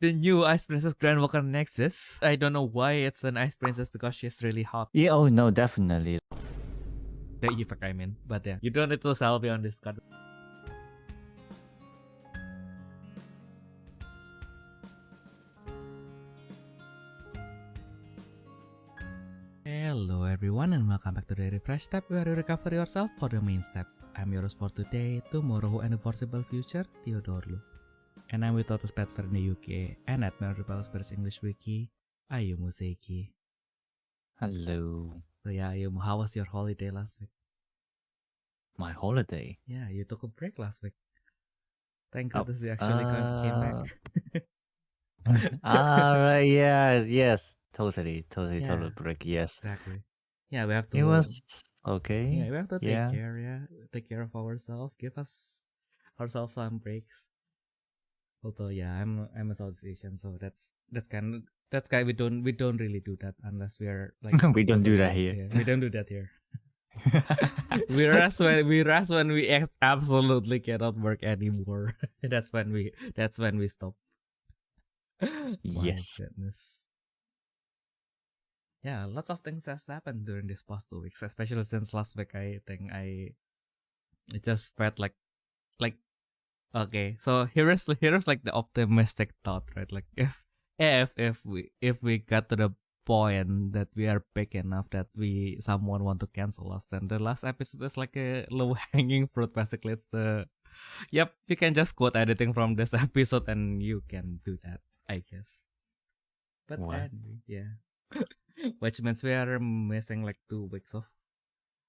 the new Ice Princess Grand Walker Nexus. I don't know why it's an Ice Princess because she's really hot. Yeah, oh no, definitely. The effect, I mean. But yeah, you don't need to salve on this card. Hello everyone and welcome back to the Refresh Step where you recover yourself for the main step. I'm yours for today, tomorrow and the foreseeable future, Theodore Lu. And I'm with Totus Petler in the UK and at my Rebirth English Wiki, Ayumu Seiki. Hello. So yeah, Ayumu, how was your holiday last week? My holiday? Yeah, you took a break last week. Thank goodness you actually came back. Right, yeah, yes. Totally break, yes. Exactly. Yeah, we have to. It was okay. Yeah, we have to take care. Yeah, take care of ourselves. Give ourselves some breaks. Although, yeah, I'm a Southeast Asian, so that's kind. We don't really do that unless we're like. We don't do that here. Yeah, we don't do that here. we rest when we absolutely cannot work anymore. that's when we stop. Yes. My goodness. Yeah, lots of things has happened during these past 2 weeks, especially since last week. I think it just felt like okay. So here's like the optimistic thought, right? Like if we got to the point that we are big enough that someone want to cancel us, then the last episode is like a low hanging fruit. Basically, it's you can just quote anything from this episode and you can do that, I guess. But anyway, yeah. Which means we are missing like 2 weeks of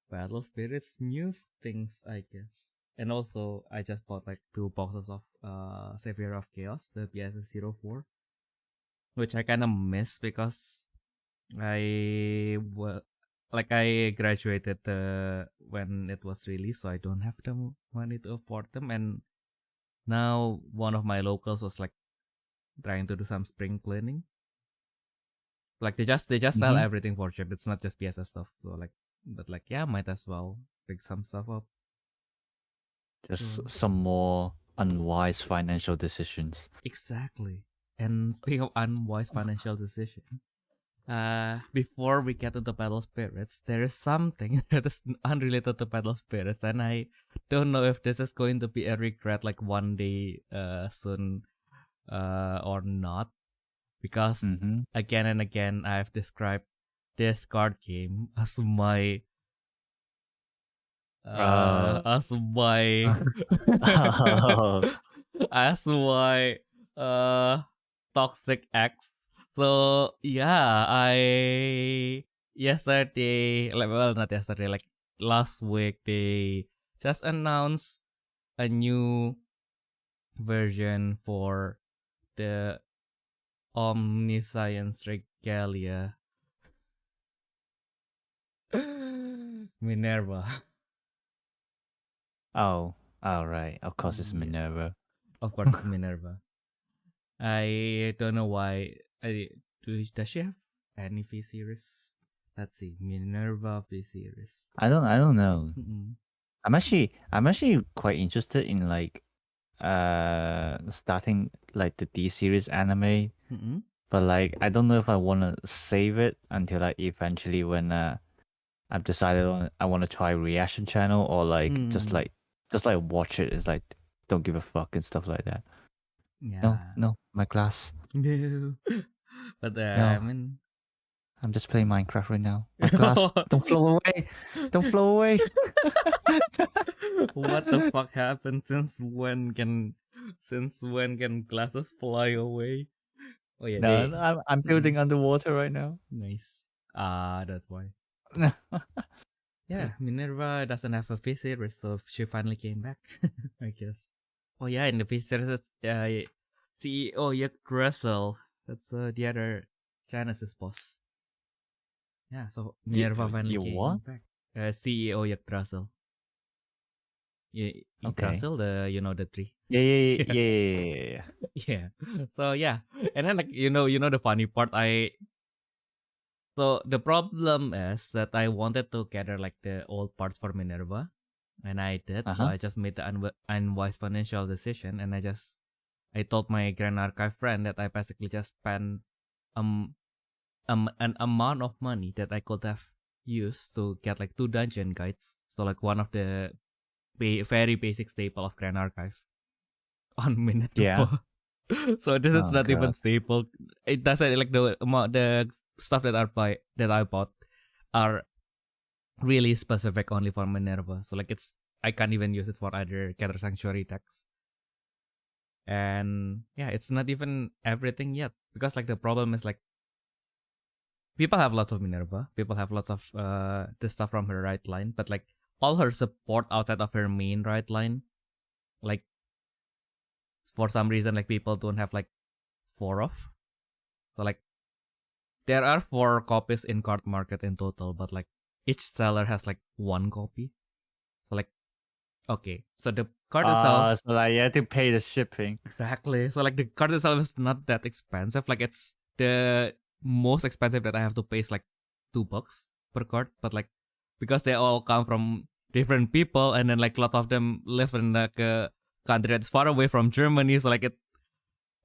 Battle Spirits news things, I guess. And also, I just bought like 2 boxes of Savior of Chaos, the PS04, which I kind of miss because I graduated when it was released, so I don't have the money to afford them. And now one of my locals was like trying to do some spring cleaning. Like they just sell everything for cheap. It's not just PSS stuff. So yeah, might as well pick some stuff up. Just some more unwise financial decisions. Exactly. And speaking of unwise financial decision, before we get into Battle Spirits, there is something that is unrelated to Battle Spirits, and I don't know if this is going to be a regret like one day soon or not. Because again and again, I've described this card game as my as my toxic ex. So yeah, like last week they just announced a new version for the Omniscience Regalia Minerva. Oh, right. Of course it's Minerva. Of course it's Minerva. I don't know why. Does she have any V series? Let's see, Minerva V series. I don't know. I'm actually quite interested in like starting like the D series anime. But like I don't know if I want to save it until like eventually when I've decided I want to try reaction channel or like just like watch it. It's like don't give a fuck and stuff like that. Yeah. No, my class. No. But no. I mean, I'm just playing Minecraft right now. My class, don't flow away. Don't flow away. What the fuck happened? Since when can glasses fly away? Oh yeah. No, I'm building underwater right now. Nice. That's why. Yeah, Minerva doesn't have a V series, so she finally came back, I guess. Oh yeah, in the V series, CEO Yggdrasil. That's the other Genesis boss. Yeah, so Minerva finally came back. CEO Yggdrasil. Yggdrasil, the tree. Yeah. Yeah. So yeah, and then like you know the funny part. So the problem is that I wanted to gather like the old parts for Minerva, and I did. So I just made the unwise financial decision, and I just I told my Grand Archive friend that I basically just spent an amount of money that I could have used to get like 2 dungeon guides. So like one of the very basic staple of Grand Archive on Minerva. Yeah. So this is not God. even staple. It doesn't like the stuff that I bought are really specific only for Minerva. So like I can't even use it for other Gather Sanctuary decks. And yeah, it's not even everything yet, because like the problem is like people have lots of Minerva, people have lots of the stuff from her right line, but like all her support outside of her main right line, like for some reason like people don't have like 4 of. So like there are 4 copies in card market in total, but like each seller has like 1 copy. So like okay, so the card itself, so like you have to pay the shipping. exactly. So like the card itself is not that expensive. Like it's the most expensive that I have to pay is like $2 per card. But like because they all come from different people, and then like a lot of them live in like a country that's far away from Germany, so like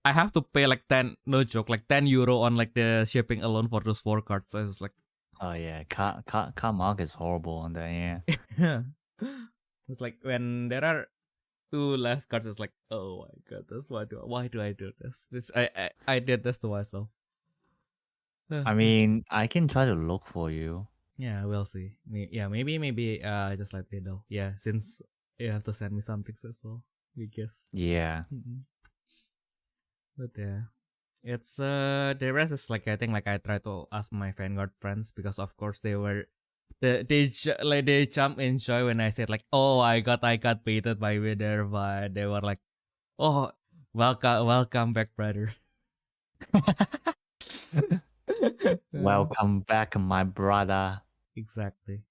I have to pay like 10, no joke, like €10 on like the shipping alone for those 4 cards. So it's like, Oh yeah, car market is horrible on that. Yeah. yeah. It's like when there are 2 less cards, it's like, oh my goodness, why do I do this? I did this to myself. I mean, I can try to look for you. Yeah, we'll see. Maybe just let me know. Yeah, since you have to send me something as well, we guess. Yeah. But yeah, it's the rest is like, I think like I try to ask my Vanguard friends, because of course they jump in joy when I said like, oh, I got baited by Minerva. They were like, oh, welcome back, brother. Welcome back, my brother. Exactly.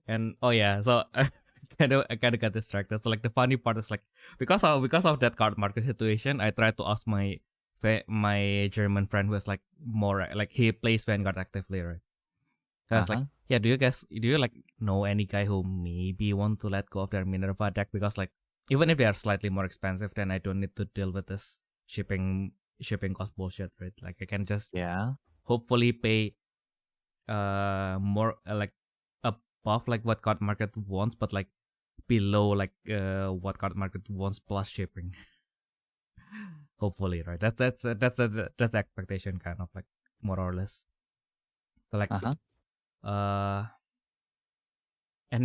And oh yeah, so I kind of got distracted. So like the funny part is like, because of that card market situation, I tried to ask my German friend who is like more like he plays Vanguard actively, right? So I was like, yeah, do you like know any guy who maybe want to let go of their Minerva deck, because like even if they are slightly more expensive, then I don't need to deal with this shipping cost bullshit, right? Like I can just hopefully pay more like above like what card market wants, but like below like what card market wants plus shipping. Hopefully, right? That's the expectation, kind of like, more or less. So like and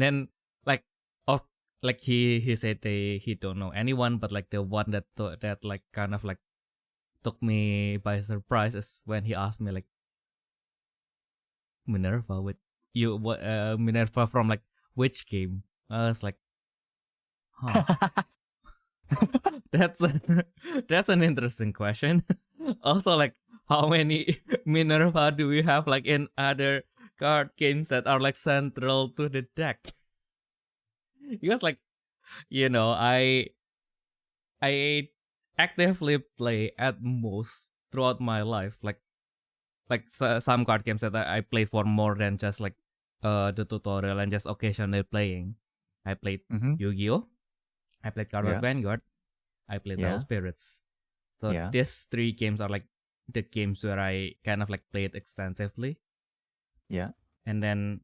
then like like he said he don't know anyone, but like the one that like kind of like took me by surprise is when he asked me like, Minerva with you, what Minerva from like which game? I was like, huh. That's an interesting question. Also, like, how many Minerva do we have like in other card games that are like central to the deck? Because like, you know, I actively play at most throughout my life like some card games that I played for more than just like the tutorial and just occasionally playing. I played Yu-Gi-Oh! I played Card Vanguard. I played Battle Spirits. So these 3 games are like the games where I kind of like played extensively. Yeah. And then,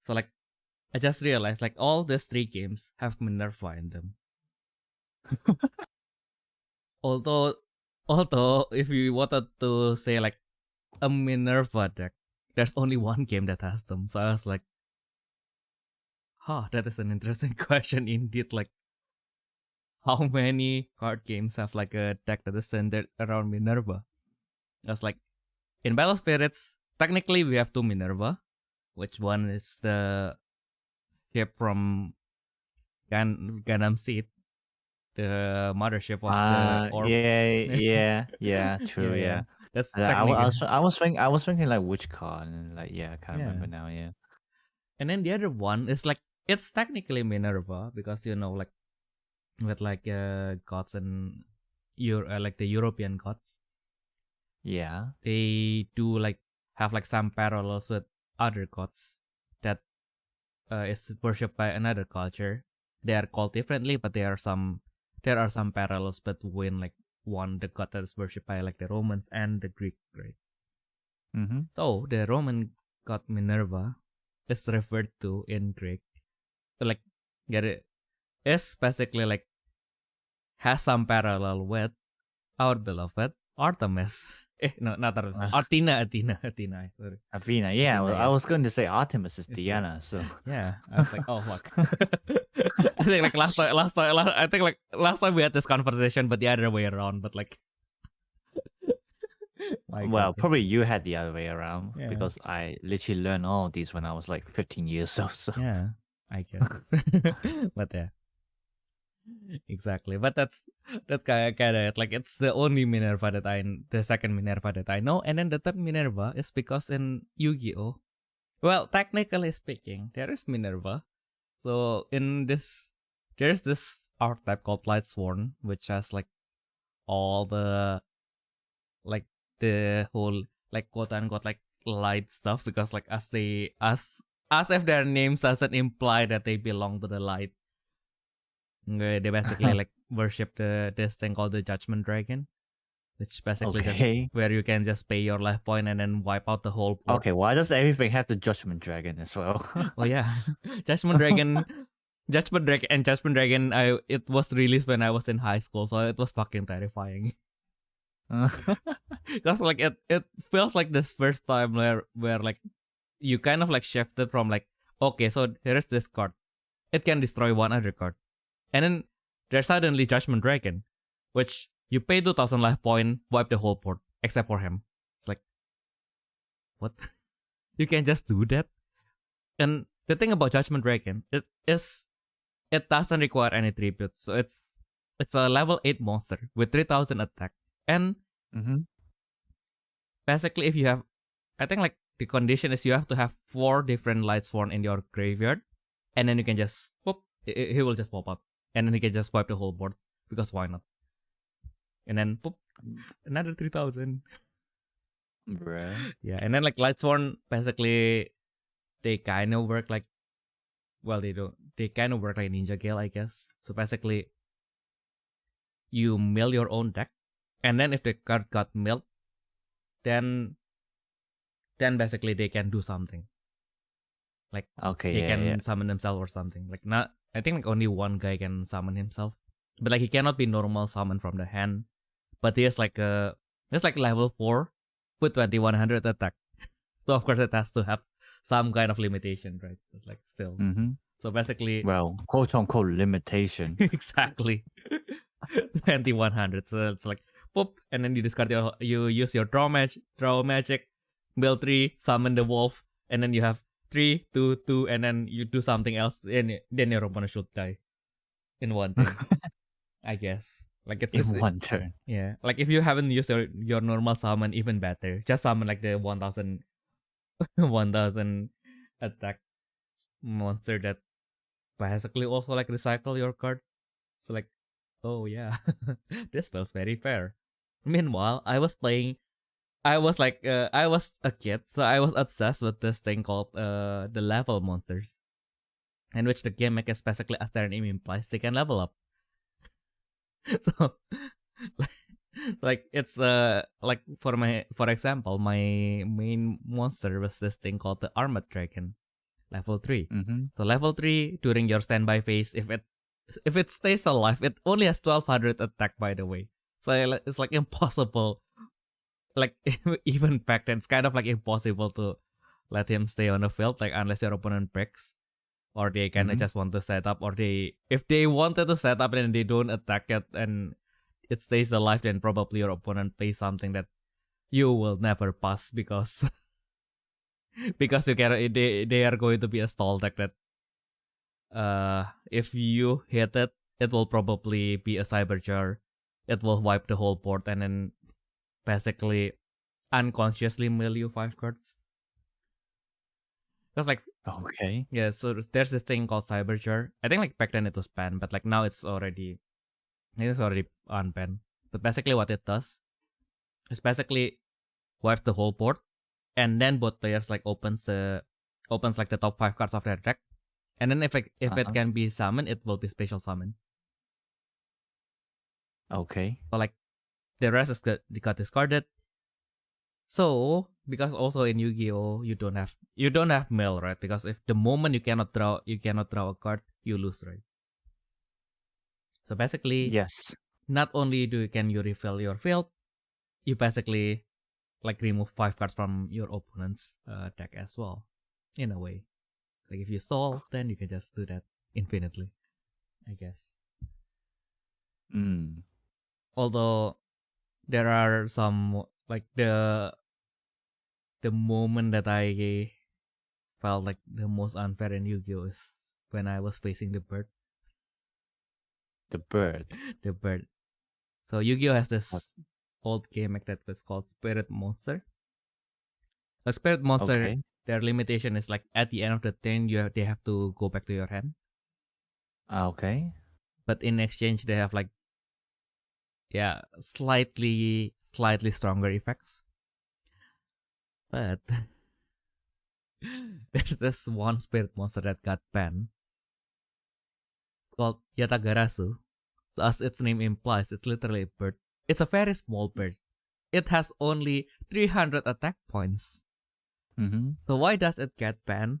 so like, I just realized like all these 3 games have Minerva in them. Although if you wanted to say like a Minerva deck, there's only 1 game that has them. So I was like, that is an interesting question indeed. Like, how many card games have like a deck that is centered around Minerva? I was like, in Battle Spirits, technically we have 2 Minerva, which one is the ship from Gundam Seed, the mothership of the orb. Yeah, true, yeah. That's I was thinking like which card, and like I can't remember now. Yeah. And then the other one is like, it's technically Minerva, because you know, like with like gods and like the European gods, they do like have like some parallels with other gods that is worshipped by another culture. They are called differently, but there are some parallels between like one, the god that is worshipped by like the Romans and the Greek, right? Mm-hmm. So the Roman god Minerva is referred to in Greek, like get it, is basically like has some parallel with our beloved Artemis. No, not Artemis. Athena. Sorry. Athena, yeah. Athena, I yes. was going to say Artemis is It's Diana, so yeah. I was like, oh fuck. I think like last time we had this conversation, but the other way around. But like, well, probably you had the other way around Yeah. because I literally learned all of these when I was like 15 years old. So yeah, I guess. But yeah. Exactly, but that's kind of like it's the only Minerva the second Minerva that I know, and then the third Minerva is because in Yu-Gi-Oh, well, technically speaking, there is Minerva. So there's this archetype called Lightsworn, which has like all the like the whole like quote unquote like light stuff, because like as if their names doesn't imply that they belong to the light. They basically like worship this thing called the Judgment Dragon, which basically just where you can just pay your life point and then wipe out the whole port. Okay, why does everything have the Judgment Dragon as well? Well, yeah, Judgment Dragon, it was released when I was in high school, so it was fucking terrifying. Because like it feels like this first time where like you kind of like shifted from like, okay, so here's this card, it can destroy one other card. And then there's suddenly Judgment Dragon, which you pay 2,000 life point, wipe the whole port, except for him. It's like, what? You can just do that? And the thing about Judgment Dragon, it doesn't require any tribute. So it's a level 8 monster with 3,000 attack. And basically if you have, I think like the condition is you have to have 4 different Lightsworn in your graveyard. And then you can just, whoop, he will just pop up. And then he can just wipe the whole board, because why not? And then, poop, another 3,000. Bruh. Yeah, and then like Lightsworn, basically, they kind of work like, well, they kind of work like Ninja Gale, I guess. So basically, you mill your own deck, and then if the card got milled, then basically they can do something. Like, they can summon themselves or something. Like, not, I think like only one guy can summon himself, but like he cannot be normal summon from the hand. But he is like level 4 with 2100 attack. So of course it has to have some kind of limitation, right? But like still. Mm-hmm. So basically, well, quote unquote limitation. Exactly. 2100. So it's like poop, and then you discard you use your draw magic, build 3, summon the wolf, and then you have 3, 2, 2, and then you do something else, and then your opponent should die in one thing. I guess. Like it's in one turn. Yeah. Like if you haven't used your normal summon, even better. Just summon like the 1000 attack monster that basically also like recycle your card. So like, oh yeah, this feels very fair. Meanwhile, I was a kid, so I was obsessed with this thing called the level monsters, in which the gimmick is basically, as their name implies, they can level up. So, like it's like for example, my main monster was this thing called the Armored Dragon, level 3. Mm-hmm. So level 3 during your standby phase, if it stays alive, it only has 1200 attack, by the way. So it's like impossible. Like even back then, it's kind of like impossible to let him stay on the field, like unless your opponent breaks, or they kind of just want to set up, or if they wanted to set up and they don't attack it and it stays alive, then probably your opponent plays something that you will never pass because you can, they are going to be a stall deck that if you hit it, it will probably be a Cyberjar. It will wipe the whole board and then basically unconsciously mill you 5 cards. That's like, okay. Yeah, so there's this thing called Cyberjar. I think like back then it was banned, but like now it's already unbanned. But basically what it does is basically wipe the whole board, and then both players like opens like the top 5 cards of their deck, and then if it can be summoned, it will be special summon. Okay. So like the rest got discarded. So because also in Yu-Gi-Oh you don't have mill, right? Because if the moment you cannot draw a card, you lose, right? So basically, Yes. not only can you refill your field, you basically like remove 5 cards from your opponent's deck as well, in a way. Like if you stall, then you can just do that infinitely, I guess. Although there are some like the moment that I felt like the most unfair in Yu-Gi-Oh is when I was facing the bird. The bird. The bird. So Yu-Gi-Oh has this old gimmick that was called Spirit Monster. A Spirit Monster, their limitation is like at the end of the turn, they have to go back to your hand. Okay. But in exchange, they have like, slightly stronger effects. But there's this one Spirit Monster that got banned. It's called Yatagarasu. So as its name implies, it's literally a bird. It's a very small bird. It has only 300 attack points. So why does it get banned?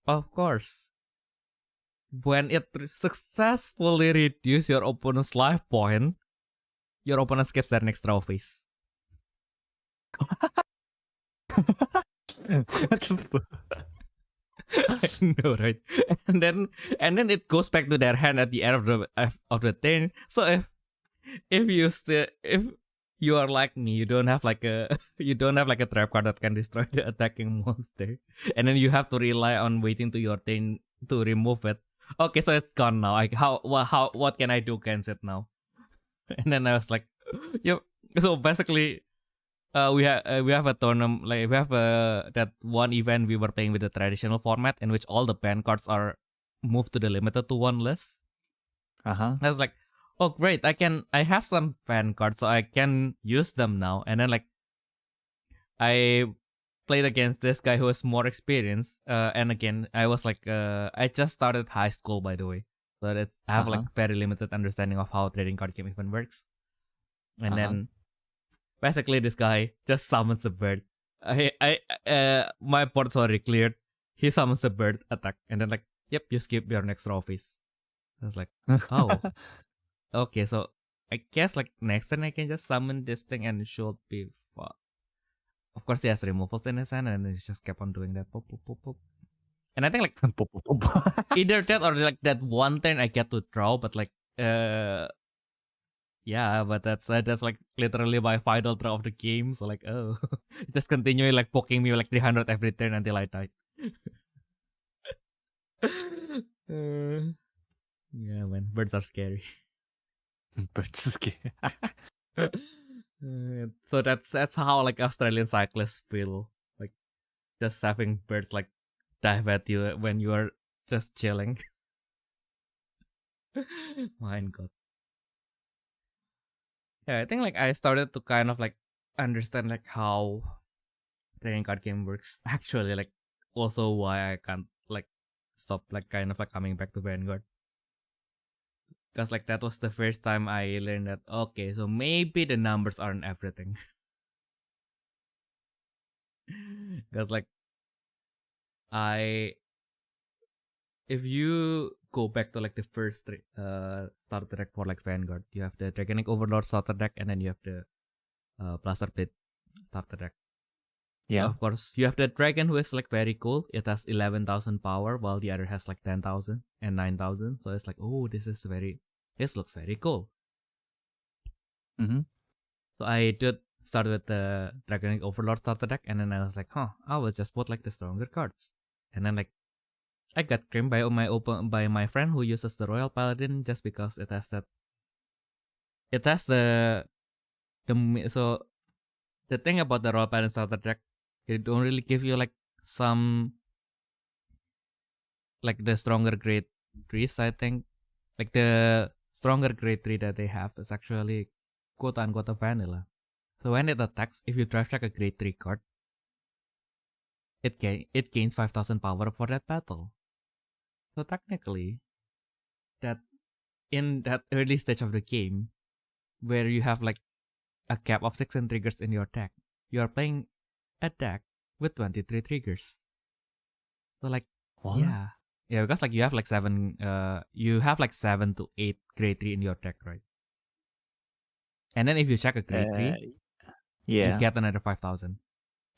Of course, when it successfully reduces your opponent's life point, your opponent skips their next draw phase. I know, right? And then it goes back to their hand at the end of the turn. So if you are like me, you don't have like a trap card that can destroy the attacking monster, and then you have to rely on waiting to your turn to remove it. Okay, so it's gone now. Like what can I do against it now? And then I was like, yep. So basically, we have a tournament, like we have that one event we were playing with the traditional format in which all the ban cards are moved to the limited to one list. I was like, oh great, I have some ban cards, so I can use them now. And then like I played against this guy who was more experienced. And again, I was like, I just started high school, by the way, so that I have like very limited understanding of how trading card game even works. And then basically this guy just summons the bird. My board's already cleared. He summons the bird attack, and then like, yep, you skip your next draw phase. I was like, oh. Okay, so I guess like next turn I can just summon this thing and it should be fun. Of course he has removals in his hand and he just kept on doing that. Pop, pop, pop, pop. And I think like either that or like that one turn I get to draw, but like but that's like literally my final draw of the game. So like just continuing like poking me like 300 every turn until I died. Yeah, man, birds are scary. Birds are scary. So that's how like Australian cyclists feel, like just having birds like dive at you when you are just chilling. My God. Yeah, I think like I started to kind of like understand like how trading card game works actually, like also why I can't like stop like kind of like coming back to Vanguard. Because like that was the first time I learned that, okay, so maybe the numbers aren't everything. Because like if you go back to like the first starter deck for like Vanguard, you have the Dragonic Overlord starter deck, and then you have the Blaster Pit starter deck. Yeah. Of course, you have the Dragon who is like very cool. It has 11,000 power, while the other has like 10,000 and 9,000. So it's like, oh, this looks very cool. So I did start with the Dragonic Overlord starter deck, and then I was like, I will just put like the stronger cards. And then like I got creamed by my friend who uses the Royal Paladin just because it has so the thing about the Royal Paladin starter deck, it don't really give you like some like the stronger grade 3s. I think like the stronger grade 3 that they have is actually quote unquote a vanilla. So when it attacks, if you drive track a grade 3 card, it gains 5,000 power for that battle. So technically, that in that early stage of the game, where you have like a cap of 16 triggers in your deck. You are playing a deck with 23 triggers. So like, What? yeah, because like you have like 7 to 8 grade 3 in your deck, right? And then if you check a grade 3, you get another 5,000.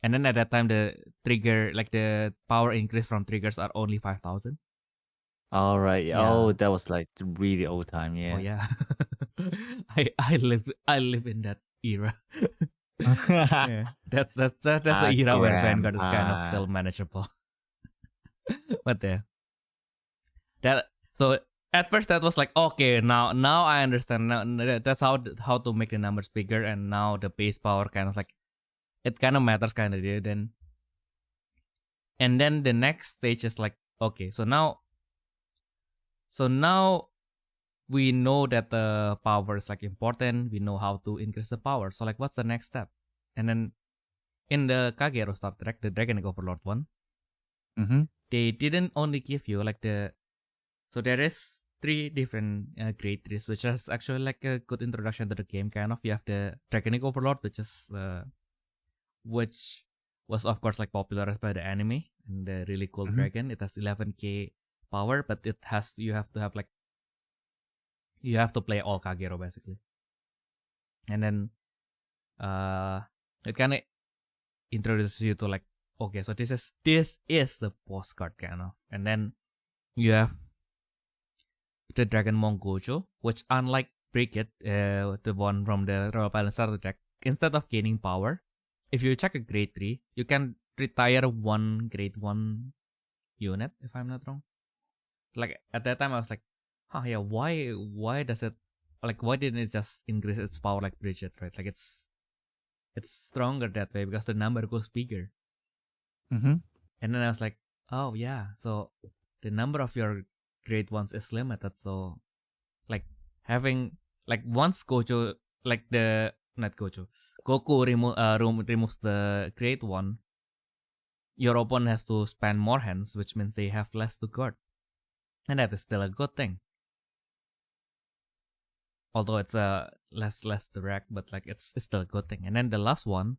And then at that time, the trigger, like the power increase from triggers are only 5,000. All right. Yeah. Oh, that was like the really old time. Yeah. Oh yeah. I live in that era. Yeah. That's the era where Vanguard is kind of still manageable. But yeah. So at first that was like, okay, now I understand. Now that's how to make the numbers bigger, and now the base power kind of like it kind of matters kind of there. Then and then the next stage is like, okay, so now we know that the power is like important. We know how to increase the power. So like, what's the next step? And then in the Kagero Star Trek, the Dragonic Overlord one, they didn't only give you like so there is 3 different grade 3s, which is actually like a good introduction to the game. Kind of, you have the Dragonic Overlord, which was of course like popularized by the anime, and the really cool dragon. It has 11k power, but you have to play all Kagero basically. And then it kind of introduces you to like, okay, so this is the postcard kind of. And then you have the Dragon Monk Gojo, which unlike Bricket, the one from the Royal Palace Starter deck, instead of gaining power, if you check a grade 3, you can retire 1 grade 1 unit, if I'm not wrong. Like at that time I was like, why does it, like, why didn't it just increase its power like Bridget, right? Like it's stronger that way because the number goes bigger. And then I was like, oh yeah, so the number of your grade 1s is limited. So like having like once Gojo, like the not Gojo, Goku removes the grade 1, your opponent has to spend more hands, which means they have less to guard, and that is still a good thing. Although it's less direct, but like it's still a good thing. And then the last one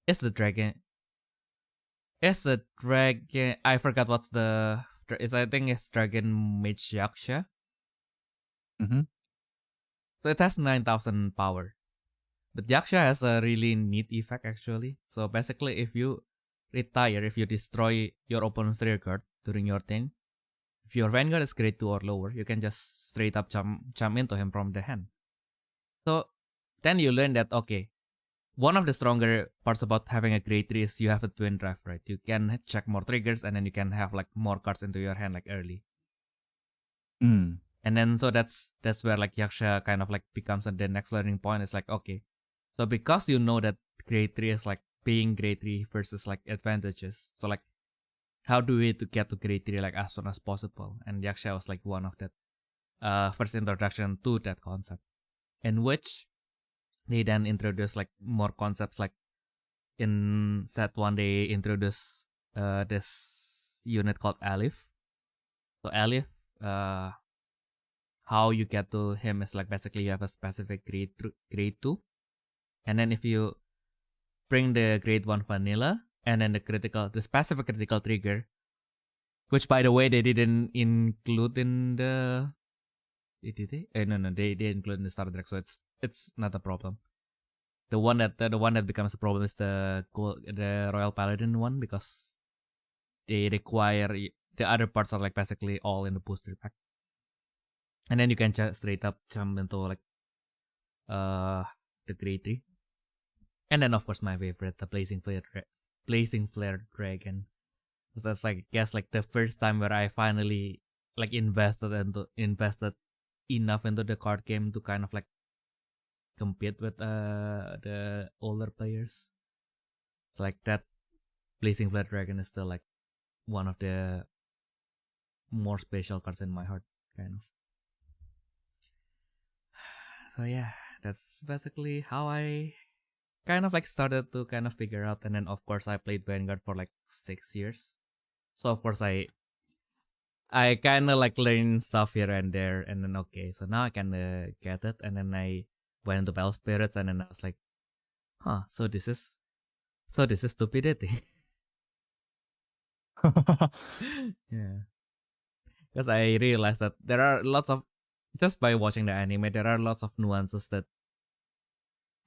is the dragon. I forgot what's the. I think it's Dragon Mage Yaksha. So it has 9,000 power. But Yaksha has a really neat effect actually. So basically, if you destroy your opponent's rear guard during your turn, if your Vanguard is grade 2 or lower, you can just straight up jump into him from the hand. So then you learn that, okay, one of the stronger parts about having a grade 3 is you have a twin drive, right? You can check more triggers, and then you can have like more cards into your hand like early. And then so that's where like Yaksha kind of like becomes the next learning point. Is like, okay, so because you know that grade 3 is like being grade 3 versus like advantages, so like how do we to get to grade 3 like as soon as possible? And Yaksha was like one of that first introduction to that concept, in which they then introduce like more concepts. Like in set 1, they introduce this unit called Alif. So Alif, how you get to him is like basically you have a specific grade 2, and then if you bring the grade 1 vanilla, and then the specific critical trigger, which by the way they didn't include in the. Did they? No, they include in the starter deck, so it's not a problem. The one that becomes a problem is the Royal Paladin one, because they require the other parts are like basically all in the booster pack, and then you can straight up jump into like the grade 3, and then of course my favorite, the Blazing Flare Dragon. So that's like, I guess like the first time where I finally like invested enough into the card game to kind of like compete with the older players. It's like that Blazing Flare Dragon is still like one of the more special cards in my heart, kind of. So yeah, that's basically how I kind of like started to kind of figure out. And then of course I played Vanguard for like 6 years, so of course I kind of like learn stuff here and there, and then okay, so now I kind of get it. And then I went into Battle Spirits, and then I was like, huh, so this is stupidity. Yeah. Because I realized that there are lots of, just by watching the anime, there are lots of nuances that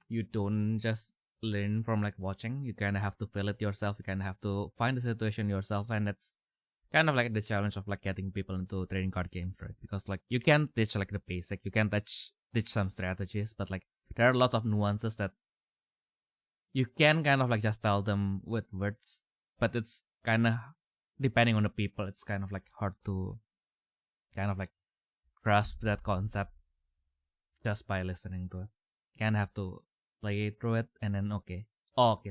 you don't just learn from like watching. You kind of have to feel it yourself. You kind of have to find the situation yourself, and that's kind of like the challenge of like getting people into trading card games, right? Because like you can teach like the basic, you can teach some strategies, but like there are lots of nuances that you can kind of like just tell them with words, but it's kind of, depending on the people, it's kind of like hard to kind of like grasp that concept just by listening to it. You kind of have to play through it, and then okay,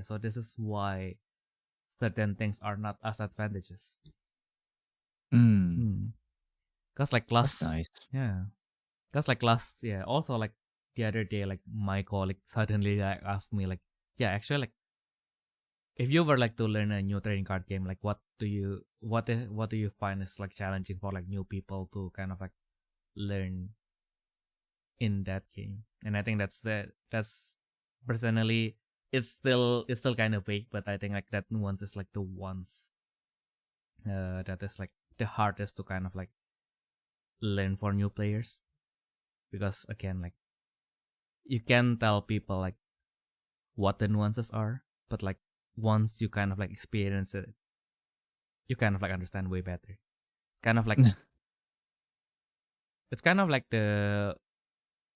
so this is why certain things are not as advantageous. Cause like last, nice. Also like the other day, like my colleague suddenly like asked me like, yeah, actually like, if you were like to learn a new trading card game, like what do you find is like challenging for like new people to kind of like learn in that game? And I think that's personally, it's still kind of vague, but I think like that nuance is like the ones that is like the hardest to kind of like learn for new players, because again, like you can tell people like what the nuances are, but like once you kind of like experience it, you kind of like understand way better. Kind of like it's kind of like the,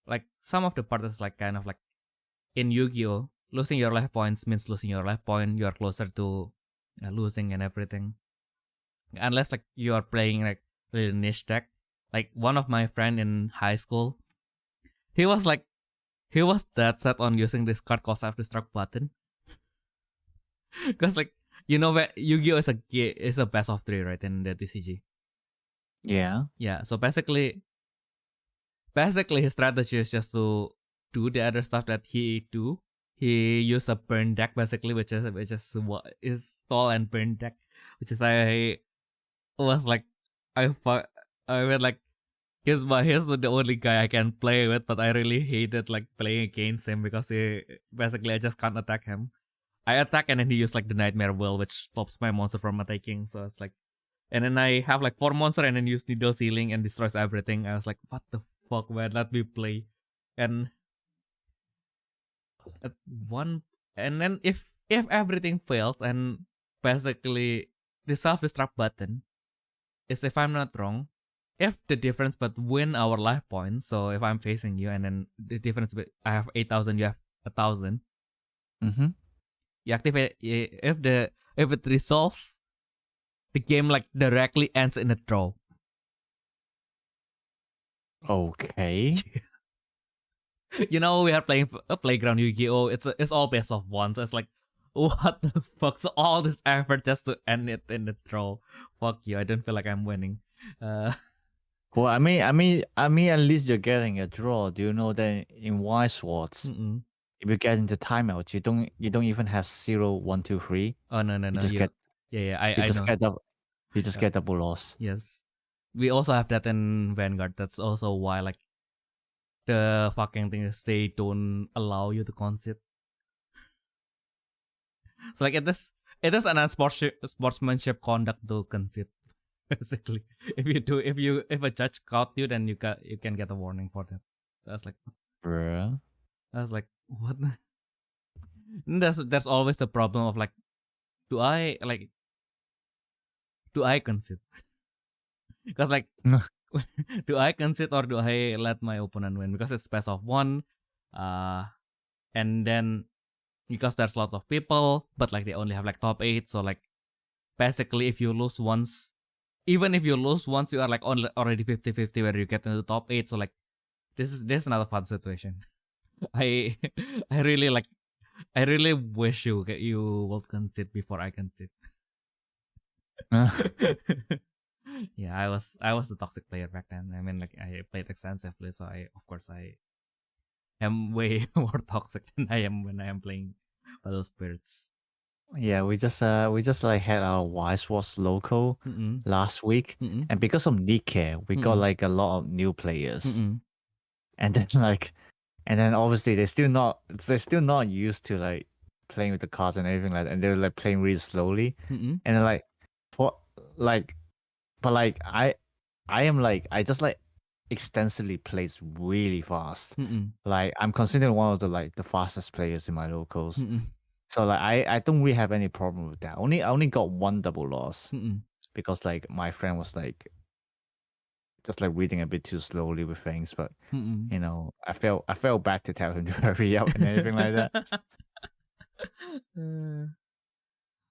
like some of the part is like kind of like in Yu-Gi-Oh, losing your life points means losing your life point. You are closer to losing and everything, unless like you are playing like really niche deck. Like one of my friend in high school, he was that set on using this card called self-destruct button. Because like, you know, Yu-Gi-Oh is a best of 3, right, in the TCG. Yeah. Yeah. So basically his strategy is just to do the other stuff that he do. He used a burn deck basically, which is what is stall and burn deck, which is I was like, I went like, he's the only guy I can play with, but I really hated like playing against him because he basically, I just can't attack him. I attack and then he used like the Nightmare Will, which stops my monster from attacking. So it's like, and then I have like 4 monster and then use Needle Sealing and destroys everything. I was like, what the fuck, man? Let me play. And at one, and then if everything fails, and basically the self-destruct button is, if I'm not wrong, if the difference between our life points, so if I'm facing you and then the difference, I have 8,000, you have 1,000. You activate, if it resolves, the game like directly ends in a draw. Okay. You know, we are playing a playground Yu-Gi-Oh! It's all based off one, so it's like, what the fuck? So all this effort just to end it in the draw. Fuck you! I don't feel like I'm winning. Well, I mean, at least you're getting a draw. Do you know that in Wise Swords, if you get into timeout, you don't even have 0, 1, 2, 3. Oh no! You just get know. You just get double loss. Yes, we also have that in Vanguard. That's also why like the fucking thing is they don't allow you to concede. So like it is an unsportsmanship conduct to concede. Basically, if a judge caught you, then you can get a warning for that. So I was like, bruh. I was like, what? That's always the problem of like, do I concede? Because like, do I concede or do I let my opponent win? Because it's best of 1, and then because there's a lot of people, but like they only have like top 8, so like basically if you lose once, even if you lose once, you are like already 50-50 whether you get into the top 8. So like this is not a fun situation. I really wish you will concede before I concede. Yeah, I was the toxic player back then. I mean, like I played extensively, so I am way more toxic than I am when I am playing Battle Spirits. Yeah, we just like had our Wise Swords local last week, and because of Nikkei, we got like a lot of new players, and then like And then obviously they're still not used to like playing with the cards and everything like that, and they're like playing really slowly. Mm-mm. And then like for like but like I am like I just like extensively plays really fast. Mm-mm. Like I'm considered one of the fastest players in my locals. Mm-mm. So like I don't really have any problem with that. I only got one double loss Mm-mm. because like my friend was like just like reading a bit too slowly with things, but Mm-mm. you know, I felt bad to tell him to hurry up and everything like that.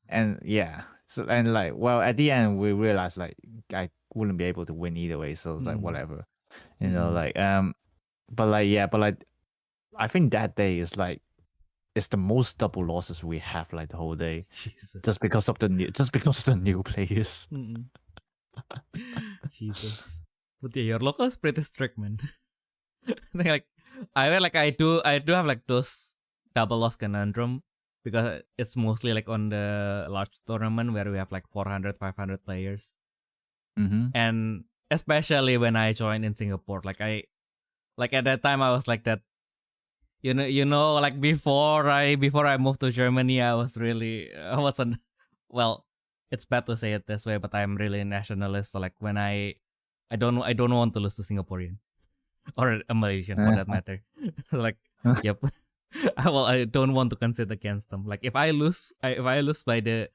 And yeah, so and like well at the end we realized like I wouldn't be able to win either way, so it's like whatever. You know, like but like I think that day is like it's the most double losses we have like the whole day. Jesus. Just because of the new players. Jesus. But yeah, your local is pretty strict, man. I do have like those double loss conundrum because it's mostly like on the large tournament where we have like 400, 500 players. And especially when I joined in Singapore, like at that time I was like that. You know, like before I moved to Germany, I wasn't. Well, it's bad to say it this way, but I'm really a nationalist. So like when I don't want to lose to Singaporean or a Malaysian for that matter. Like, yep. I don't want to concede against them. Like if I lose by the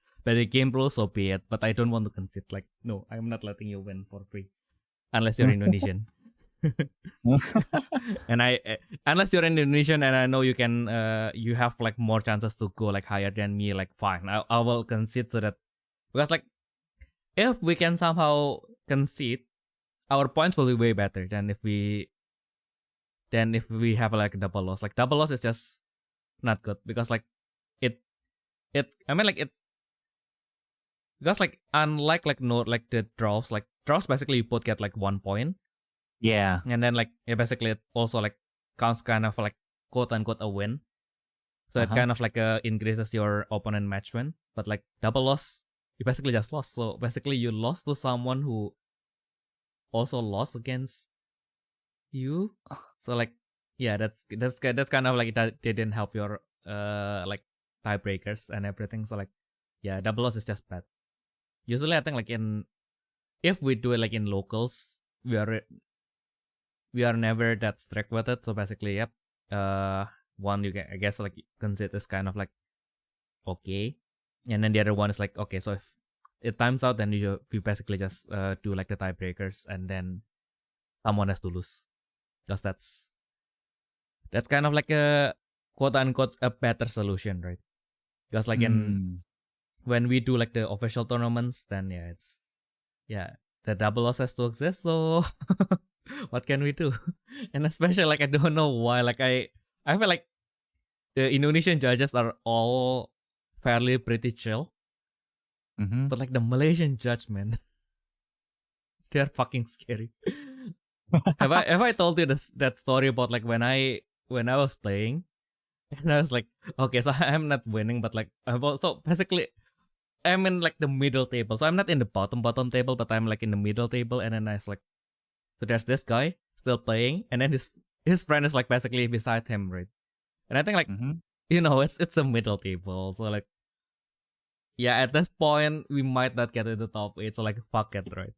game rules, so be it. But I don't want to concede. Like no, I'm not letting you win for free, unless you're Indonesian. And unless you're Indonesian and I know you can you have like more chances to go like higher than me, like fine, I will concede to that, because like if we can somehow concede, our points will be way better than if we have like a double loss. Like double loss is just not good because like it I mean like it, because like unlike like no like the draws basically you both get like 1 point. Yeah. And then like basically it also like counts kind of like quote unquote a win. So it kind of like increases your opponent match win. But like double loss, you basically just lost. So basically you lost to someone who also lost against you. So like yeah, that's kind of like that they didn't help your like tiebreakers and everything. So like yeah, double loss is just bad. Usually I think like if we do it like in locals, we are never that strict with it. So basically, yep. One you can, I guess, like consider is kind of like okay, and then the other one is like okay. So if it times out, then you basically just do like the tiebreakers, and then someone has to lose, because that's kind of like a quote unquote a better solution, right? Because like when we do like the official tournaments, then the double loss has to exist. So what can we do? And especially like I don't know why, like I feel like the Indonesian judges are all fairly pretty chill, but like the Malaysian judge, man, they're fucking scary. have I told you that story about like when I was playing and I was like, okay, so I'm not winning, but like so basically I'm in like the middle table, so I'm not in the bottom table, but I'm like in the middle table, and then I was like, so there's this guy still playing, and then his friend is like basically beside him, right? And I think like you know it's a middle table, so like yeah, at this point we might not get to the top 8, so like fuck it, right?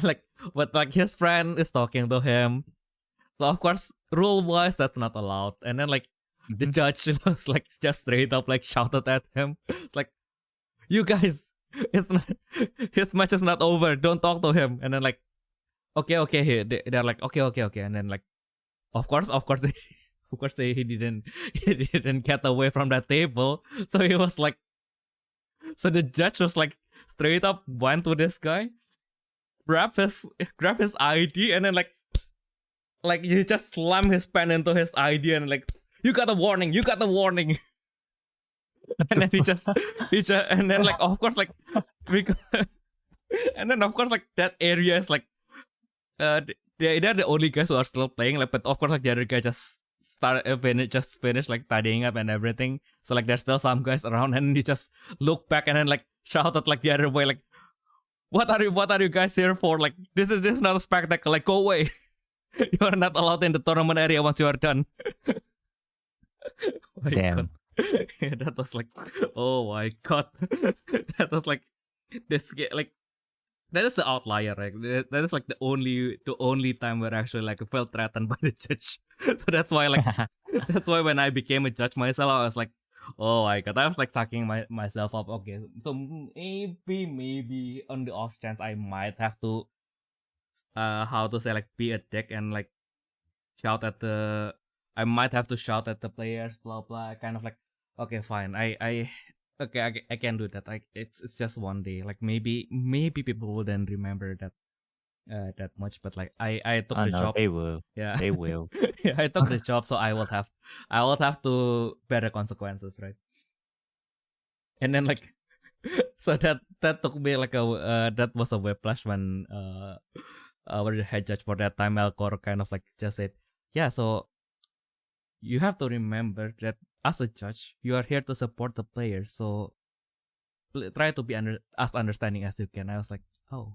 Like but like his friend is talking to him, so of course rule wise that's not allowed, and then like the judge was like just straight up like shouted at him. It's like, you guys, it's not, his match is not over, don't talk to him. And then like okay, they're like okay, and then like of course he didn't get away from that table. So he was like, so the judge was like straight up went to this guy, grab his ID, and then like you just slam his pen into his ID, and like, you got a warning. And then he just and then like of course like and then of course like that area is like they're the only guys who are still playing, like, but of course like the other guy just finished like tidying up and everything. So like there's still some guys around, and he just looked back and then like shouted like the other way, like, what are you guys here for? Like this is not a spectacle, like go away. You are not allowed in the tournament area once you are done. My Damn. God. Yeah, that was like, oh my God. That was like this like that is the outlier, right? That is like the only time where I actually like felt threatened by the judge. So that's why when I became a judge myself, I was like, oh my God, I was like sucking myself up. Okay, so maybe on the off chance I might have to how to say like be a dick and like shout at the I might have to shout at the players, blah blah. Kind of like, okay, fine. I can do that. Like it's just one day. Like maybe people wouldn't remember that much. But like I took the job. They will. Yeah, They will. Yeah, I took the job, so I will have to bear the consequences, right? And then like, so that took me like that was a whiplash when our head judge for that time, Melkor, kind of like just said, yeah, so you have to remember that as a judge, you are here to support the players, so try to be as understanding as you can. I was like, oh,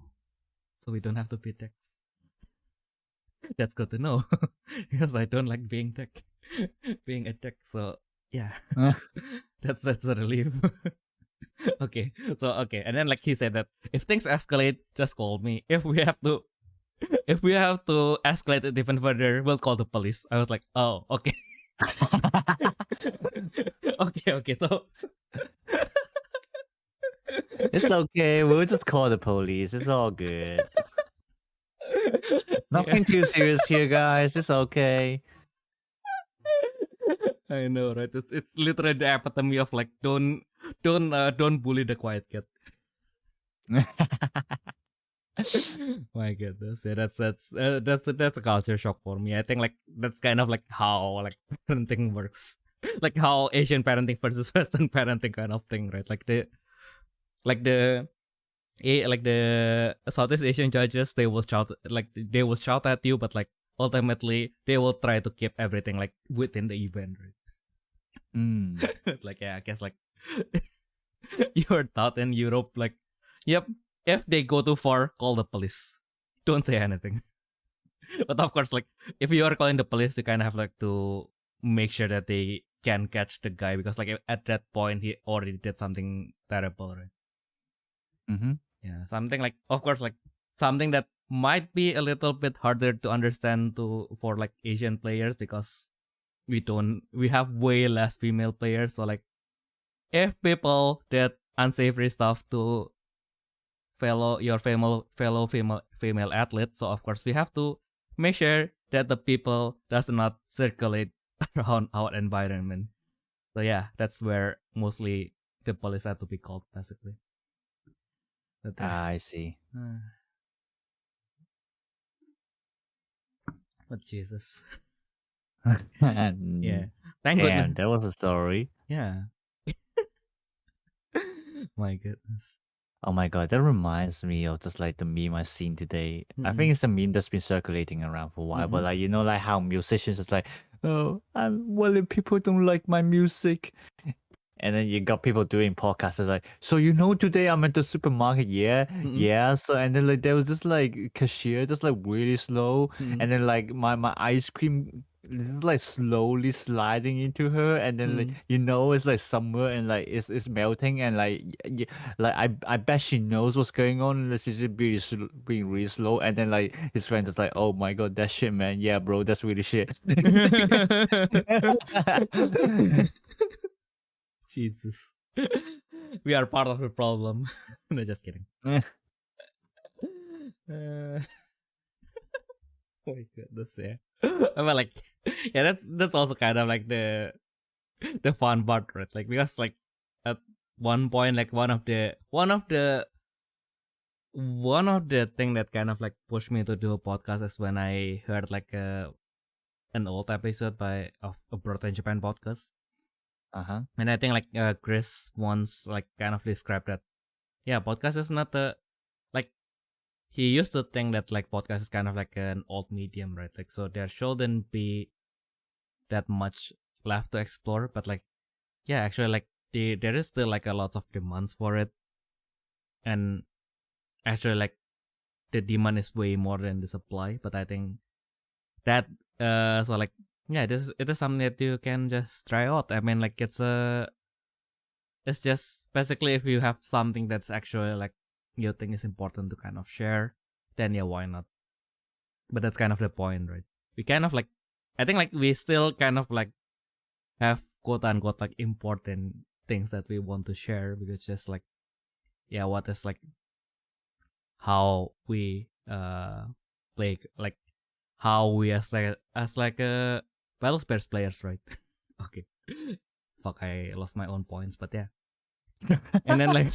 so we don't have to be dicks. That's good to know, because I don't like being a dick. So yeah, that's a relief. Okay, and then like he said that if things escalate, just call me. If we have to escalate it even further, we'll call the police. I was like, oh, okay. Okay, so It's okay. We'll just call the police. It's all good. Nothing too serious here, guys. It's okay. I know, right? It's literally the epitome of like don't bully the quiet cat. My goodness, yeah, that's a culture shock for me. I think like that's kind of like how like parenting works, like how Asian parenting versus Western parenting kind of thing, right? Like the Southeast Asian judges, they will shout at you, but like ultimately they will try to keep everything like within the event, right? Like yeah, I guess like you're taught in Europe, like, yep, if they go too far, call the police. Don't say anything. But of course, like if you are calling the police, you kind of have like to make sure that they can catch the guy, because like at that point he already did something terrible, right? Yeah, something like, of course, like something that might be a little bit harder to understand for like Asian players, because we have way less female players. So like if people did unsavory stuff to fellow female athletes, so of course we have to make sure that the people does not circulate around our environment. So yeah, that's where mostly the police have to be called, basically. I see. But Jesus. And Yeah. Thank goodness. that was a story. Yeah. My goodness. Oh my god, that reminds me of just like the meme I seen today. I think it's a meme that's been circulating around for a while, but like, you know, like how musicians is like, oh, what if people don't like my music? And then you got people doing podcasts like, so you know, today I'm at the supermarket, yeah. So and then like there was this like cashier just like really slow, and then like my ice cream is like slowly sliding into her, and then like, you know, it's like summer and like it's melting, and like I bet she knows what's going on, and she's just being really slow, and then like his friend is like, oh my god, that shit, man, yeah, bro, that's really shit. Jesus. We are part of the problem. No, just kidding. Oh my goodness, yeah. But like, yeah, that's also kind of like the fun part, right? Like, because like at one point, like one of the thing that kind of like pushed me to do a podcast is when I heard like an old episode of a Broad in Japan podcast. And I think like Chris once like kind of described that, yeah, podcast is not like, he used to think that like podcast is kind of like an old medium, right? Like, so there shouldn't be that much left to explore, but like, yeah, actually like there is still like a lot of demands for it, and actually like the demand is way more than the supply. But I think that so like it is something that you can just try out. I mean, like it's just basically if you have something that's actually like you think is important to kind of share, then yeah, why not? But that's kind of the point, right? We kind of like, I think like we still kind of like have quote unquote like important things that we want to share, because just like, yeah, what is like how we play, like how we as like a Battle Spirits players, right? Okay. Fuck, I lost my own points, but yeah. And then like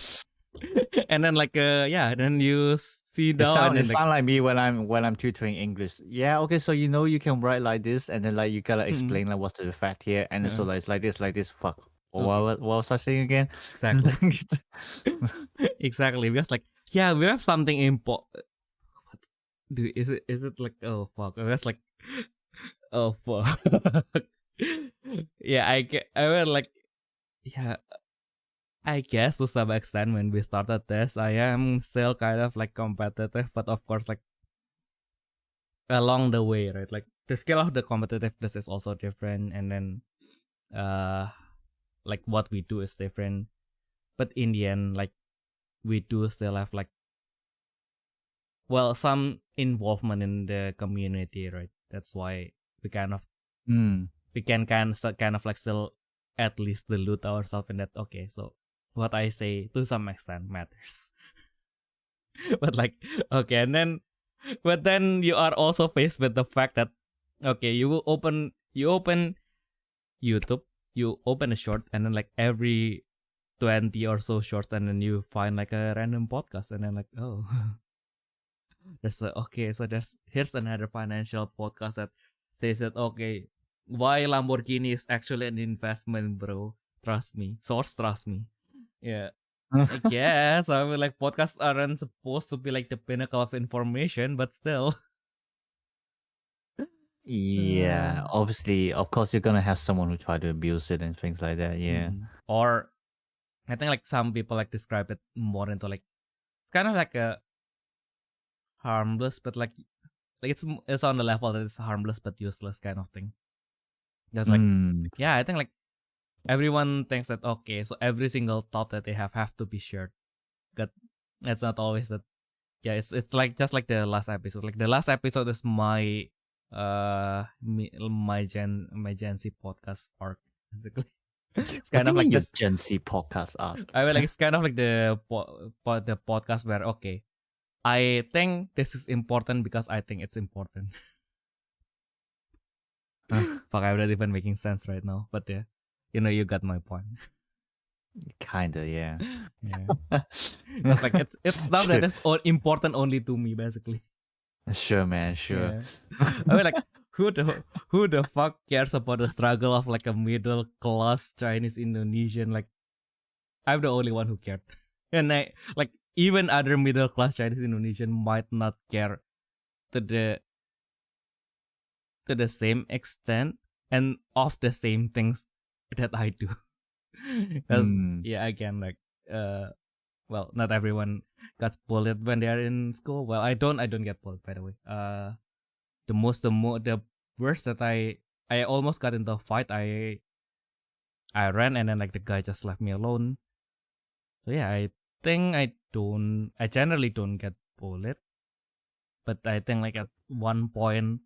then you see down It sound like me when I'm tutoring English. Yeah, okay, so you can write like this, and then like you gotta explain like what's the effect here, and then so like it's like this. Fuck. Okay. What was I saying again? Exactly. Exactly. Because like, yeah, we have something important. Dude, is it like, oh fuck? I was like, oh fuck. Yeah, I will like, yeah, I guess to some extent when we started this, I am still kind of like competitive, but of course like along the way, right? Like the scale of the competitiveness is also different, and then like what we do is different. But in the end, like we do still have like, well, some involvement in the community, right? That's why we kind of we can kind of like still at least delude ourselves in that, okay, so what I say to some extent matters. But like, okay, and then but then you are also faced with the fact that, okay, you open YouTube, you open a short, and then like every 20 or so shorts, and then you find like a random podcast, and then like, oh, here's another financial podcast that says that, okay, why Lamborghini is actually an investment, bro. Trust me. Source, trust me. Yeah. I guess. I mean, like, podcasts aren't supposed to be like the pinnacle of information, but still. Yeah, obviously, of course, you're gonna have someone who try to abuse it and things like that. Yeah. Or I think like some people like describe it more into like, it's kind of like a harmless, but like it's on the level that it's harmless but useless kind of thing. That's like, yeah, I think like everyone thinks that, okay, so every single thought that they have to be shared. But it's not always that. Yeah, it's like just like the last episode. Like the last episode is my my Gen Z podcast arc, basically. It's kind of like just Gen Z podcast arc. I mean, like it's kind of like the the podcast where, okay, I think this is important because I think it's important. Fuck, I'm not even making sense right now, but yeah, you got my point. Kinda, yeah. Yeah. It's like it's stuff that is important only to me, basically. Sure, man. Sure. Yeah. I mean, like, who the fuck cares about the struggle of like a middle class Chinese Indonesian? Like, I'm the only one who cared, and like even other middle class Chinese Indonesian might not care to the same extent and of the same things that I do. Because yeah, again, like well, not everyone gets bullied when they are in school. Well, I don't get bullied, by the way. The worst that I almost got into a fight. I ran, and then like the guy just left me alone. So yeah, I think I generally don't get bullied, but I think like at one point,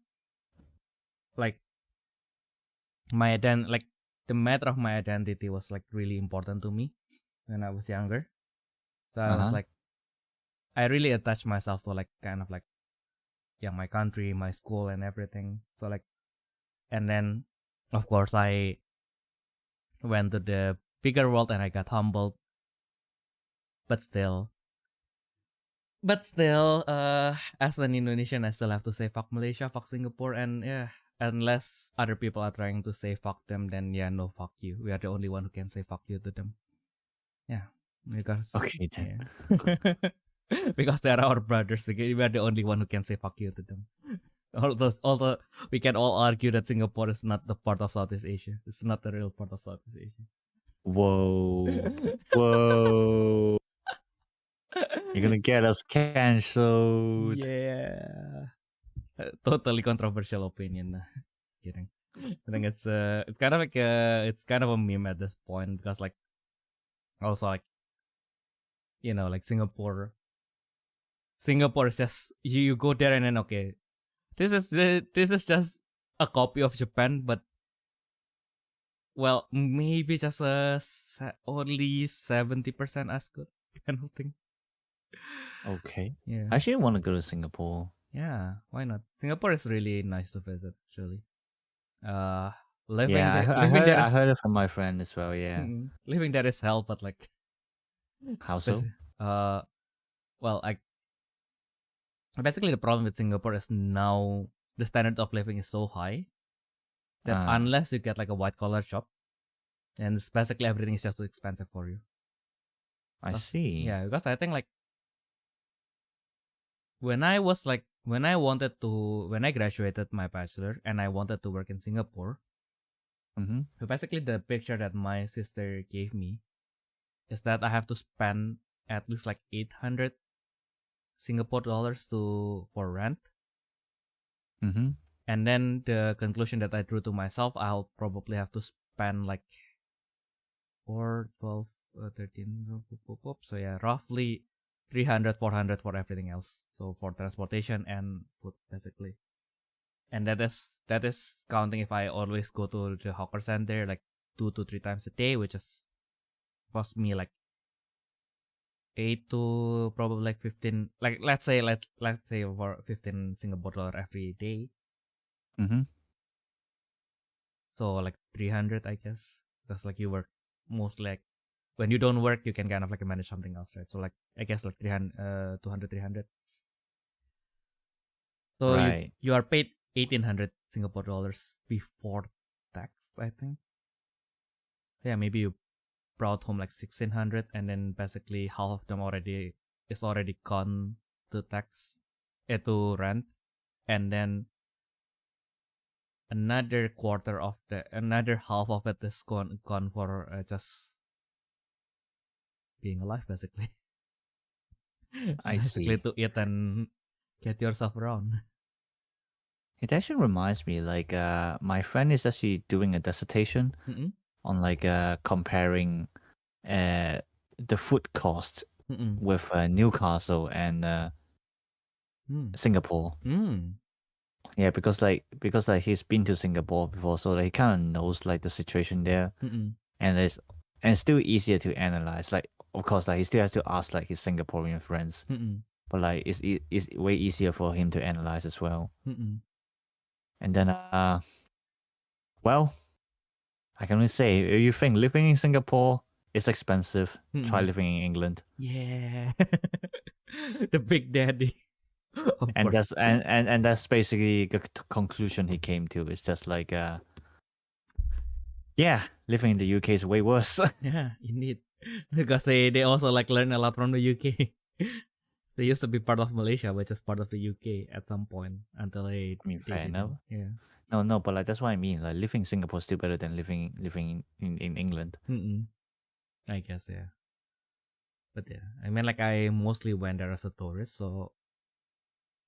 like the matter of my identity was like really important to me when I was younger. So I was like, I really attached myself to like kind of like, yeah, my country, my school, and everything. So like, and then of course I went to the bigger world and I got humbled. But still, as an Indonesian, I still have to say fuck Malaysia, fuck Singapore, and yeah, unless other people are trying to say fuck them, then yeah, no, fuck you. We are the only one who can say fuck you to them. Yeah, because okay, then. Yeah. Because they are our brothers. We are the only one who can say fuck you to them. Although we can all argue that Singapore is not the part of Southeast Asia. It's not the real part of Southeast Asia. Whoa. Whoa. You're gonna get us cancelled. Yeah. totally controversial opinion. Kidding. I think it's kind of like it's kind of a meme at this point because like also like like Singapore is just you go there and then okay, this is just a copy of Japan, but well maybe just only 70% as good kind of thing. Okay. Yeah. I actually want to go to Singapore. Yeah, why not? Singapore is really nice to visit, actually. I heard it from my friend as well. Yeah. Living there is hell, but like, How so? Well, basically the problem with Singapore is now the standard of living is so high that unless you get like a white collar job, and it's basically everything is just too expensive for you. I see. Yeah, because I think like when I graduated my bachelor and I wanted to work in Singapore, so basically the picture that my sister gave me is that I have to spend at least like 800 Singapore dollars for rent. And then the conclusion that I drew to myself, I'll probably have to spend like 4, 12, 13, so yeah, roughly 300, 400 for everything else. So for transportation and food, basically. And that is counting if I always go to the hawker center like 2 to 3 times a day, which is cost me like 8 to probably like 15, like let's say for 15 Singapore dollar every day. So like 300, I guess, because like you work mostly like when you don't work, you can kind of like manage something else, right? So like I guess like 300, 200, 300. So right. you are paid 1,800 Singapore dollars before tax, I think. Yeah, maybe you brought home like 1,600, and then basically half of them is already gone to tax, to rent, and then another half of it is gone for just being alive, basically. I basically see. to eat and get yourself around. It actually reminds me, like, my friend is actually doing a dissertation on like comparing the food cost with Newcastle and Singapore. Yeah, because he's been to Singapore before, so like, he kind of knows like the situation there, and it's still easier to analyze. Like, of course, like he still has to ask like his Singaporean friends, but like it's way easier for him to analyze as well. And then, well, I can only say, if you think living in Singapore is expensive, try living in England. Yeah, the Big Daddy. Of And course. that's basically the conclusion he came to. It's just like, yeah, living in the UK is way worse. Yeah, indeed, because they also like learn a lot from the UK. They used to be part of Malaysia, which is part of the UK at some point until I mean, fair enough. Yeah. No, but like that's what I mean. Like living in Singapore is still better than living in England. I guess, yeah. But yeah, I mean, like I mostly went there as a tourist, so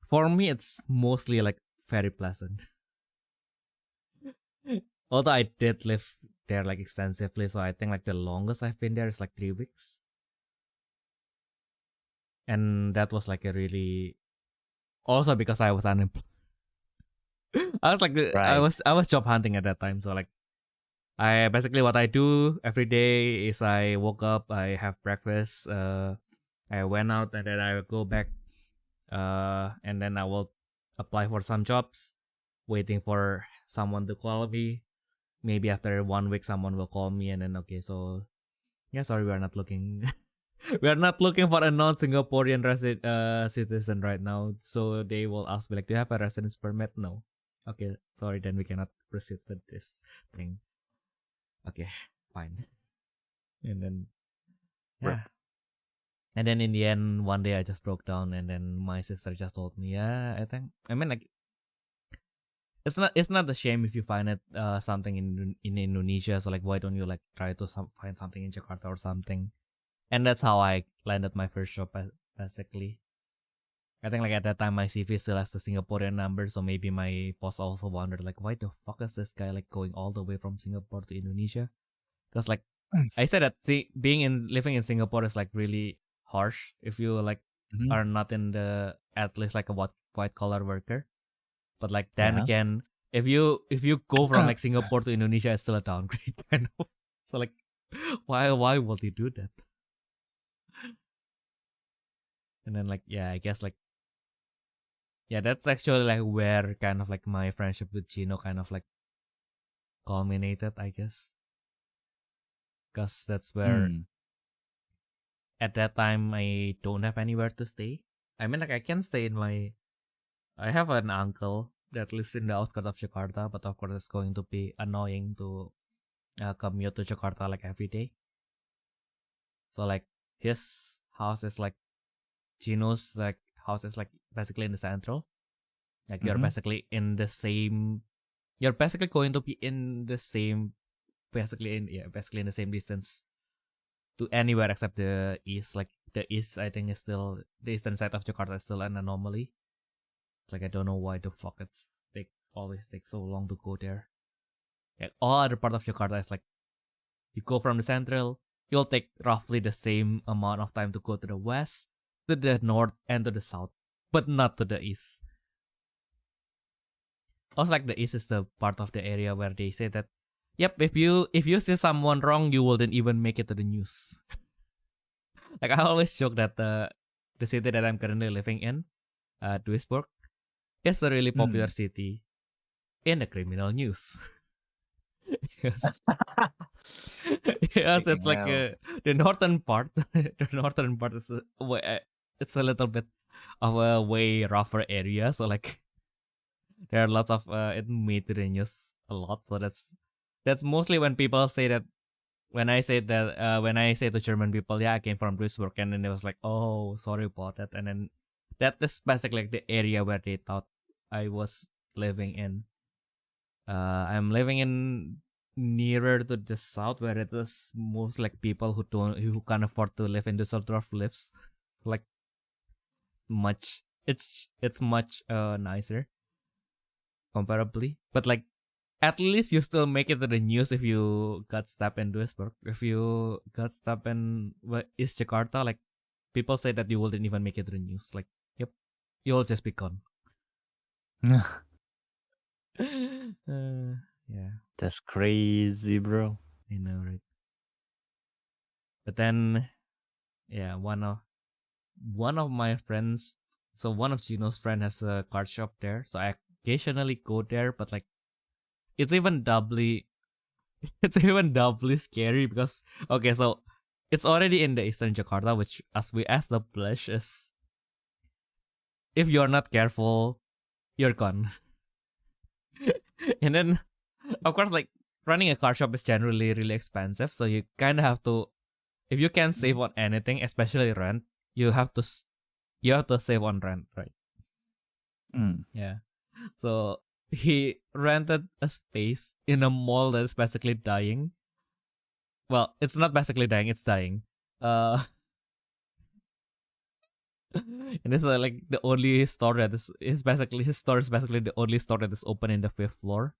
for me it's mostly like very pleasant. Although I did live there like extensively, so I think like the longest I've been there is like 3 weeks. And that was like a really, also because I was unemployed. I was like I was job hunting at that time, so like I basically what I do every day is I woke up, I have breakfast, I went out, and then I will go back, and then I will apply for some jobs, waiting for someone to call me. Maybe after 1 week, someone will call me, and then okay, so yeah, sorry, we are not looking. We are not looking for a non-Singaporean citizen right now. So they will ask me like, do you have a residence permit? No. Okay, sorry, then we cannot proceed with this thing. Okay, fine. And then, yeah. And then in the end, one day I just broke down, and then my sister just told me, yeah, I mean like, it's not a shame if you find it something in Indonesia. So like, why don't you like try to find something in Jakarta or something? And that's how I landed my first job, basically. I think like at that time my CV still has the Singaporean number, so maybe my boss also wondered like why the fuck is this guy like going all the way from Singapore to Indonesia? Because like I said that living in Singapore is like really harsh if you like are not in the at least like a white collar worker. But like then again, if you go from like Singapore to Indonesia, it's still a downgrade kind of. So like why would you do that? And then like I guess like that's actually like where kind of like my friendship with Chino kind of like culminated, I guess. Because that's where at that time I don't have anywhere to stay. I mean like I can stay I have an uncle that lives in the outskirts of Jakarta, but of course it's going to be annoying to commute to Jakarta like every day. So like his house is like Chino's like house is like basically in the central. Like you're basically in the same. You're basically going to be in the same, basically in the same distance to anywhere except the east. Like the east, I think is still the eastern side of Jakarta is still an anomaly. Like I don't know why the fuck always takes so long to go there. Like all other part of Jakarta is like you go from the central, you'll take roughly the same amount of time to go to the west, to the north, and to the south, but not to the east. Also, like the east is the part of the area where they say that, yep, if you see someone wrong, you wouldn't even make it to the news. Like I always joke that the city that I'm currently living in, Duisburg, is a really popular city in the criminal news. Yes. Yes, it's like the northern part. The northern part is it's a little bit of a way rougher area. So like there are lots of it made to the news a lot. So that's mostly when people say that. When I say to German people, I came from Duisburg, and then it was like, oh, sorry about that. And then that is basically like the area where they thought I was living in. I'm living in nearer to the south, where it is most like people who can't afford to live in Düsseldorf lives. Like much, it's much nicer comparably, but like at least you still make it to the news if you got stabbed in Duisburg. If you got stabbed in East Jakarta, like people say that you wouldn't even make it to the news. Like, yep, you'll just be gone. Yeah. That's crazy, bro. I know, right? But then, yeah, one of my friends, so one of Gino's friend has a card shop there, so I occasionally go there, but like, it's even doubly scary because okay, so it's already in the Eastern Jakarta, which as we established is if you're not careful, you're gone. And then of course like running a car shop is generally really expensive, so you kind of have to, if you can save on anything, especially rent, you have to save on rent, right? Yeah. So he rented a space in a mall that is basically dying. Well, it's not basically dying, it's dying. And this is like the only store that is basically, his store is basically the only store that is open in the 5th floor.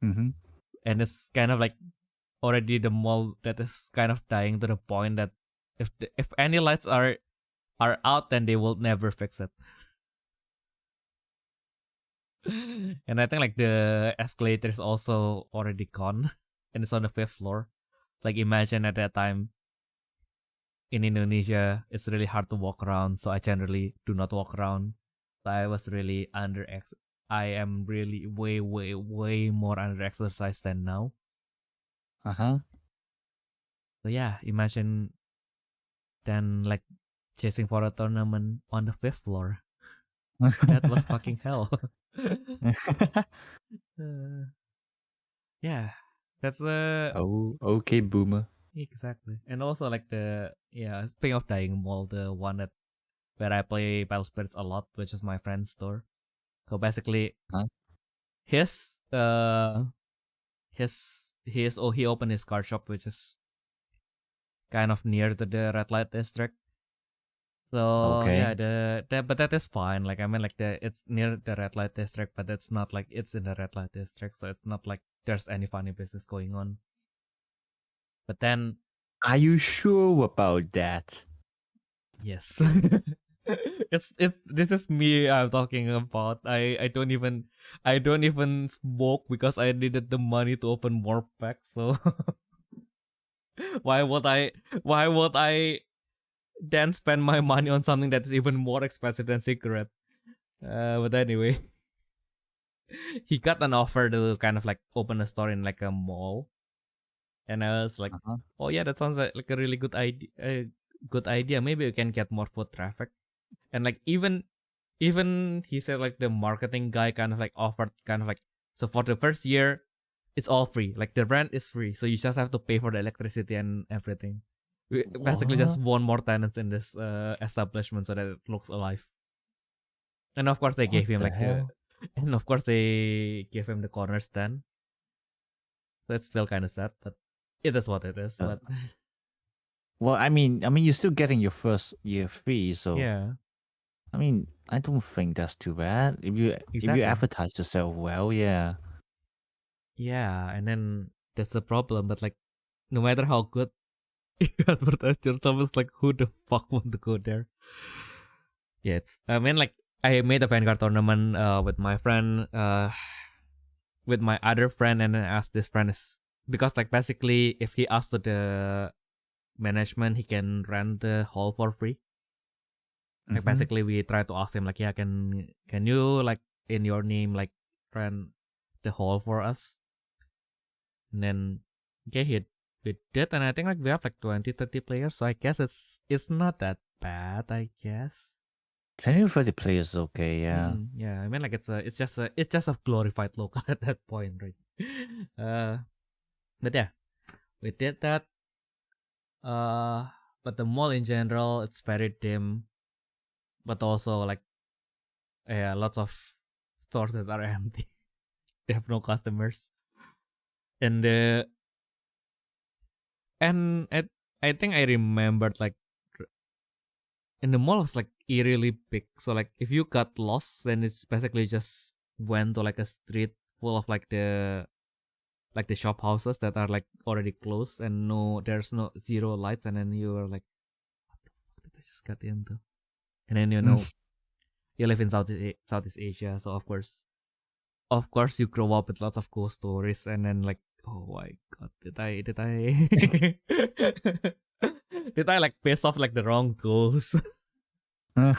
And it's kind of like already the mall that is kind of dying to the point that if any lights are out, then they will never fix it. And I think like the escalator is also already gone, and it's on the 5th floor. Like imagine at that time in Indonesia, it's really hard to walk around, so I generally do not walk around. So I was really I am really way more under exercise than now. So yeah, imagine then like chasing for a tournament on the 5th floor. That was fucking hell. Yeah, that's the okay, boomer. Exactly. And also like speaking of dying mall, the one where I play Battle Spirits a lot, which is my friend's store. So basically he opened his card shop, which is kind of near to the red light district. So Okay. yeah, but that is fine. Like I mean, like it's near the red light district, but it's not like it's in the red light district, so it's not like there's any funny business going on. But then, Are you sure about that? yes, it's this is me I'm talking about. I don't even smoke because I needed the money to open more packs. So why would I then spend my money on something that is even more expensive than cigarette? But anyway, he got an offer to kind of like open a store in like a mall, and I was like, Uh-huh. oh yeah, that sounds like a really good idea. Good idea. Maybe we can get more foot traffic. And like even he said like the marketing guy kind of like offered kind of like, so for the first year it's all free, like the rent is free, so you just have to pay for the electricity and everything. We basically just want more tenants in this establishment so that it looks alive. And of course they gave him the like hell? and of course they gave him the corner stand. That's still kind of sad, but it is what it is. But Well, I mean, you're still getting your first year fee, so yeah, I mean, I don't think that's too bad. If you exactly. advertise yourself well, yeah. Yeah, and then that's the problem. But like, no matter how good you advertise yourself, it's like, who the fuck want to go there? Yeah, it's. I mean, like, I made a Vanguard tournament with my friend, with my other friend, and then I asked this friend is because like basically, if he asks to the management, he can rent the hall for free. Like basically, we try to ask him like, yeah, can you like in your name like rent the hall for us? And then okay, we did, and I think like we have like 20-30 players, so I guess it's not that bad, I guess. 20-30 players, okay, yeah. Yeah, I mean like it's just a glorified local at that point, right? But yeah, we did that. But the mall in general, it's very dim, but also like yeah, lots of stores that are empty. They have no customers, and the and I think I remembered like and the mall was like eerily big. So like if you got lost, then it's basically just went to like a street full of like the shop houses that are like already closed and there's no zero lights, and then you were like, what the fuck did I just get into? And then you live in Southeast Asia, so of course you grow up with lots of ghost stories, and then like, oh my god, did I did I like piss off like the wrong ghost? Oh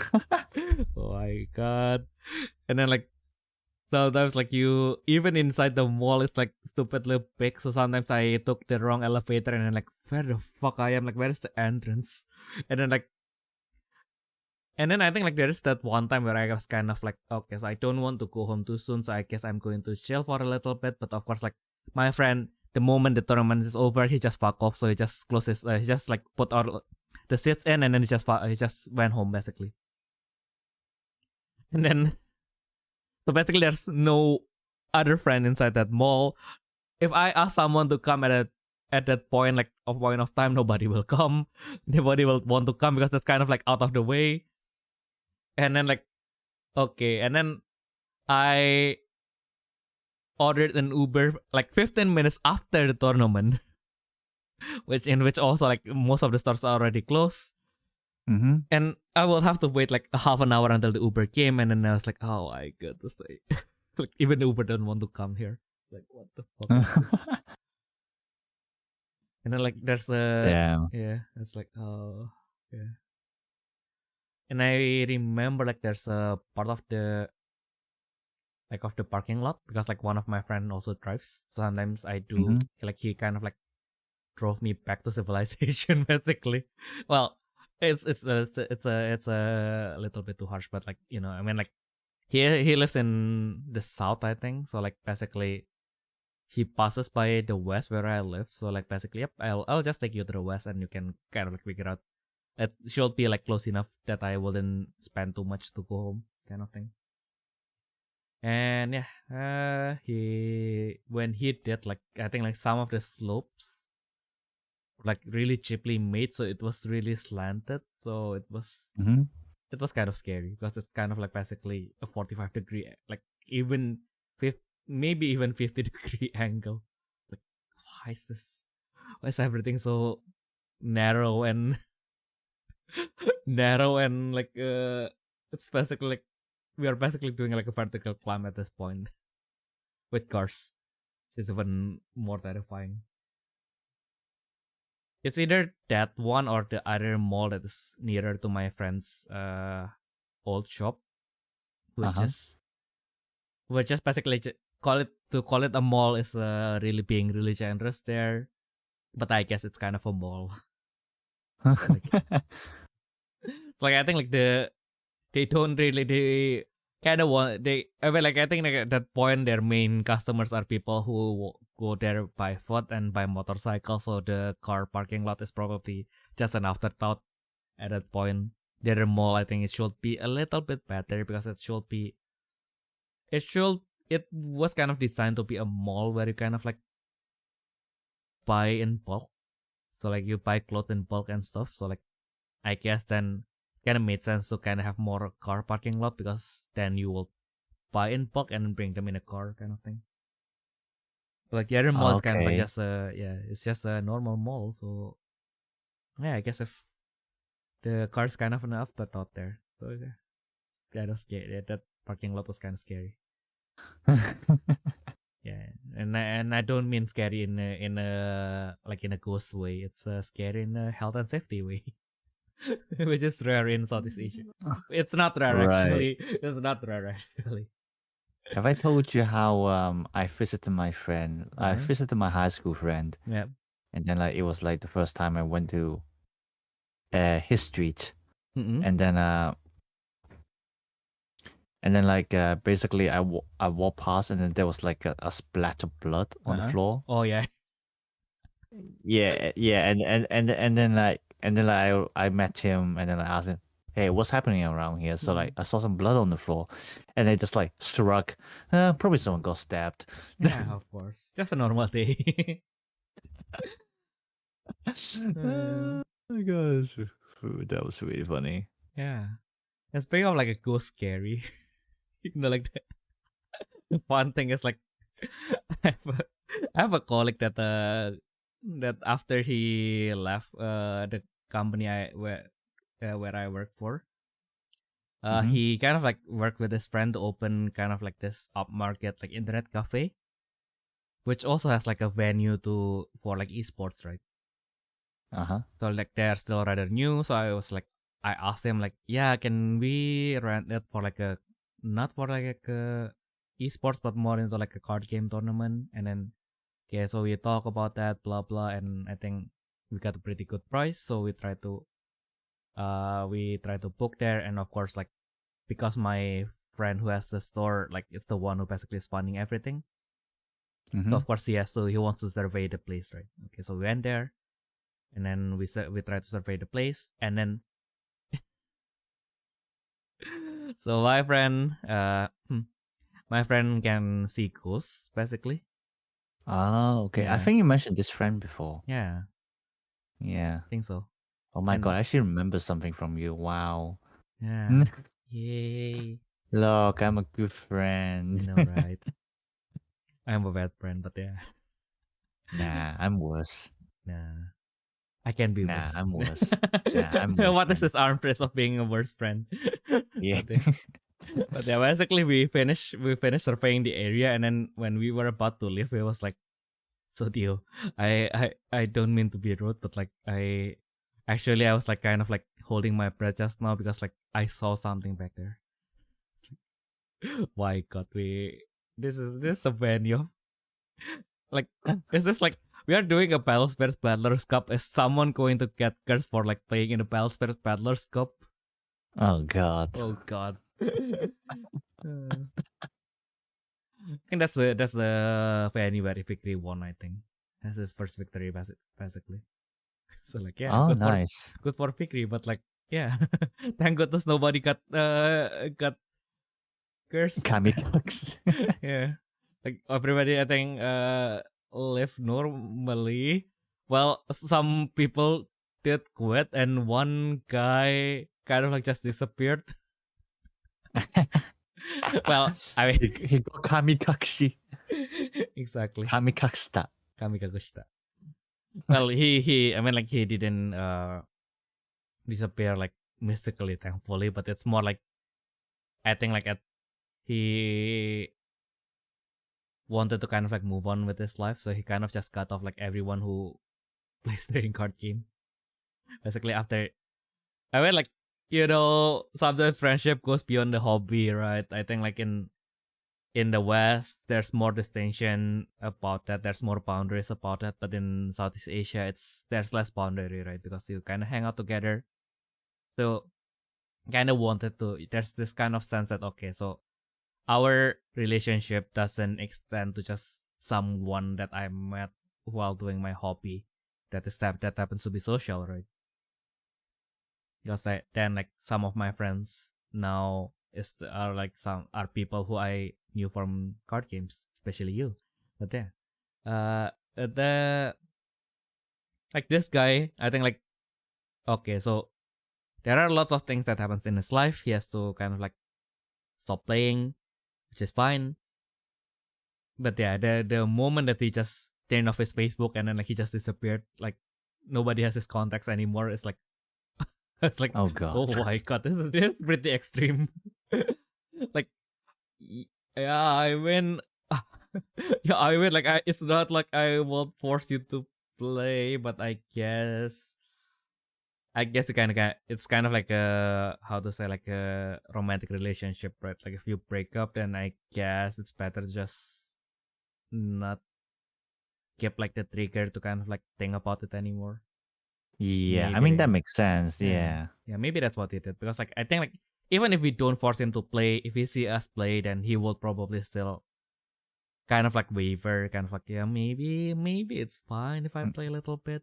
my god. And then like sometimes like you even inside the mall it's like stupidly big, so sometimes I took the wrong elevator and then like where the fuck I am, like where's the entrance? And then like I think like there's that one time where I was kind of like, okay, so I don't want to go home too soon, so I guess I'm going to chill for a little bit. But of course like my friend, the moment the tournament is over, he just fuck off, so he just closes he just like put all the seats in, and then he just went home basically. And then so basically there's no other friend inside that mall. If I ask someone to come at that point, like a point of time, nobody will come. Nobody will want to come because that's kind of like out of the way. And then like okay, and then I ordered an Uber like 15 minutes after the tournament, which also like most of the stores are already closed. And I will have to wait like a half an hour until the Uber came, and then I was like, oh my goodness, like even the Uber don't want to come here. Like what the fuck is this? And then like there's yeah, it's like oh yeah. And I remember like there's a part of the parking lot because like one of my friend also drives. So sometimes I do like he kind of like drove me back to civilization basically. Well, it's a little bit too harsh, but like I mean like he lives in the south, I think. So like basically he passes by the west where I live. So like basically, yep, I'll just take you to the west, and you can kind of like figure out. It should be like close enough that I wouldn't spend too much to go home, kind of thing. And yeah, when he did like I think like some of the slopes like really cheaply made, so it was really slanted. So it was kind of scary because it's kind of like basically a 45-degree, like even maybe even 50-degree angle. Like, why is this? Why is everything so narrow and like it's basically like we are basically doing like a vertical climb at this point with cars. It's even more terrifying. It's either that one or the other mall that is nearer to my friend's old shop, which is basically call it a mall is really being really generous there, but I guess it's kind of a mall. Like I think like they don't really they kind of want I think like at that point their main customers are people who go there by foot and by motorcycle, so the car parking lot is probably just an afterthought at that point. Their mall, I think it should be a little bit better because it was kind of designed to be a mall where you kind of like buy in bulk, so like you buy clothes in bulk and stuff. So like I guess then kind of made sense to kind of have more car parking lot because then you will buy in bulk and bring them in a car kind of thing. But like the other mall is kind of like just it's just a normal mall. So yeah, I guess if the car's kind of an afterthought there, so yeah, kind of scary. Yeah, that parking lot was kind of scary. Yeah, and I don't mean scary in a ghost way. It's scary in a health and safety way. Which is rare in Southeast Asia. It's not rare actually. It's not rare actually. Have I told you how I visited my friend? I visited my high school friend. Yeah. And then like it was like the first time I went to his street. And then like basically I walked past and then there was like a splash of blood on the floor. Oh yeah. Yeah, and then I met him and then I asked him, "Hey, what's happening around here?" So like I saw some blood on the floor, and I just like struck. Probably someone got stabbed. Yeah, of course, just a normal day. Oh my gosh, that was really funny. Yeah, and speaking of like a ghost scary, like the fun thing is like I have a colleague that after he left the company where I work for, he kind of like worked with his friend to open kind of like this upmarket like internet cafe, which also has like a venue for like esports, right? So like they're still rather new, so I asked him like, yeah, can we rent it for like a not for like a esports but more into like a card game tournament? And then okay, so we talk about that, blah blah, and I think we got a pretty good price, so we try to book there. And of course, like because my friend who has the store, like it's the one who basically is funding everything, so of course he wants to survey the place, right? Okay, so we went there, and then we try to survey the place, and then so my friend can see ghosts basically. Oh, okay. Yeah. I think you mentioned this friend before. Yeah, I think so. Oh my god, I actually remember something from you. Wow. Yeah. Yay. Look, I'm a good friend. You know, right? I'm a bad friend, but yeah. Nah, I'm worse. Nah. I can be worse. I'm worse. I'm worse. What is this arm press of being a worse friend? Yeah. But yeah, basically we finished surveying the area, and then when we were about to leave, it was like, so Theo, I don't mean to be rude, but like I was like kind of like holding my breath just now because like I saw something back there. Why God, this is the venue. Like, is this like we are doing a Battle Spirits Battlers Cup? Is someone going to get cursed for like playing in the Battle Spirits Battlers Cup? Oh God. Oh God. I think that's the venue where Victory won. I think that's his first victory basically. So like yeah, nice. Good for Victory, but like yeah, thank goodness nobody got cursed. Kamikaze. Yeah, like everybody I think live normally well, some people did quit, and one guy kind of like just disappeared. Well, I mean, he got kamikakushi. exactly. Kamikakushita. Kamikakushita. Well, he I mean, like, he didn't disappear like mystically, thankfully, but it's more like, I think like he wanted to kind of like move on with his life, so he kind of just cut off like everyone who plays the card game. Basically, after, I mean, like, sometimes friendship goes beyond the hobby, right? I think like in the West, there's more distinction about that. There's more boundaries about that. But in Southeast Asia, there's less boundary, right? Because you kind of hang out together. So, kind of wanted to. There's this kind of sense that, okay, so our relationship doesn't extend to just someone that I met while doing my hobby. That happens to be social, right? Because then like some of my friends now are people who I knew from card games, especially you. But yeah, like this guy, I think like, okay, so there are lots of things that happens in his life. He has to kind of like stop playing, which is fine. But yeah, the moment that he just turned off his Facebook and then like he just disappeared, like nobody has his contacts anymore. It's like, it's like, oh god, oh my god, this is pretty extreme. Like, yeah, I mean, like, it's not like I will force you to play, but I guess it's kind of like a, how to say, like a romantic relationship, right? Like if you break up, then I guess it's better to just not keep like the trigger to kind of like think about it anymore. Yeah, I mean that makes sense. Yeah, maybe that's what he did, because like I think like even if we don't force him to play, if he see us play, then he will probably still kind of like waver, kind of like, yeah, maybe it's fine if I play a little bit.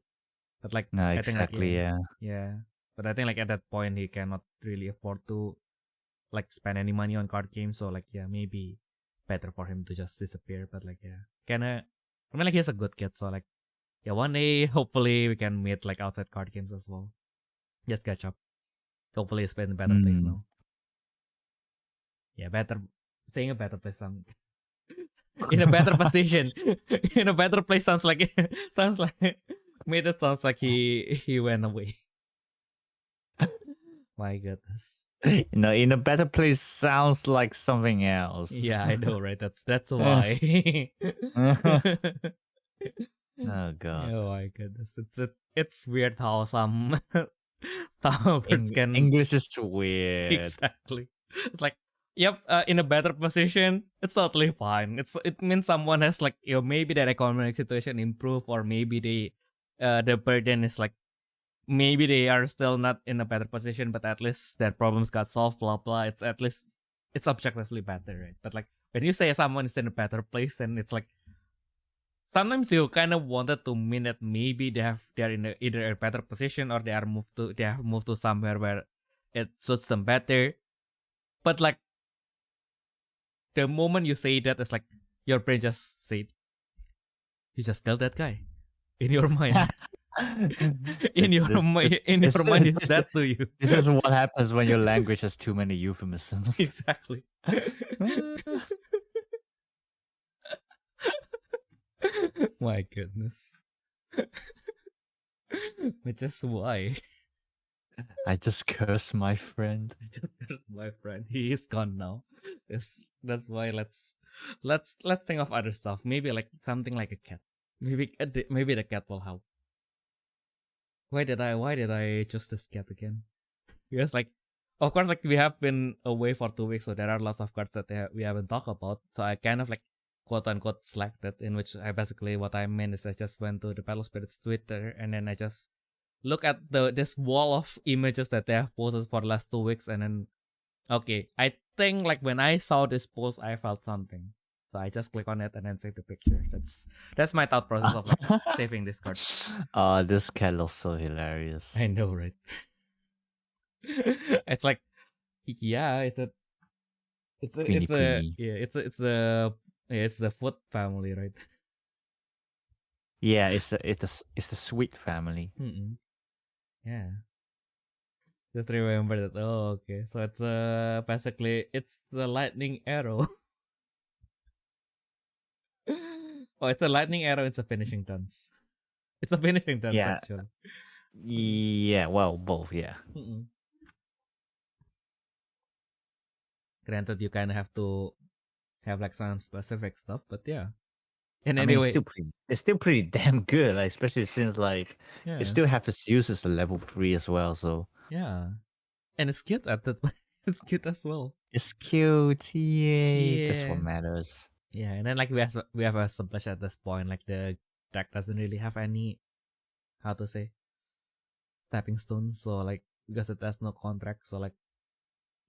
But like, no, I think like, exactly. yeah. But I think like at that point he cannot really afford to like spend any money on card games, so like, yeah, maybe better for him to just disappear. But like, yeah, kinda, I mean, like, he's a good kid, so like, yeah, one day hopefully we can meet like outside card games as well. Just catch up. Hopefully he's in a better place now. Yeah, staying in a better place. In a better position. In a better place sounds like made it sounds like he went away. My goodness. No, in a better place sounds like something else. Yeah, I know, right? That's why. Oh god. Oh my goodness. It's weird how some words can, English is too weird. Exactly. It's like, yep, in a better position, it's totally fine. It means someone has like, maybe their economic situation improved, or maybe the burden is like, maybe they are still not in a better position, but at least their problems got solved, blah blah. It's at least, it's objectively better, right? But like when you say someone is in a better place, then it's like, sometimes you kind of wanted to mean that maybe they're in either a better position, or they have moved to somewhere where it suits them better. But like, the moment you say that, it's like your brain just said, you just killed that guy. In your mind. in your mind, is that to you? This is what happens when your language has too many euphemisms. Exactly. My goodness. Which is why I just cursed my friend. He is gone now. That's why let's think of other stuff. Maybe like something like a cat. Maybe the cat will help. Why did I choose this cat again? Because like, of course, like we have been away for 2 weeks, so there are lots of cards that we haven't talked about. So I kind of like, quote unquote, selected, in which I basically, what I meant is I just went to the Battle Spirits Twitter, and then I just look at this wall of images that they have posted for the last 2 weeks, and then, okay, I think like when I saw this post, I felt something. So I just click on it and then save the picture. That's my thought process of like saving this card. This cat looks so hilarious. I know, right? It's like, yeah, it's the foot family, right? Yeah, it's the sweet family. Mm-mm. Yeah. Just remember that. Oh, okay. So it's basically it's the lightning arrow. Oh, it's a lightning arrow. It's a finishing dance. It's a finishing dance Yeah. actually. Yeah, well, both, yeah. Mm-mm. Granted, you kind of have to have like some specific stuff, but yeah. And I mean, anyway, it's still pretty damn good, like, especially since like yeah, it still have to use as a level 3 as well, so yeah, and it's cute at that. It's cute as well. it's cute. Yay, that's what Yeah, matters. yeah, and then like we have established at this point like the deck doesn't really have any how to say stepping stones, so like because it has no contract, so like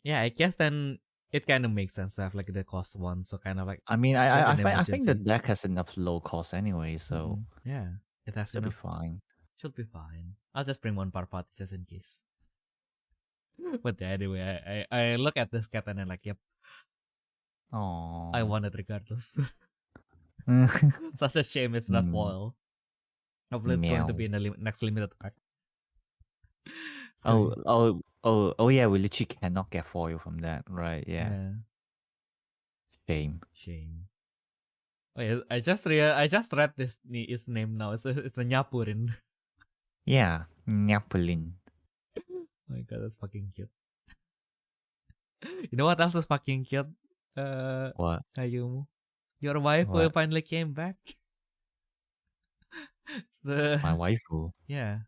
yeah, I guess then it kind of makes sense to have like the cost one, so kind of like I mean, just an I think the emergency. deck has enough low cost anyway, so Yeah, it has should be enough. fine. Should be fine. I'll just bring one Parpati just in case. But yeah, anyway, I look at this cat and I'm like, yep, Oh, I want it regardless. Such a shame it's not foil. Hopefully it's going to be in the next limited pack. Oh yeah, we literally cannot get foil from that, right? Yeah. Shame. Oh yeah, I just read this his name now. It's a Nyapurin. Yeah, Nyapulin. Oh my god, that's fucking cute. You know what else is fucking cute? What? Ayumu. Your wife finally came back. My waifu. Yeah.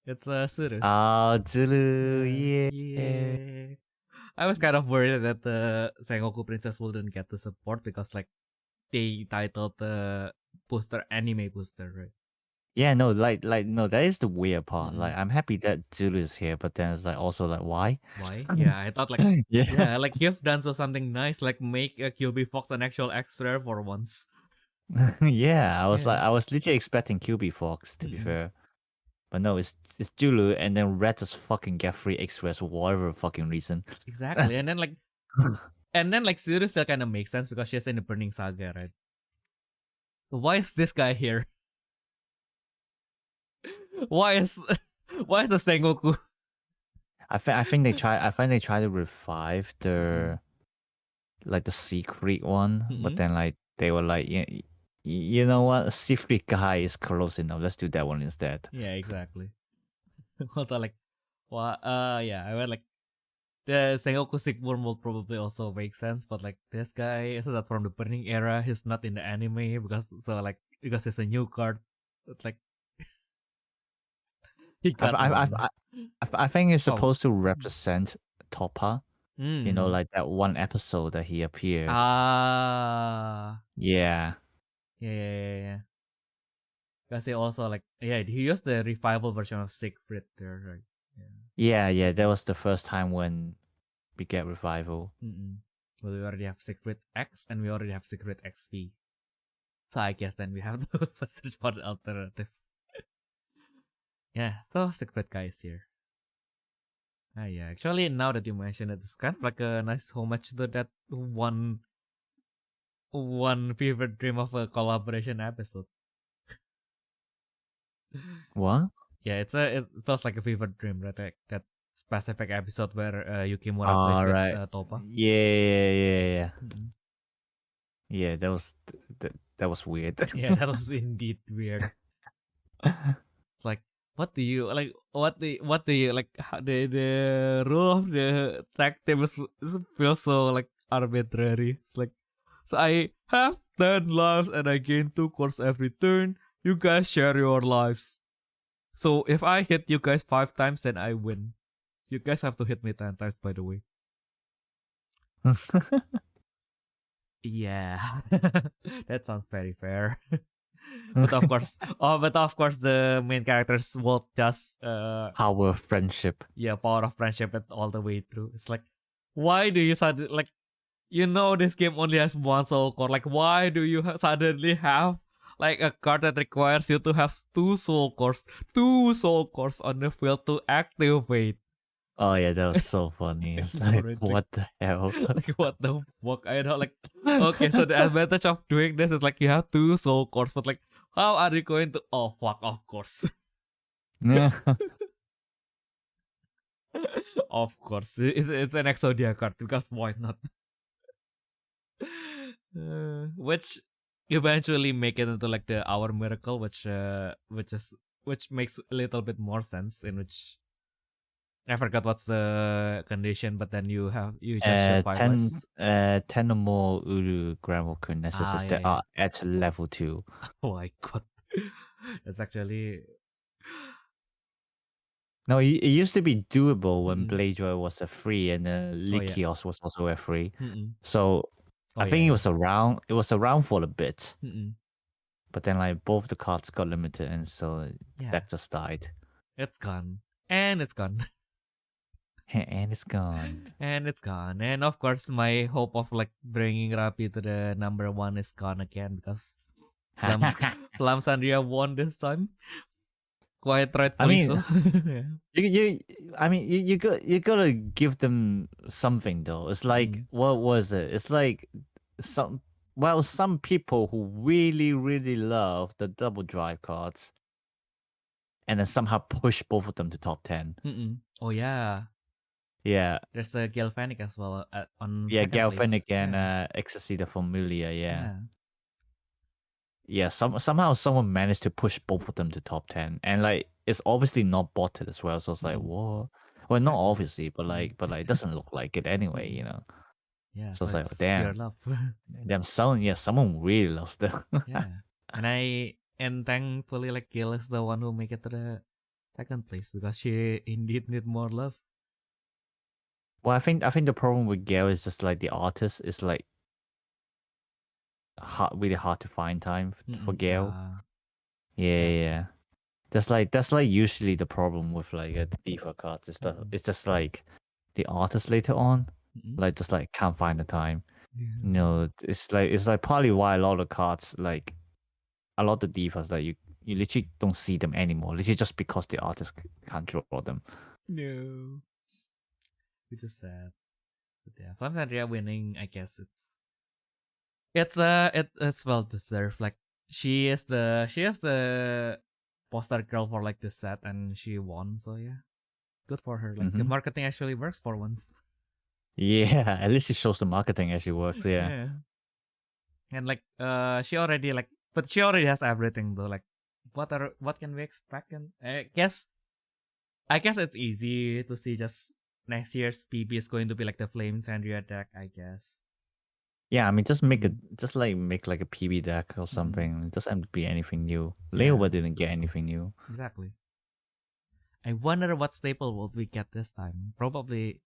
It's Suru. Ah, Zulu, yeah. I was kind of worried that the Sengoku Princess wouldn't get the support because like they titled the booster anime booster, right? Yeah, no, no, that is the weird part. Like, I'm happy that Zulu is here, but then it's like also like, why? Why? Yeah, I thought like, yeah, like give Danzo something nice, like make a QB Fox an actual extra for once. Yeah, I was literally expecting QB Fox to be fair, but no, it's Zulu, and then Red just fucking get free extras for whatever fucking reason. Exactly, and then like, Zuru still kind of makes sense because she's in the Burning Saga, right? So why is this guy here? Why is the Sengoku? I think they try to revive the like the secret one, but then like they were like, yeah, you know what, a secret guy is close enough. Let's do that one instead. Yeah, exactly. Although like, well, yeah, I went like the Sengoku Sigmund will probably also make sense, but like this guy is not from the Burning Era. He's not in the anime because it's a new card. It's like he got. I think it's supposed to represent Toppa. You know, like that one episode that he appeared. Yeah. Because he also like he used the revival version of Siegfried there, right? Yeah. That was the first time when we get revival. Well, we already have Siegfried X and we already have Siegfried XP. So I guess then we have to search for the alternative. Yeah, so Siegfried guy is here. Yeah, actually now that you mention it, it's kind of like a nice homage to that one fever dream of a collaboration episode. What? Yeah, it feels like a fever dream, right? Like that specific episode where Yukimura plays with Toppa. Yeah. Yeah, that was weird. Yeah, that was indeed weird. It's like, what do you like? What do you like? The rule of the tag team feels so like arbitrary. It's like, so I have 10 lives and I gain 2 cores every turn. You guys share your lives. So if I hit you guys 5 times, then I win. You guys have to hit me 10 times, by the way. Yeah, that sounds very fair. But of course, the main characters will just power of friendship. Yeah, power of friendship and all the way through. It's like, why do you suddenly like, this game only has 1 soul core. Like, why do you suddenly have like a card that requires you to have 2 soul cores on the field to activate? Oh yeah, that was so funny. It's like, what the hell? Like, what the fuck? I know, like, okay, so the advantage of doing this is like you have 2 soul cores, but like, How are you going to? Oh fuck! Of course, of course. It's an Exodia card because why not? Which eventually make it into like the Hour Miracle, which makes a little bit more sense. In which I forgot what's the condition, but then you just show 5 lives. 10 or more Uru Gravel necessary that are at level 2. Oh my god. That's actually... No, it used to be doable when Blade Joy was a free and Lykios was also a free. So I think it was around for a bit. But then like both the cards got limited and so that just died. It's gone. And it's gone. And it's gone. And it's gone. And of course my hope of like bringing Rapi to the number 1 is gone again because Flam Sandria won this time. Quite rightfully so. You gotta give them something though. It's like what was it? It's like some people who really love the double drive cards, and then somehow push both of them to top 10. Oh yeah. Yeah. There's the Galvanic as well on Galvanic and Ecstasy the Familia. Yeah, somehow someone managed to push both of them to top 10, and like it's obviously not botted as well. So it's like, what? Well, not obviously, but like it doesn't look like it anyway, you know. Yeah, so it's like, pure love. Someone really loves them. and thankfully, like Gil is the one who make it to the second place because she indeed need more love. Well, I think the problem with Gail is just like the artist is like really hard to find time for Gail. Yeah. That's like usually the problem with like a diva cards. It's just like the artist later on, like just like can't find the time. You know, it's like partly why a lot of cards, like a lot of divas, like you literally don't see them anymore. Literally just because the artist can't draw them. No, which is sad. But yeah, Flam Sandria winning, I guess it's well deserved. Like she is the poster girl for like this set, and she won. So yeah, good for her. Like the marketing actually works for once. Yeah, at least it shows the marketing actually works. Yeah. And like she already has everything though. Like what can we expect? And I guess it's easy to see just next year's PB is going to be like the Flame Sandria deck, I guess. Yeah, I mean, just make like a PB deck or something. It doesn't have to be anything new. Leoba didn't get anything new. Exactly. I wonder what staple would we get this time. Probably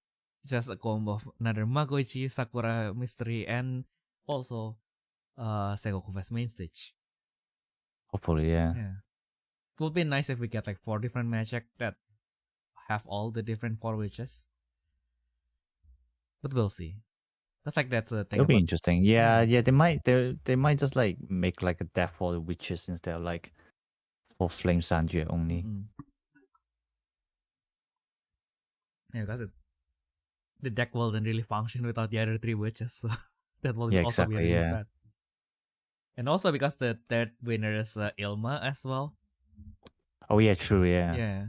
just a combo of another Magoichi, Sakura Mystery, and also Sengoku Fest main stage. Hopefully, yeah. It would be nice if we get like 4 different magic that have all the different 4 witches. But we'll see. That's the thing. It'll be interesting. Yeah. They might just like make like a death for the witches instead of like for Flame Sandria only. Yeah, because the deck wouldn't really function without the other 3 witches. So that will also be really sad. And also because the third winner is Ilma as well. Oh yeah, true. Yeah. Yeah.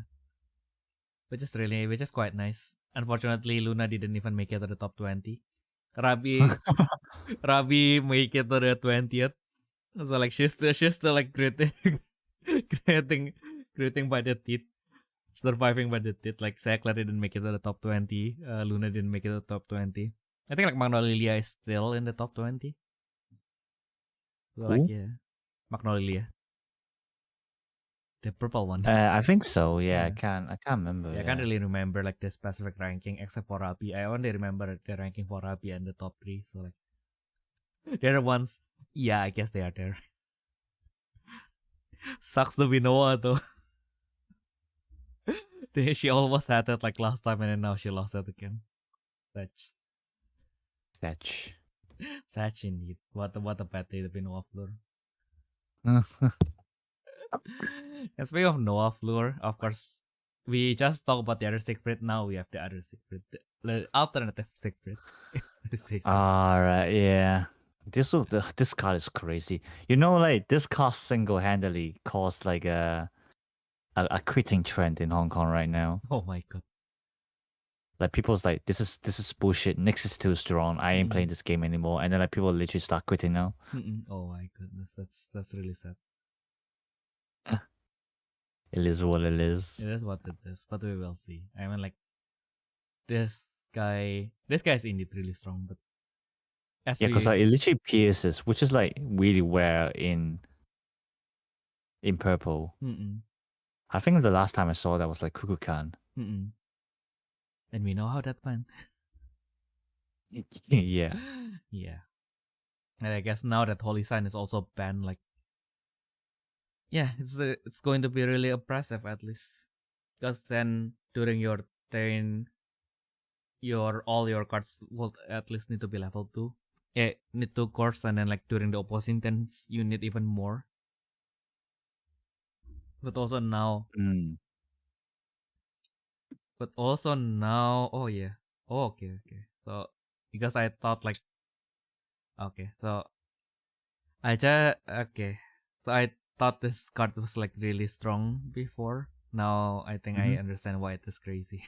Which is quite nice. Unfortunately, Luna didn't even make it to the top 20. Rabi make it to the 20th. So like she's still like greeting by the teeth. Surviving by the teeth. Like Sekla didn't make it to the top 20. Luna didn't make it to the top 20. I think like Magnolia is still in the top 20. So like Magnolia. The purple one. I think so. Yeah, I can't remember. I can't really remember like the specific ranking except for Rapi. I only remember the ranking for Rapi and the top 3. So like the other ones, yeah, I guess they are there. Sucks to be Noah though. She almost had it like last time and then now she lost it again. Such indeed. What a bad day to be Noah Floor. And speaking of Noah Floor, of course, we just talked about the other secret. Now we have the other secret, the alternative secret. Alright, yeah. This card is crazy. You know, like this card single-handedly caused like a quitting trend in Hong Kong right now. Oh my god. Like people's like, this is bullshit. Nyx is too strong. I ain't playing this game anymore. And then like people literally start quitting now. Oh my goodness, that's really sad. It is what it is. It is what it is, but we will see. I mean, like this guy is indeed really strong, but Because like it literally pierces, which is like really rare in purple. I think the last time I saw that was like Kukulkan. And we know how that went. Yeah. Yeah. And I guess now that Holy Sign is also banned, like, yeah, it's going to be really oppressive at least, because then during your turn, all your cards will at least need to be level 2. Yeah, need 2 cores, and then like during the opposing turns, you need even more. But also now, oh yeah, oh okay. So because I thought like, okay, so so I thought this card was like really strong before. Now I think I understand why it is crazy.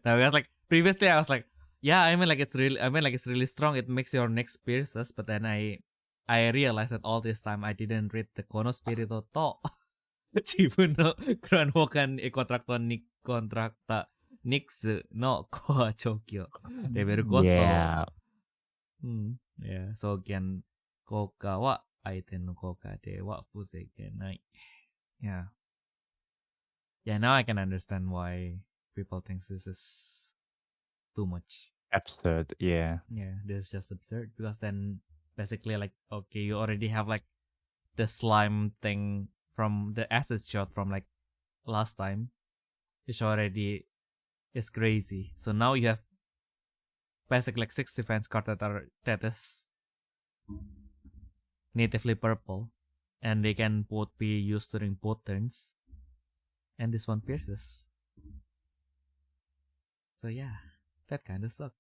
Now because like previously I was like, yeah, I mean like it's really strong. It makes your neck pierces, but then I realized that all this time I didn't read the Kono Spirito to. 自分のクラン交換コントラクトにコントラクタニクスのコア長期をレベルコストを yeah 双減効果は相手の効果では防げない yeah now I can understand why people think this is too much absurd. Yeah this is just absurd, because then basically like, okay, you already have like the slime thing from the acid shot from like last time, which already is crazy. So now you have basically like 6 defense cards that is natively purple, and they can both be used during both turns. And this one pierces. So yeah, that kinda sucks.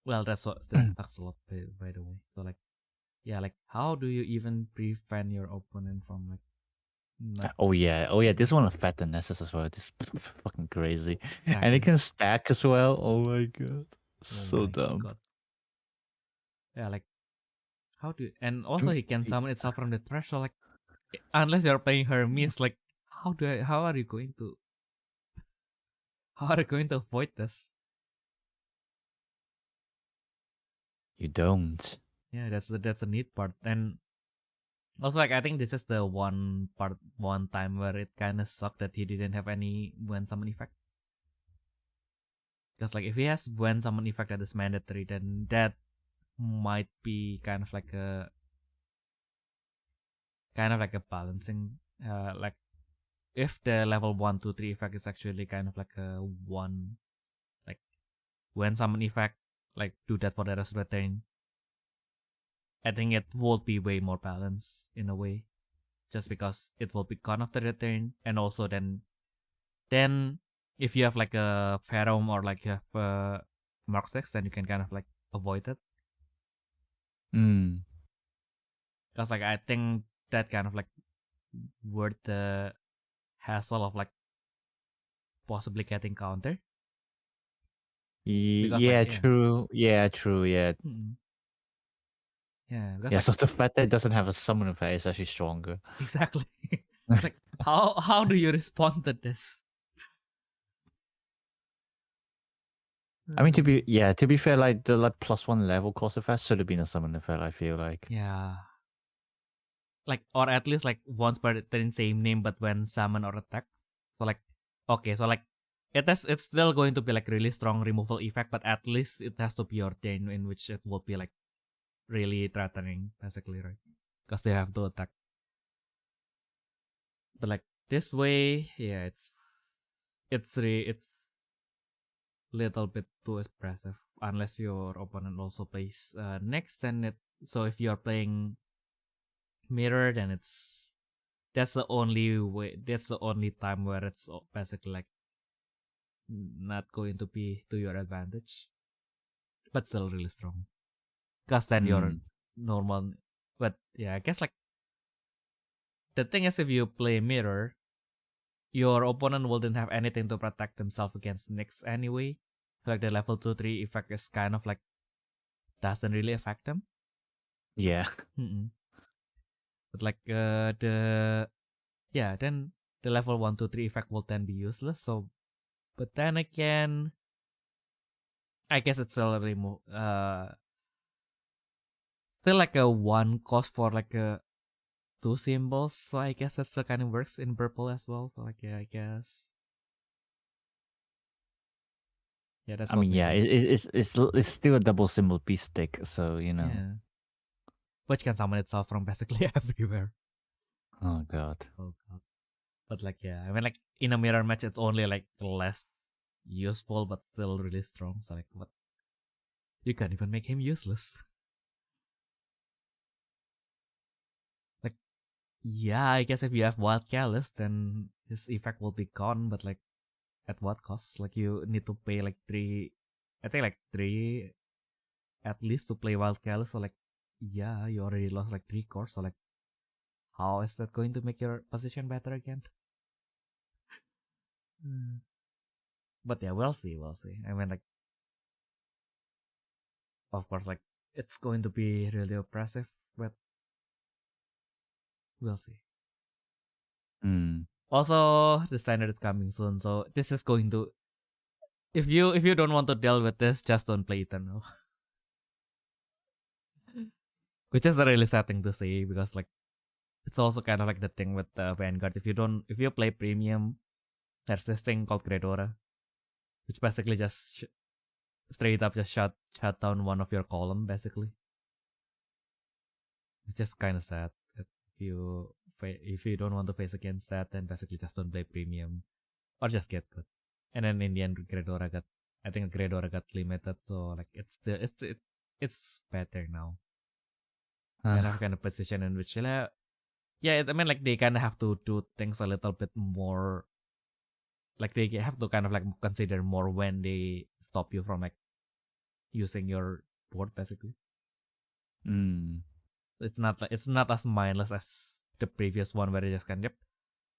Well, that sucks a lot, by the way. So like, yeah, like how do you even prevent your opponent from like Oh yeah. This one affects the Nessus as well. This is fucking crazy. exactly. And it can stack as well. Oh my god. So dumb. God. Yeah, like how do and also he can summon itself from the threshold, like unless you're playing Hermes, like how are you going to avoid this? You don't. Yeah, that's the neat part. And also like I think this is the one time where it kinda sucked that he didn't have any when summon effect. Because like if he has when summon effect that is mandatory, then that might be kind of like a balancing, like if the level 1, 2, 3 effect is actually kind of like a one, like when summon effect, like do that for the rest of the turn, I think it will be way more balanced in a way, just because it will be gone after the turn, and also then if you have like a Pharom or like you have a Mark 6, then you can kind of like avoid it. Because like I think that kind of like worth the hassle of like possibly getting counter. Because, yeah, like, true. Yeah, true. Yeah. Yeah. Yeah. Like, so the fact that it doesn't have a summon effect is actually stronger. Exactly. It's like how do you respond to this? I mean, to be fair, like the like +1 level cost effect should have been a summon effect. I feel like. Yeah. Like, or at least like once per turn same name, but when summon or attack. So like, okay, so like it's still going to be like really strong removal effect, but at least it has to be your turn in which it will be like really threatening, basically, right? Because they have to attack. But like this way, yeah, it's little bit too expressive unless your opponent also plays next. Then so if you're playing mirror, then that's the only time where it's basically like not going to be to your advantage. but still really strong. Cause then you're normal. But yeah, I guess like the thing is, if you play mirror, your opponent wouldn't have anything to protect themselves against Nyx anyway. So like the level 2-3 effect is kind of like doesn't really affect them. Yeah. But like then the level 1-3 effect will then be useless. So, but then again, I guess it's still still like a 1 cost for like a 2 symbols. So I guess that still kind of works in purple as well. So like yeah, I guess. Yeah, that's. I mean, yeah, it's still a double symbol beast stick, so you know. Yeah. Which can summon itself from basically everywhere. Oh god. But like yeah, I mean like in a mirror match, it's only like less useful, but still really strong. So like what? You can't even make him useless. Like yeah, I guess if you have Wild Callus, then his effect will be gone. But like at what cost? Like you need to pay like 3. I think like 3 at least to play Wild Callus. So like yeah, you already lost like 3 cores. So like how is that going to make your position better again? But yeah, we'll see. I mean, like, of course, like, it's going to be really oppressive, but we'll see. Also, the standard is coming soon, so this is going to. If you don't want to deal with this, just don't play Eternal. Which is a really sad thing to say because like, it's also kind of like the thing with Vanguard. If you play premium, there's this thing called Gredora, which basically just straight up just shut down one of your column basically. It's just kind of sad. If you don't want to face against that, then basically just don't play premium or just get good. And then in the end, Gredora got limited, so like it's better now. Kind of position in which I mean like they kind of have to do things a little bit more. Like they have to kind of like consider more when they stop you from like using your board basically. It's not as mindless as the previous one where they just can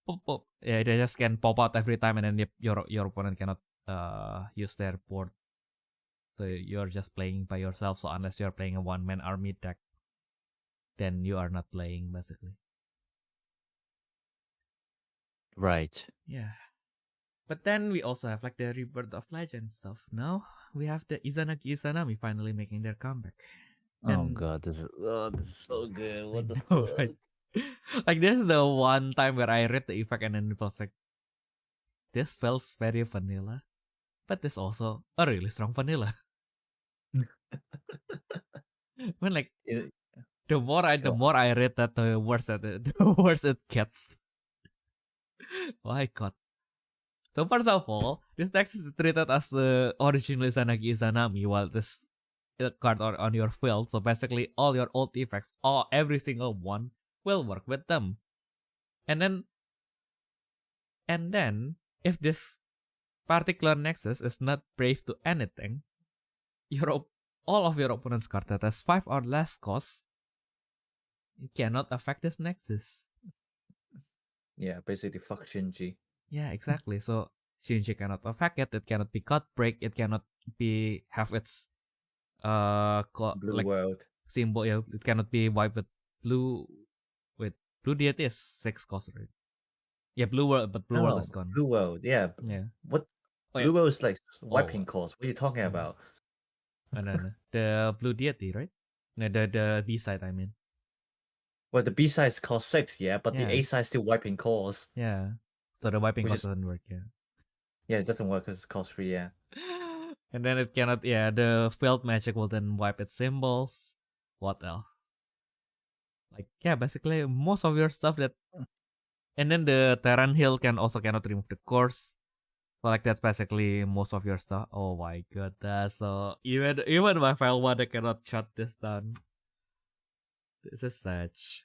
pop, pop. Yeah, they just can pop out every time and then your opponent cannot use their board. So you're just playing by yourself. So unless you're playing a 1-man army deck, then you are not playing basically. Right. Yeah. But then we also have like the Rebirth of Legends stuff. Now we have the Izanagi Izanami finally making their comeback. Oh god, this is so good. What the fuck? Right? Like this is the one time where I read the effect and then it was like, this feels very vanilla, but this also a really strong vanilla. When like the more I read that, the worse it gets. My god. So first of all, this text is treated as the original Izanagi Izanami, while this card on your field. So basically, all your old effects, every single one, will work with them. And then, if this particular Nexus is not brave to anything, all of your opponent's card that has 5 or less costs, you cannot affect this Nexus. Yeah, basically fuck Shinji. Yeah, exactly. So Shinji cannot affect it. It cannot be cut break. It cannot have its Blue world symbol. Yeah, it cannot be wiped with blue. With blue deity is 6 cost, right? Yeah, blue world, but blue world is gone. Blue world, yeah. What? Blue world is like wiping cost. What are you talking about? No. The blue deity, right? No, the B side, I mean. Well, the B side is cost 6, yeah, but the A side is still wiping cost. Yeah. So the wiping cost doesn't work, yeah. Yeah, it doesn't work because it's cost 3, yeah. And then it cannot, the field magic will then wipe its symbols. What else? Like, yeah, basically most of your stuff that. And then the Terran Hill cannot remove the course. So like that's basically most of your stuff. Oh my god, so even my file one I cannot shut this down. This is such.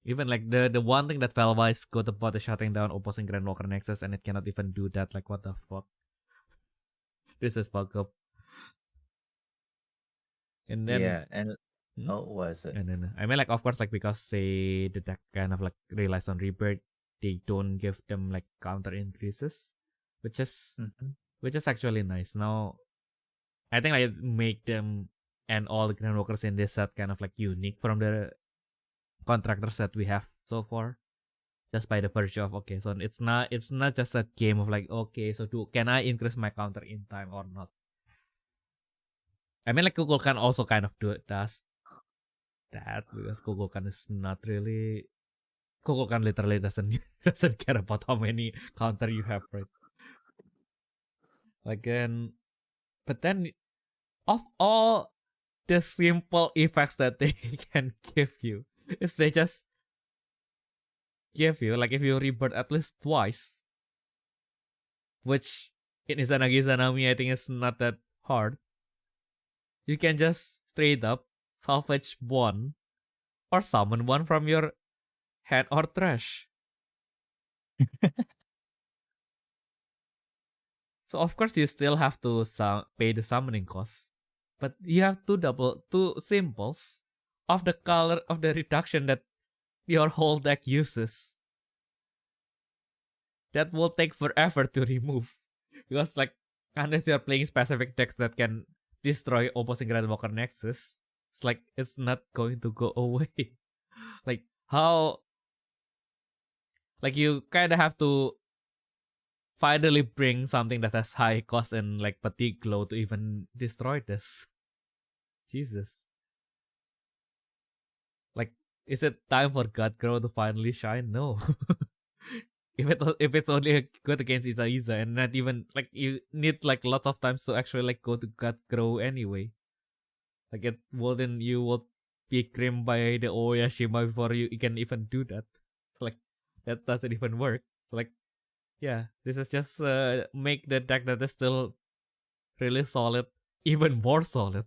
Even like the one thing that Valva is good about is shutting down opposing Grand Walker Nexus, and it cannot even do that. Like what the fuck? This is fucked up. And then yeah, and what is it? and then I mean, like, of course, like, because the deck kind of like relies on rebirth, they don't give them like counter increases, which is actually nice. Now, I think I make them and all the Grandwalkers in this set kind of like unique from the contractors that we have so far, just by the virtue of, okay, so it's not just a game of like, okay, so can I increase my counter in time or not? I mean, like, Kukulkan also kind of does that, because Kukulkan is not really, Kukulkan literally doesn't care about how many counter you have, right? Like, but then of all the simple effects that they can give you, is they just give you, like, if you rebirth at least twice, which in Izanagi Izanami I think is not that hard, you can just straight up salvage one or summon one from your hand or trash. So of course you still have to pay the summoning cost, but you have two symbols of the color of the reduction that your whole deck uses. That will take forever to remove, because, like, unless you're playing specific decks that can destroy opposing Grandwalker Nexus, it's like it's not going to go away. Like, how, like, you kind of have to finally bring something that has high cost and like fatigue glow to even destroy this. Jesus. Like, is it time for God Grow to finally shine? No. if it's only good against Isa and not even, like, you need like lots of times to actually like go to God Grow anyway. Like, it wouldn't, you would be creamed by the Oyashima before you can even do that. Like, that doesn't even work. Like, yeah, this is just make the deck that is still really solid even more solid.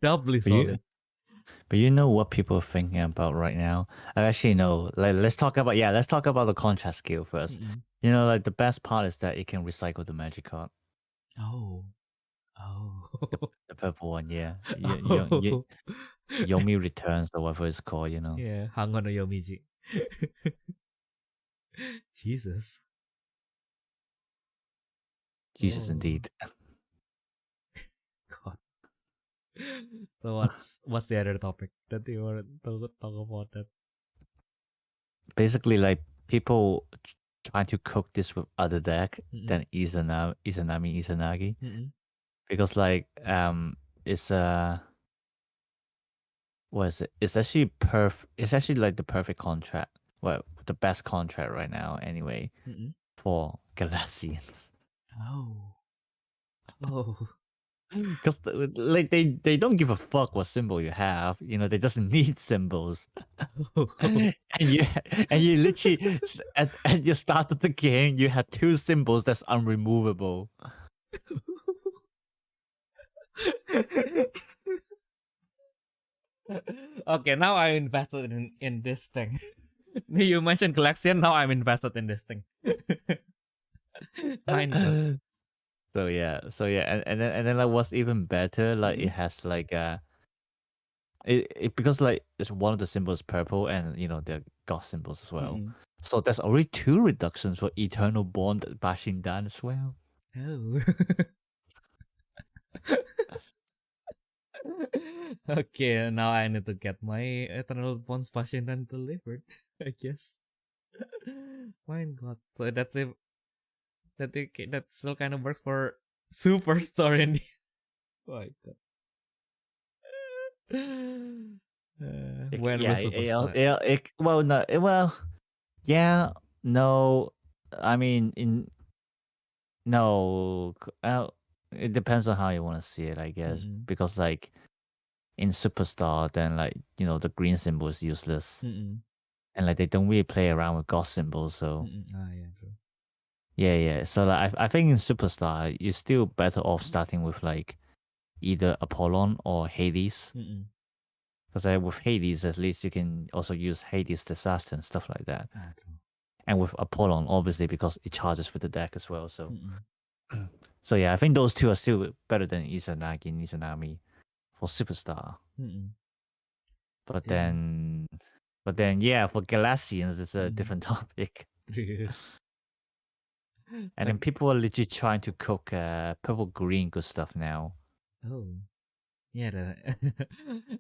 Doubly solid. But you know what people are thinking about right now? I actually know. Like, let's talk about the contrast skill 1st. You know, like, the best part is that it can recycle the magic card. Oh. The purple one, yeah. Yomi returns or whatever it's called, you know. Yeah, Hango no Yomiji. Jesus. Jesus, indeed. God. So what's the other topic that you want to talk about? That basically, like, people trying to cook this with other deck than Izanagi. Because, like, it's what is it? It's actually it's actually like the perfect contract. Well, the best contract right now, anyway, for Galatians. Oh. Because, like, they don't give a fuck what symbol you have. You know, they just need symbols. and you literally at the start of the game, you had 2 symbols that's unremovable. Okay, now I'm invested in this thing. You mentioned Galaxian, now I'm invested in this thing. Fine. So yeah, and then like, what's even better, like, it has like it because, like, it's one of the symbols purple, and you know they're god symbols as well. So there's already 2 reductions for Eternal Bond bashing down as well. Oh. Okay, now I need to get my Eternal Bonds Passion and delivered, I guess. My God. So that's it. That still kind of works for Superstore in the... Oh my God. When was Superstar? No, I mean, no, it depends on how you want to see it, I guess. Because, like, in Superstar, then, like, you know, the green symbol is useless, and like they don't really play around with god symbols, so yeah, true. Yeah. So, like, I think in Superstar, you're still better off starting with, like, either Apollon or Hades. Because, with Hades, at least you can also use Hades Disaster and stuff like that. And with Apollon, obviously, because it charges with the deck as well. So, So yeah, I think those two are still better than Izanagi and Izanami for Superstar. But then yeah, for Galatians it's a different topic. And then people are legit trying to cook purple green good stuff now. Oh. Yeah,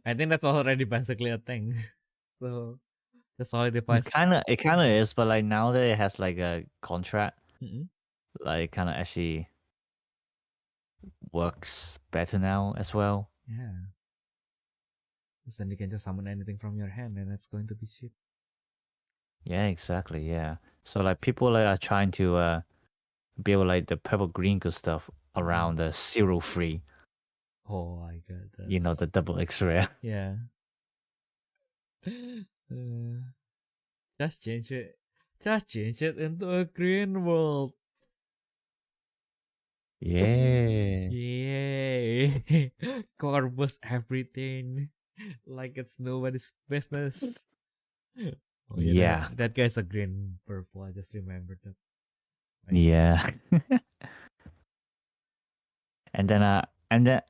I think that's already basically a thing. So the solidifies. It kinda is, but like now that it has like a contract, like kinda actually works better now as well. Yeah. Because then you can just summon anything from your hand and it's going to be cheap. Yeah, exactly. Yeah. So like people are trying to build like the purple green good stuff around the 0-3. Oh my god. You know, the double X-ray. Yeah. Just change it. Just change it into a green world. Yeah. Yay. Corvus everything. Like it's nobody's business. Oh, yeah. That guy's a green purple. I just remembered that. Yeah. and then and then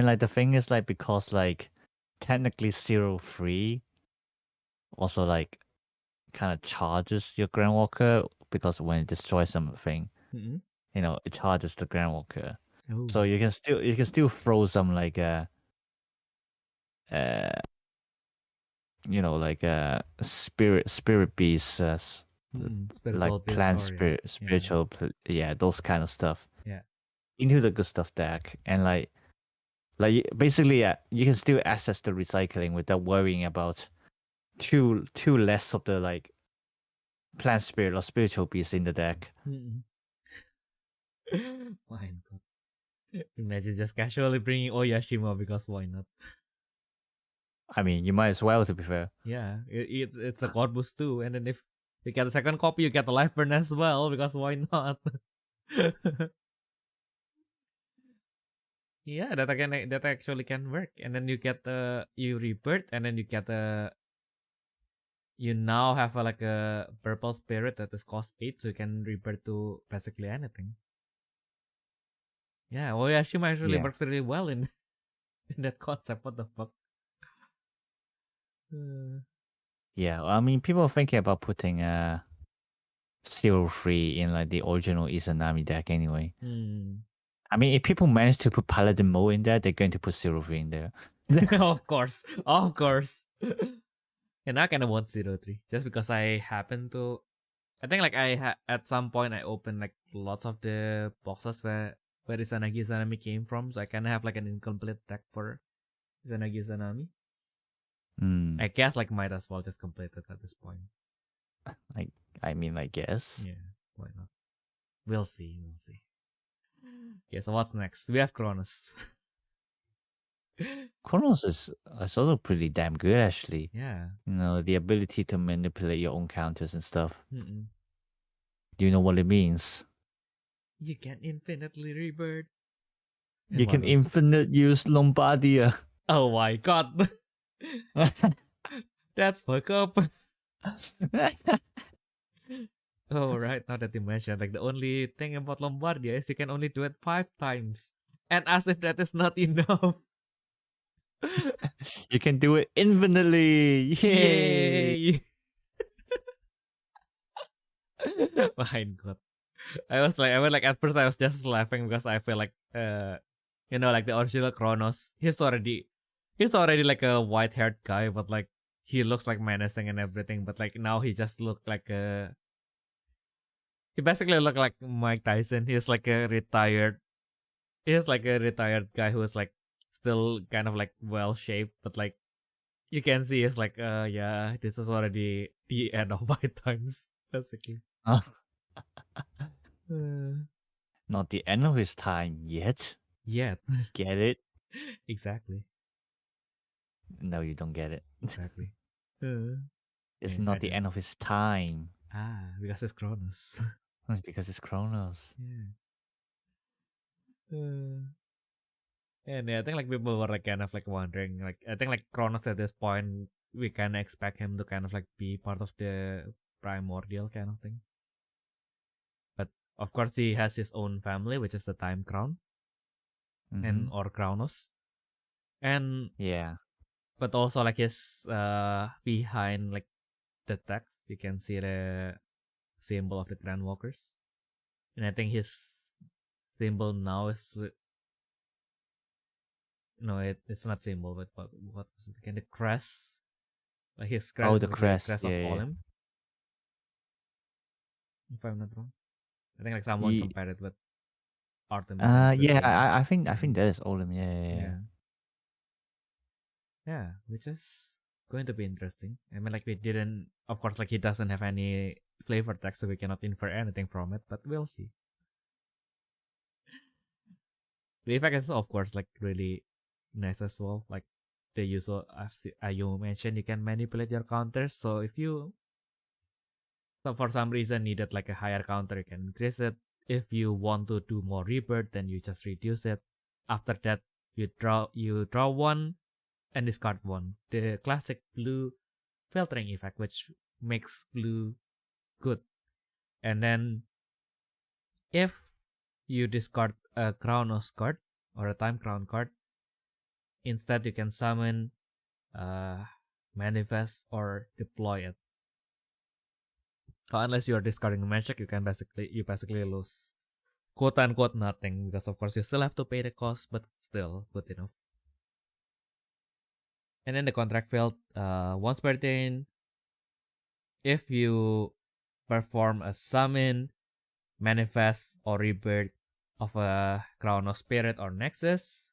like the thing is like because like technically 0-3 also like kind of charges your Grand Walker because when it destroys something, you know, it charges the Grand Walker. Oh. So you can still throw some like you know, like spirit beasts, like plant spiritual, yeah, those kind of stuff. Yeah. Into the good stuff deck, and like basically, you can still access the recycling without worrying about too less of the like plant spirit or spiritual beasts in the deck. My god. Imagine just casually bringing Oyashima because why not? I mean, you might as well, to be fair. Yeah, it's the Corvus too, and then if you get a second copy, you get the life burn as well because why not? Yeah, that actually can work, and then you get you rebirth, and then you get you now have like a purple spirit that is cost 8, so you can rebirth to basically anything. Yeah, Oyashima actually works really well in that concept. What the fuck? Yeah, I mean, people are thinking about putting 0-3 in like the original Izanami deck anyway. I mean, if people manage to put Paladin Mo in there, they're going to put 0-3 in there. Of course. And I kind of want 0-3 just because I happen to. I think like at some point I opened like lots of the boxes where Izanagi came from, so I kind of have like an incomplete deck for Izanagi. I guess like might as well just complete it at this point. I mean, I guess. Yeah, why not? We'll see. Okay, so what's next? We have Cronus. Chronos is also pretty damn good, actually. Yeah. You know, the ability to manipulate your own counters and stuff. Do you know what it means? You can infinitely rebirth. You can infinite use Lombardia. Oh my god. That's fuck up. Oh, right. Now that you mentioned, like the only thing about Lombardia is you can only do it 5 times. And as if that is not enough. You can do it infinitely. Yay! My god. I was like at first I was just laughing because I feel like you know, like the original Kronos, he's already like a white-haired guy, but like he looks like menacing and everything, but like now he just looked like he basically looked like Mike Tyson. He's like a retired guy who is like still kind of like well shaped, but like you can see it's like yeah, this is already the end of my times, basically. Not the end of his time yet. Yet. Get it? Exactly. No, you don't get it. Exactly. It's not the end of his time. Because it's Kronos. Because it's Kronos. And yeah, I think like people were like kind of like wondering, like I think like Kronos at this point we kind of expect him to kind of like be part of the primordial kind of thing. But of course, he has his own family, which is the Time Crown and or Crownus, and but also like his behind like the text, you can see the symbol of the Grand Walkers, and I think his symbol now is no, it's not symbol, but what was it again? The crest, like his crest. Oh, the crest, of Olim. If I'm not wrong, I think like someone compared it with Artemis. I think that is Olim. Yeah, which is going to be interesting. I mean, like we didn't, of course, like he doesn't have any flavor text, so we cannot infer anything from it. But we'll see. The effect is, of course, like really nice as well. Like the use of, as Ayumu mentioned, you can manipulate your counters. So if you, so for some reason needed like a higher counter, you can increase it. If you want to do more rebirth, then you just reduce it. After that, you draw one and discard one. The classic blue filtering effect, which makes blue good. And then if you discard a Crownus card or a Time Crown card, instead you can summon, manifest, or deploy it. So unless you're discarding magic, you basically lose quote unquote nothing, because of course you still have to pay the cost, but still good enough. And then the contract field, once per turn, if you perform a summon, manifest, or rebirth of a Crown of Spirit or Nexus,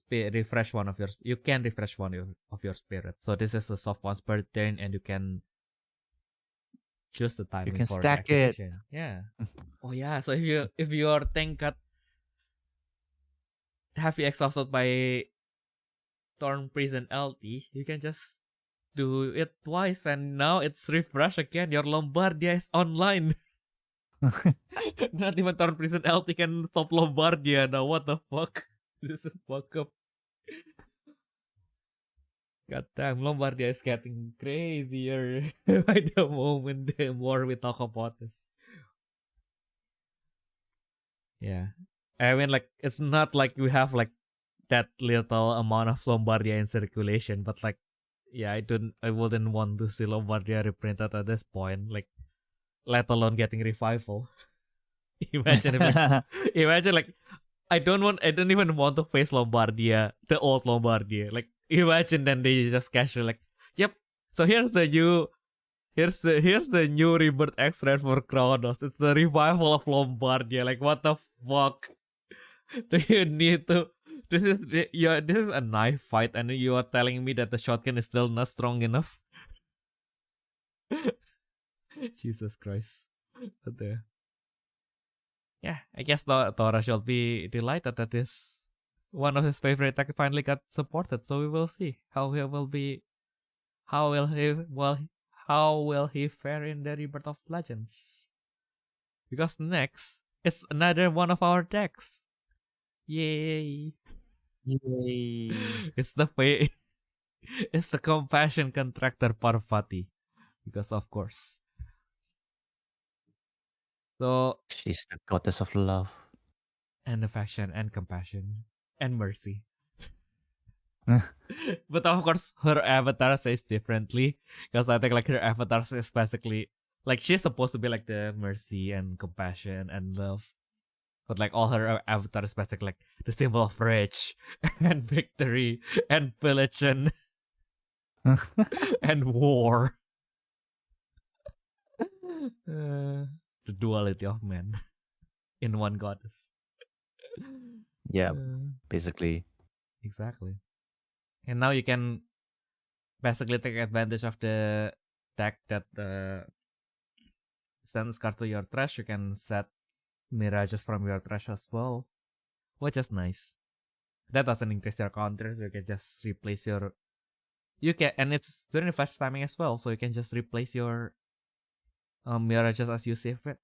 refresh one of your. You can refresh one of your spirit. So this is a soft once per turn, and you can choose the timing. You can for stack the it. Yeah. Oh yeah. So if your tank got heavy exhausted by Thorn Prison LT, you can just do it twice, and now it's refresh again. Your Lombardia is online. Not even Thorn Prison LT can stop Lombardia now. What the fuck? This is fuck up. God damn, Lombardia is getting crazier by the moment, the more we talk about this. Yeah. I mean, like, it's not like we have, like, that little amount of Lombardia in circulation, but, like, yeah, I wouldn't want to see Lombardia reprinted at this point, like, let alone getting revival. Imagine if, like, I don't even want to face Lombardia, the old Lombardia. Like, imagine then they just casually like, yep. So here's the new Rebirth extra for Kronos. It's the revival of Lombardia. Like, what the fuck? Do you need to? This is a knife fight, and you are telling me that the shotgun is still not strong enough. Jesus Christ. What the? Yeah, I guess Tora should be delighted that this one of his favorite tech finally got supported. So we will see how will he fare in the Rebirth of Legends. Because next, it's another one of our decks. Yay! It's the Compassion Contractor Parvati. Because of course. So she's the goddess of love and affection and compassion and mercy. But of course, her avatar says differently, because I think like her avatar is basically like she's supposed to be like the mercy and compassion and love, but like all her avatar is basically like the symbol of rage and victory and pillage and war. The duality of man in one goddess. Yeah, basically. Exactly. And now you can basically take advantage of the deck that sends card to your trash. You can set mirages from your trash as well, which is nice. That doesn't increase your counters. You can just replace your. And it's during the flash timing as well, so you can just replace your mirages as you see fit.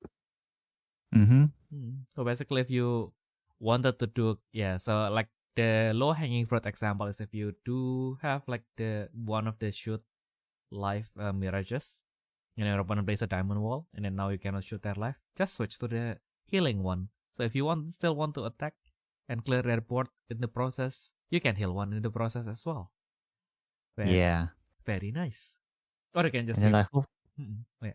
So basically, if you wanted to do, so like the low hanging fruit example is if you do have like the one of the shoot live mirages, and your opponent plays a diamond wall, and then now you cannot shoot their life, just switch to the healing one. So if you still want to attack and clear their board in the process, you can heal one in the process as well. Very nice. Or you can just and then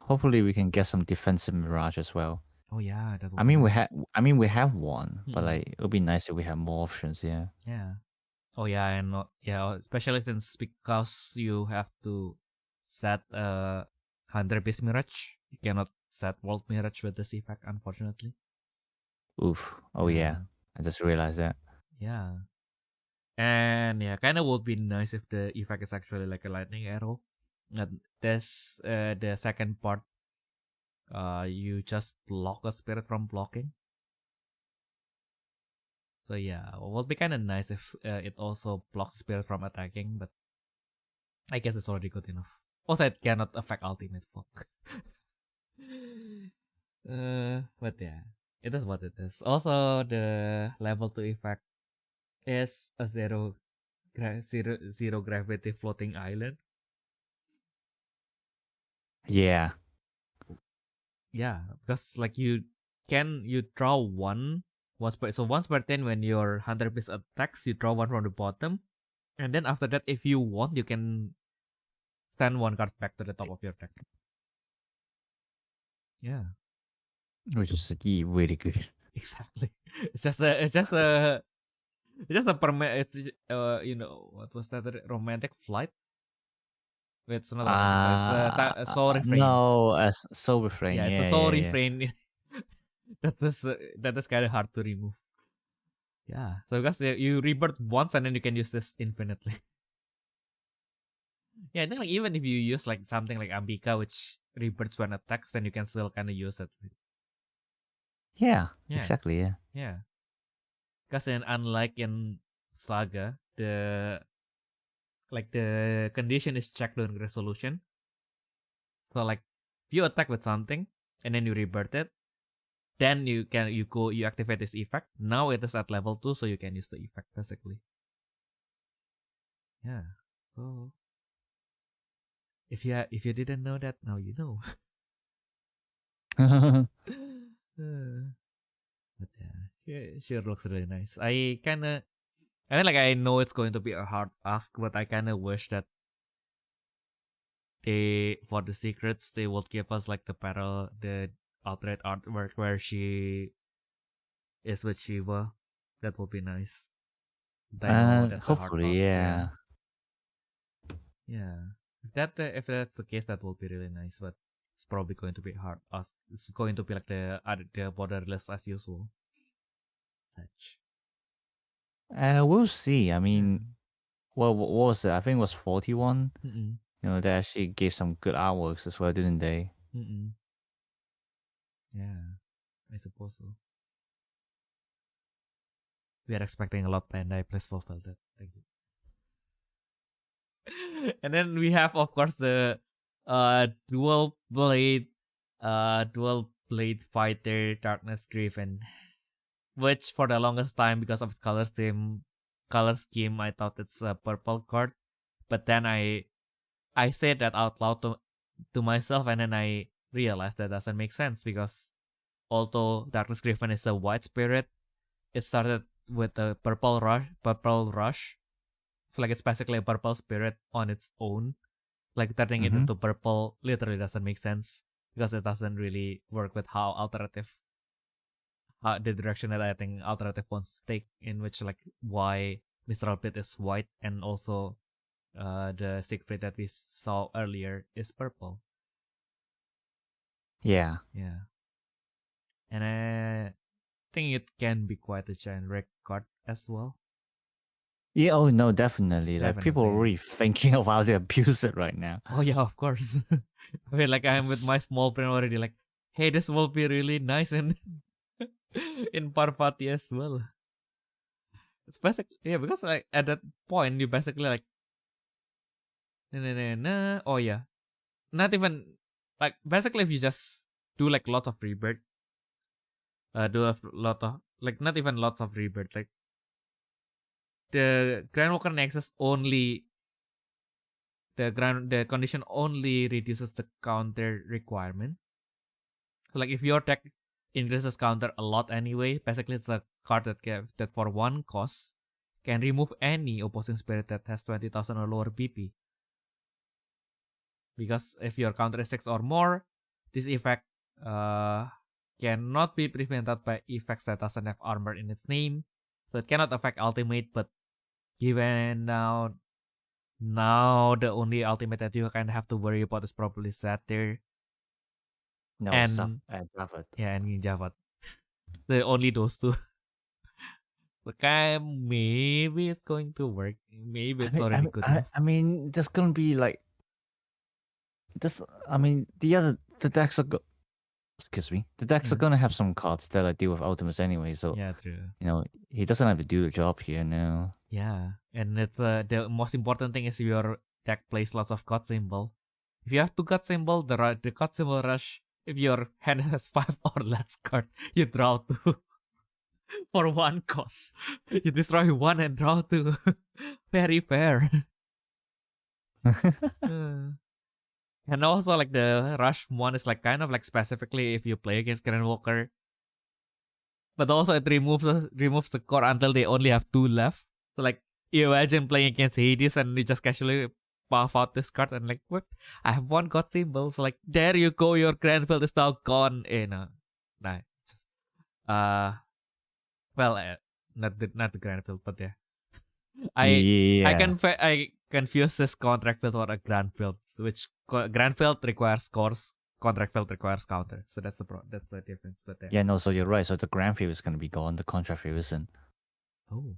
hopefully we can get some defensive mirage as well. Oh yeah, that would I mean nice. we have one, but like it would be nice if we have more options. Yeah. Oh yeah, and especially since because you have to set 100-piece mirage, you cannot set world mirage with this effect, unfortunately. Oof. Oh yeah, I just realized that. Yeah. And kind of would be nice if the effect is actually like a lightning arrow. This the second part. You just block a spirit from blocking. So yeah, it would be kind of nice if it also blocks spirit from attacking, but I guess it's already good enough. Also, it cannot affect ultimate fuck. But yeah, it is what it is. Also, the level 2 effect is a zero gravity floating island. Yeah, because like you draw one once per turn when your 100-piece attacks, you draw one from the bottom, and then after that, if you want, you can send one card back to the top of your deck. Yeah, which is really good. Exactly. It's just a permanent. It's what was that? Romantic flight. It's not a soul refrain. No, a soul refrain. Yeah, it's a soul refrain. that is kind of hard to remove. Yeah, so because you rebirth once and then you can use this infinitely. I think like even if you use like something like Ambika, which rebirths when attacks, then you can still kind of use it. Yeah, exactly. Yeah. Because unlike in Saga, the condition is checked during resolution. So like you attack with something and then you rebirth it, then you activate this effect. Now it is at level 2, so you can use the effect basically. Yeah. So if you didn't know that, now you know. But yeah, sure looks really nice. I mean, like I know it's going to be a hard ask, but I kind of wish that for the secrets they would give us like the alternate artwork where she is with Shiva. That would be nice. Hopefully, yeah. If that's the case, that would be really nice. But it's probably going to be hard ask. It's going to be like the border list as usual. We'll see. I mean, what was it? I think it was 41. They actually gave some good artworks as well, didn't they? Yeah, I suppose so. We are expecting a lot, and I please fulfill that. Thank you. And then we have, of course, the dual blade fighter Darkness Griffin, which for the longest time, because of its color scheme, I thought it's a purple card. But then I said that out loud to myself, and then I realized that doesn't make sense because although Darkness Griffin is a white spirit, it started with a purple rush. So like it's basically a purple spirit on its own. Like turning it into purple literally doesn't make sense because it doesn't really work with how the direction that I think alternative wants to take, in which like why Mistral Pit is white and also the Siegfried that we saw earlier is purple. Yeah. And I think it can be quite a generic card as well. Yeah, oh no, definitely. Like people are really thinking of how to abuse it right now. Oh yeah, of course. I mean, like I'm with my small brain already like, hey, this will be really nice in Parvati as well. It's basically because like at that point you basically like oh yeah. Not even like basically if you just do like lots of rebirth. Do a lot of like not even lots of rebirth, like the Grand Walker Nexus only the condition only reduces the counter requirement. So like if your deck increases counter a lot anyway, basically it's a card that for one cost can remove any opposing spirit that has 20,000 or lower BP. Because if your counter is 6 or more, this effect cannot be prevented by effects that doesn't have armor in its name. So it cannot affect ultimate, but given now the only ultimate that you kind of have to worry about is probably Satyr. No, and Javad. Yeah, and Javad. The only those two. So maybe it's going to work. Maybe it's already good enough. I mean, there's gonna be like this. I mean, the decks are. Excuse me. The decks are gonna have some cards that deal with ultimates anyway. So yeah, true. He doesn't have to do the job here now. Yeah, and it's the most important thing is your deck plays lots of God symbol. If you have 2 God symbol, the God symbol rush. If your hand has 5 or less cards, you draw 2 for 1 cost. You destroy 1 and draw 2. Very fair. And also like the rush 1 is like kind of like specifically if you play against Grandwalker. But also it removes the core until they only have 2 left. So like you imagine playing against Hades and you just casually puff out this card and like, what? I have 1 God symbol. So like, there you go, your Grandfield is now gone. No. Just, not the Grandfield, but yeah. I confuse this contract field for a Grandfield, which Grandfield requires cores, contract field requires counter. So that's the difference. But yeah, no, so you're right. So the Grandfield is gonna be gone. The contract field isn't. Oh.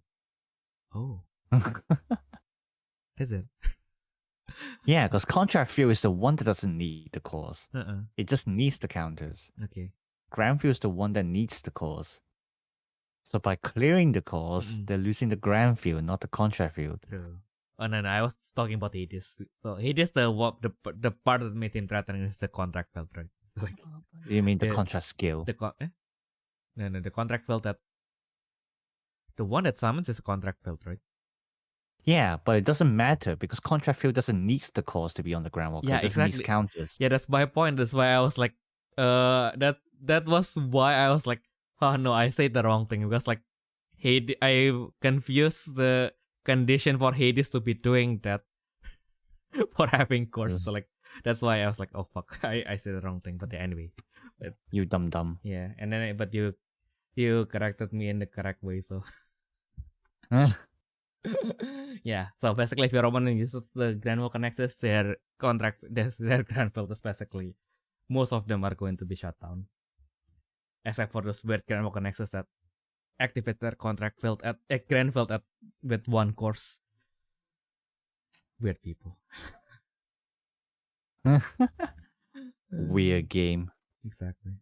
Is it? Yeah, because contract field is the one that doesn't need the cores. Uh-uh. It just needs the counters. Okay. Grandfield is the one that needs the cores. So by clearing the cores, they're losing the Grandfield, not the contract field. True. Oh no, I was talking about Hades. So Hades, the part that made him threatening is the contract field, right? Like, you mean the contract skill? No, the contract field that the one that summons is a contract field, right? Yeah, but it doesn't matter because contract field doesn't need the cores to be on the Grandwalker. Yeah, it just exactly. Needs counters. Yeah, that's my point. That's why I was like, that was why I was like, oh no, I said the wrong thing because like, I confused the condition for Hades to be doing that for having cores. So like, that's why I was like, oh fuck, I said the wrong thing. But anyway, you dumb. Yeah, and then but you corrected me in the correct way, so. Yeah, so basically if your opponent uses the Grandwalker Nexus, their Grandfield is basically, most of them are going to be shut down. Except for those weird Grandwalker Nexus that activates their contract field at a Grandfield with 1 course. Weird people. Weird game. Exactly.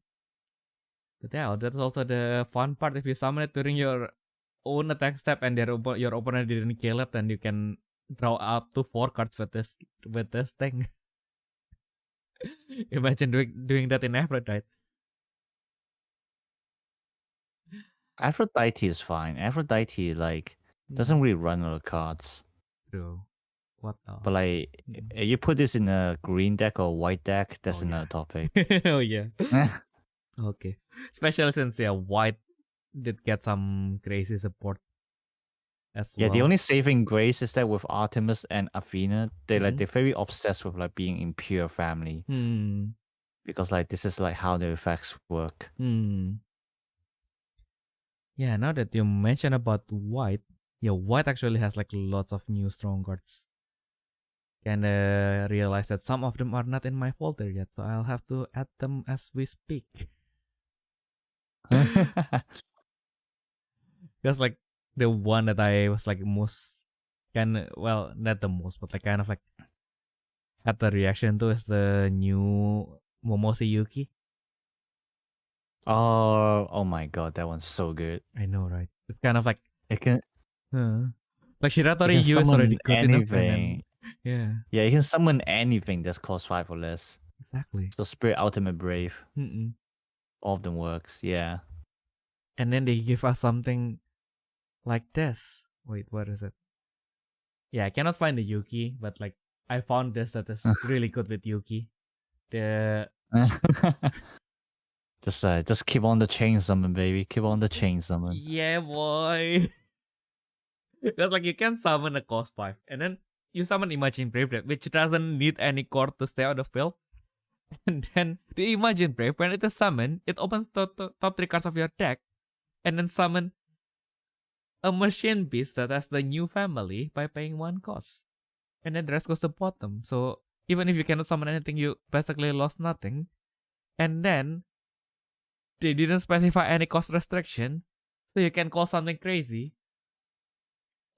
But yeah, that's also the fun part. If you summon it during your own attack step and your opponent didn't kill it, then you can draw up to 4 cards with this thing. Imagine doing that in Aphrodite. Aphrodite is fine. Aphrodite doesn't really run out of cards. True. What else? But like, you put this in a green deck or white deck, that's another topic. Oh yeah. Okay. Especially since white did get some crazy support as well. Yeah, the only saving grace is that with Artemis and Athena, they're very obsessed with like being in pure family. Because like this is like how the effects work. Yeah, now that you mention about white, white actually has like lots of new strong cards. And realize that some of them are not in my folder yet, so I'll have to add them as we speak. Because like the one that I was like most not the most, but like kind of like had the reaction to is the new Momose Yuki. Oh my god, that one's so good. I know, right? It's kind of like it can like Shiratori Yu is already good enough. Yeah, you can summon anything that's cost 5 or less. Exactly. So Spirit Ultimate Brave. All of them works, yeah. And then they give us something like this. Wait, what is it? Yeah, I cannot find the Yuki, but like I found this that is really good with Yuki. The just keep on the chain summon, baby. Keep on the chain summon. Yeah, boy. Because like you can summon a cost 5 and then you summon Imagine Brave, which doesn't need any core to stay on the field. And then the Imagine Brave, when it is summoned, it opens the top 3 cards of your deck and then summon a machine beast that has the new family by paying 1 cost. And then the rest goes to bottom. So even if you cannot summon anything, you basically lost nothing. And then they didn't specify any cost restriction, so you can call something crazy.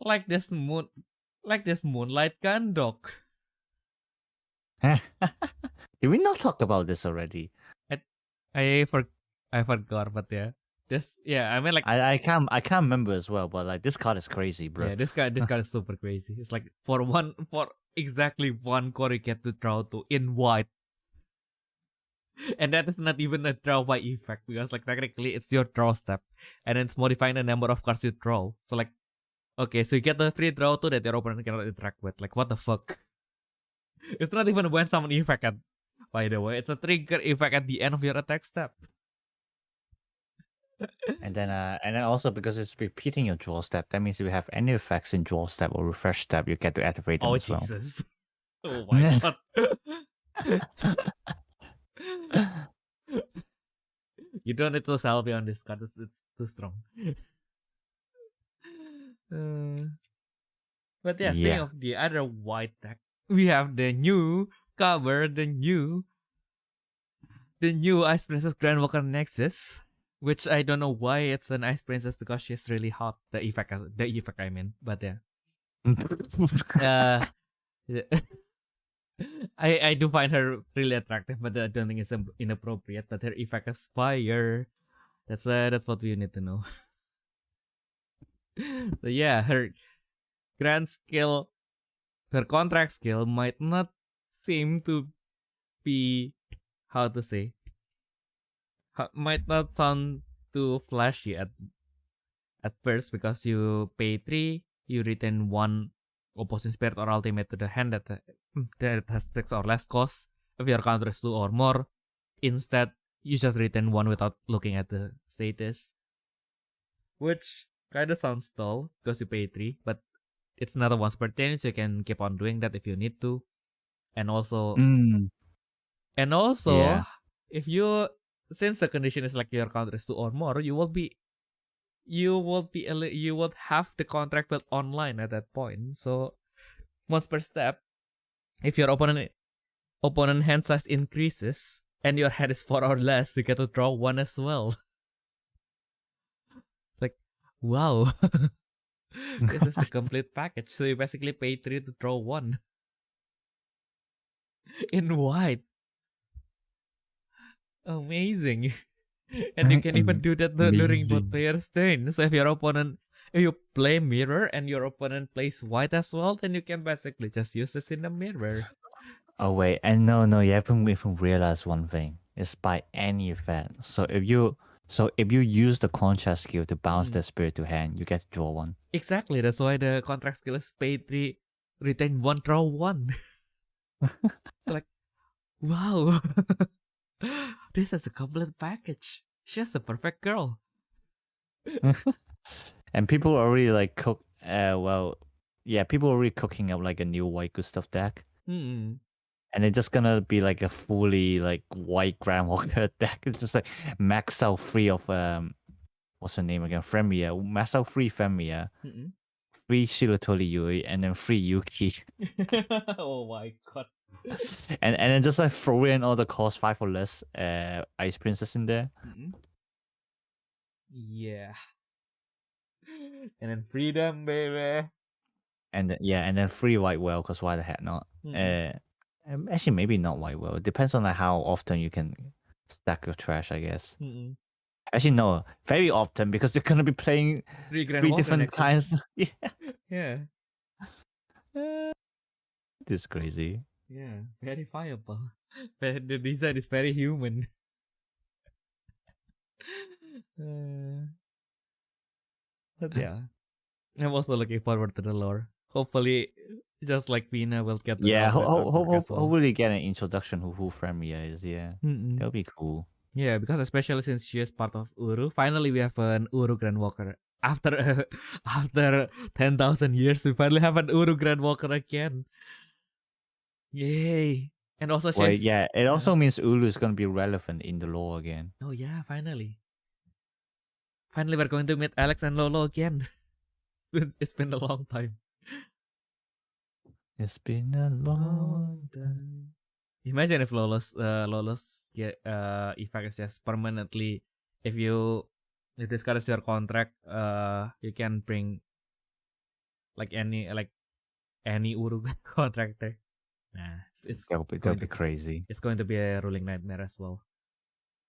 Like this Moonlight Gundok. Did we not talk about this already? I forgot, but yeah. I mean like I can't remember as well, but like this card is crazy, bro. Yeah, this card is super crazy. It's like for exactly 1 core you get to draw to in white. And that is not even a draw by effect because like technically it's your draw step and it's modifying the number of cards you draw. So like okay, so you get the free draw 2 that your opponent cannot interact with. Like what the fuck? It's not even a when summon effect by the way. It's a trigger effect at the end of your attack step. And then also because it's repeating your draw step, that means if you have any effects in draw step or refresh step, you get to activate them as well. Jesus. Oh my god. You don't need to salve on this card. It's too strong. But yeah, speaking of the other white deck, we have the new cover, the new Ice Princess Grand Walker Nexus, which I don't know why it's an Ice Princess because she's really hot. The effect I mean, but yeah. I do find her really attractive, but I don't think it's inappropriate. But her effect is fire. That's what we need to know. So yeah, her contract skill might not seem to be might not sound too flashy at first because you pay 3, you retain 1 opposing spirit or ultimate to the hand that has 6 or less cost. If your counter is 2 or more, instead you just retain 1 without looking at the status, which kinda sounds dull because you pay 3, but it's not a once per turn, so you can keep on doing that if you need to. And also, if you, since the condition is like your counter is 2 or more, you would have the contract built online at that point. So once per step, if your opponent hand size increases and your hand is 4 or less, you get to draw 1 as well. It's like, wow. This is the complete package. So you basically pay 3 to draw 1. In white. Amazing. And you can even do that during both players' turn. So if you play mirror and your opponent plays white as well, then you can basically just use this in the mirror. Oh wait, and no, you haven't even realized one thing. It's by any effect. So if you use the contract skill to bounce the spirit to hand, you get to draw 1. Exactly. That's why the contract skill is pay 3, retain 1, draw 1. Like, wow. This is a complete package. She's the perfect girl. And people are already like people are already cooking up like a new white good stuff deck. Mm-hmm. And it's just gonna be like a fully like white Grand Walker deck. It's just like maxed out free of what's her name again? Fremia. Maxed out free Femia. Mm-hmm. Free Shiratori Yui and then free Yuki. Oh my god. And then just like throw in all the cost 5 or less Ice Princess in there. Mm-hmm. Yeah. And then freedom, baby. And then free White Whale, because why the heck not? Mm-hmm. Actually, maybe not White Whale. It depends on like how often you can stack your trash, I guess. Mm-hmm. Actually, no, very often because you're gonna be playing 3 different kinds. Yeah. This is crazy. Yeah, very viable. The design is very human. But yeah, I'm also looking forward to the lore. Hopefully, Just like Vina will get the Yeah, as well. hopefully get an introduction who Fremia is. Yeah, that'll be cool. Yeah, because especially since she is part of Uru, finally we have an Uru Grandwalker. After 10,000 years, we finally have an Uru Grandwalker again. Yay! And also she's... yeah, it also means Ulu is going to be relevant in the lore again. Oh yeah, finally. Finally, we're going to meet Alex and Lolo again. It's been a long time. It's been a long time. Imagine if Lolo's effect is just permanently. If this card is your contract, you can bring like any Uru contractor. Nah, that'll be crazy. It's going to be a ruling nightmare as well.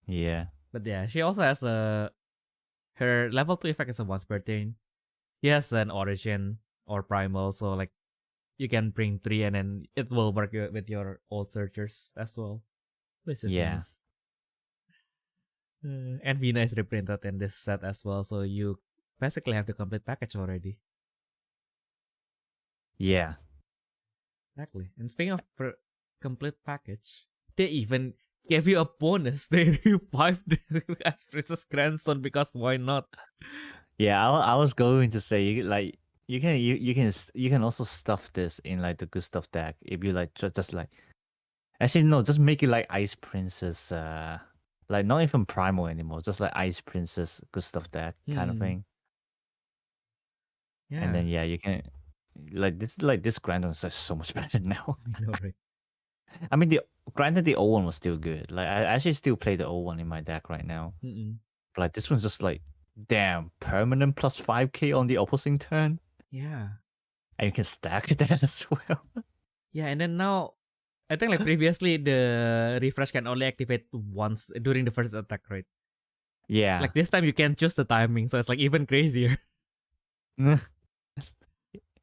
Yeah. But yeah, she also has her level 2 effect is a once per turn. She has an origin or primal, so like you can bring 3 and then it will work with your old searchers as well. This is nice. And Vina is reprinted in this set as well, so you basically have the complete package already. Yeah. Exactly. And speaking of complete package, they even gave you a bonus. They revived the Princess Grandstone because why not? Yeah, I was going to say you can also stuff this in like the good stuff deck if you like just like actually no, just make it like Ice Princess like not even primal anymore, just like Ice Princess good stuff deck kind of thing. Yeah. And then yeah, you can like this Grandstone is so much better now. I know, right? I mean, granted, the old one was still good. Like, I actually still play the old one in my deck right now. But like, this one's just like, damn, permanent plus 5k on the opposing turn. Yeah. And you can stack that as well. Yeah, and then now, I think like previously, the refresh can only activate once during the first attack, right? Yeah. Like this time, you can choose the timing, so it's like even crazier.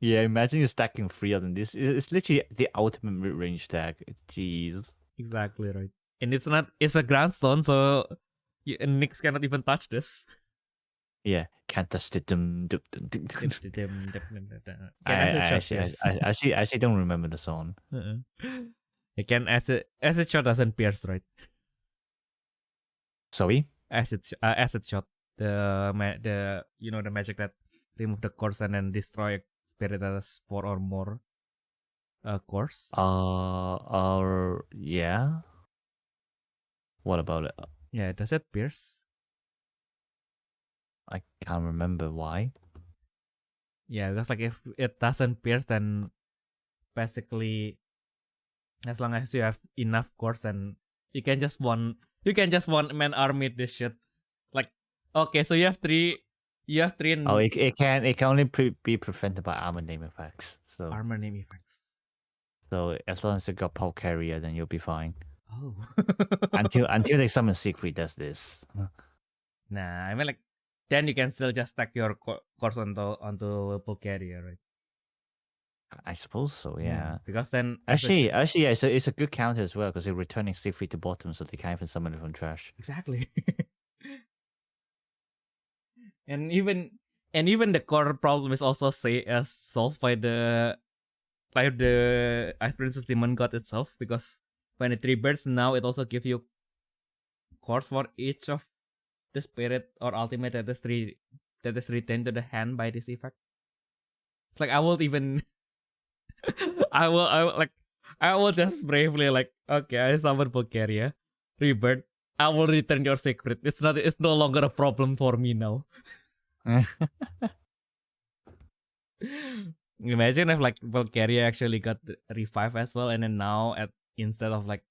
Yeah, imagine you're stacking 3 of them. This is literally the ultimate mid-range deck. Jeez. Exactly right. And it's a Grandstone, so Nyx cannot even touch this. Yeah, can't touch it. I actually don't remember the song. It can acid shot doesn't pierce, right? Sorry? Acid shot. The magic that remove the course and then destroy a spirit that has 4 or more course. Yeah. What about it? Yeah, does it pierce? I can't remember why. Yeah, because like if it doesn't pierce, then basically, as long as you have enough cores, then you can just one man army this shit. Like, okay, so you have 3. And it can only be prevented by armor name effects. So armor name effects. So as long as you got Pole Carrier, then you'll be fine. Oh. until they summon Siegfried does this. Nah, I mean like, then you can still just stack your course onto Pole Carrier, right? I suppose so, yeah. Because then actually, yeah, it's a good counter as well because they're returning Siegfried to bottom, so they can't even summon it from trash. Exactly. And even the core problem is also solved by the Ice Princess Demon God itself, because when it rebirths now, it also gives you cores for each of the spirit or ultimate that is retained to the hand by this effect. It's like I will just bravely like, okay, I summon Bulgaria, rebirth. I will return your secret. It's no longer a problem for me now. Imagine if like Bulgaria actually got revive as well, and then now instead of like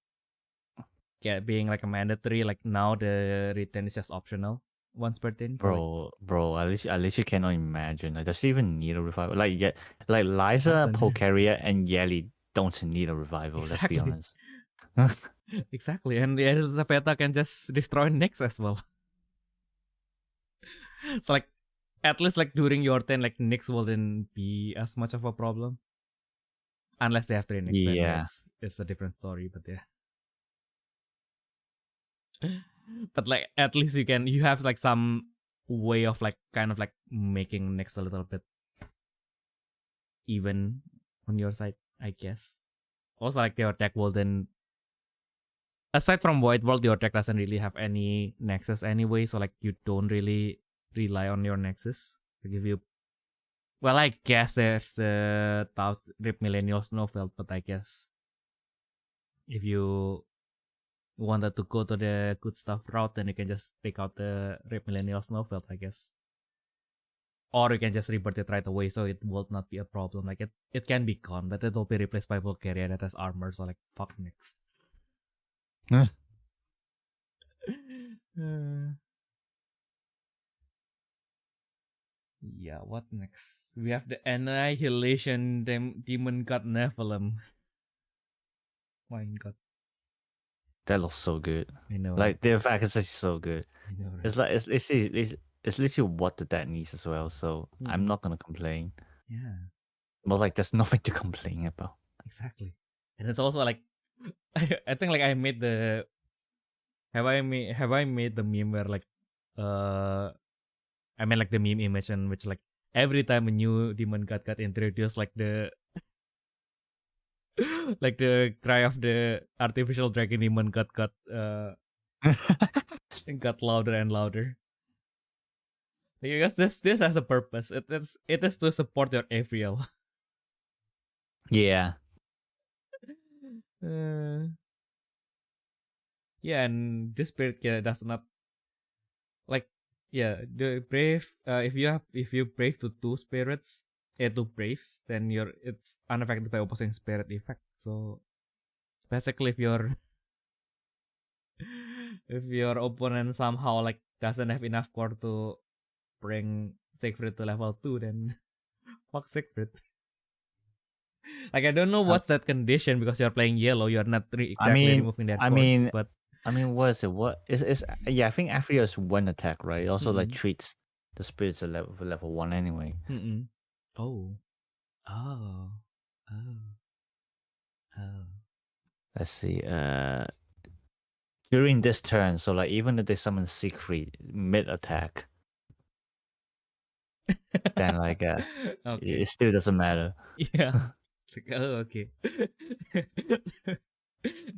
being like a mandatory, like now the return is just optional once per turn. Bro, at least you cannot imagine. Like, does she even need a revival? Like, yeah, like Liza, Polcaria, and Yeli don't need a revival. Exactly. Let's be honest. Exactly, and the Peta can just destroy Nyx as well. So like, at least like during your turn, like Nyx wouldn't be as much of a problem, unless they have 3 Nyx. Yeah, it's a different story. But yeah, but like at least you have like some way of like kind of like making Nyx a little bit even on your side, I guess. Also, like your attack will then, aside from Void World, your attack doesn't really have any nexus anyway, so like you don't really rely on your nexus to give you. Well, I guess there's the Rip Millennial Snowfield, but I guess if you wanted to go to the good stuff route, then you can just take out the Rip Millennial Snowfield, I guess. Or you can just rebirth it right away, so it will not be a problem. Like it can be gone, but it will be replaced by Valkyria that has armor. So like, fuck next. Yeah, what next? We have the Annihilation Demon God Nephilim. My God, that looks so good. I know. Like the effect is actually so good. I know, right? It's like it's literally what the deck needs as well. So I'm not gonna complain. Yeah. But like, there's nothing to complain about. Exactly, and it's also like, I think like I made the. Have I made the meme where like, I mean like the meme image in which like every time a new demon god got introduced, like the like the cry of the artificial dragon demon god got louder and louder. Because this has a purpose. It is to support your Aerial. Yeah. Yeah, and this spirit does not like, yeah, the brave. If you brave to two spirits, two braves, then it's unaffected by opposing spirit effect. So basically, if your opponent somehow like doesn't have enough core to bring Siegfried to level 2, then fuck Siegfried. Like, I don't know what's that condition, because you're playing yellow, you're not exactly removing that force, but what is it? What is yeah, I think Aphria is one attack, right? It also like treats the spirits at level 1 anyway. Oh. Let's see. During this turn, so like even if they summon Siegfried mid attack, then like okay. it still doesn't matter. Yeah. It's like, oh, okay.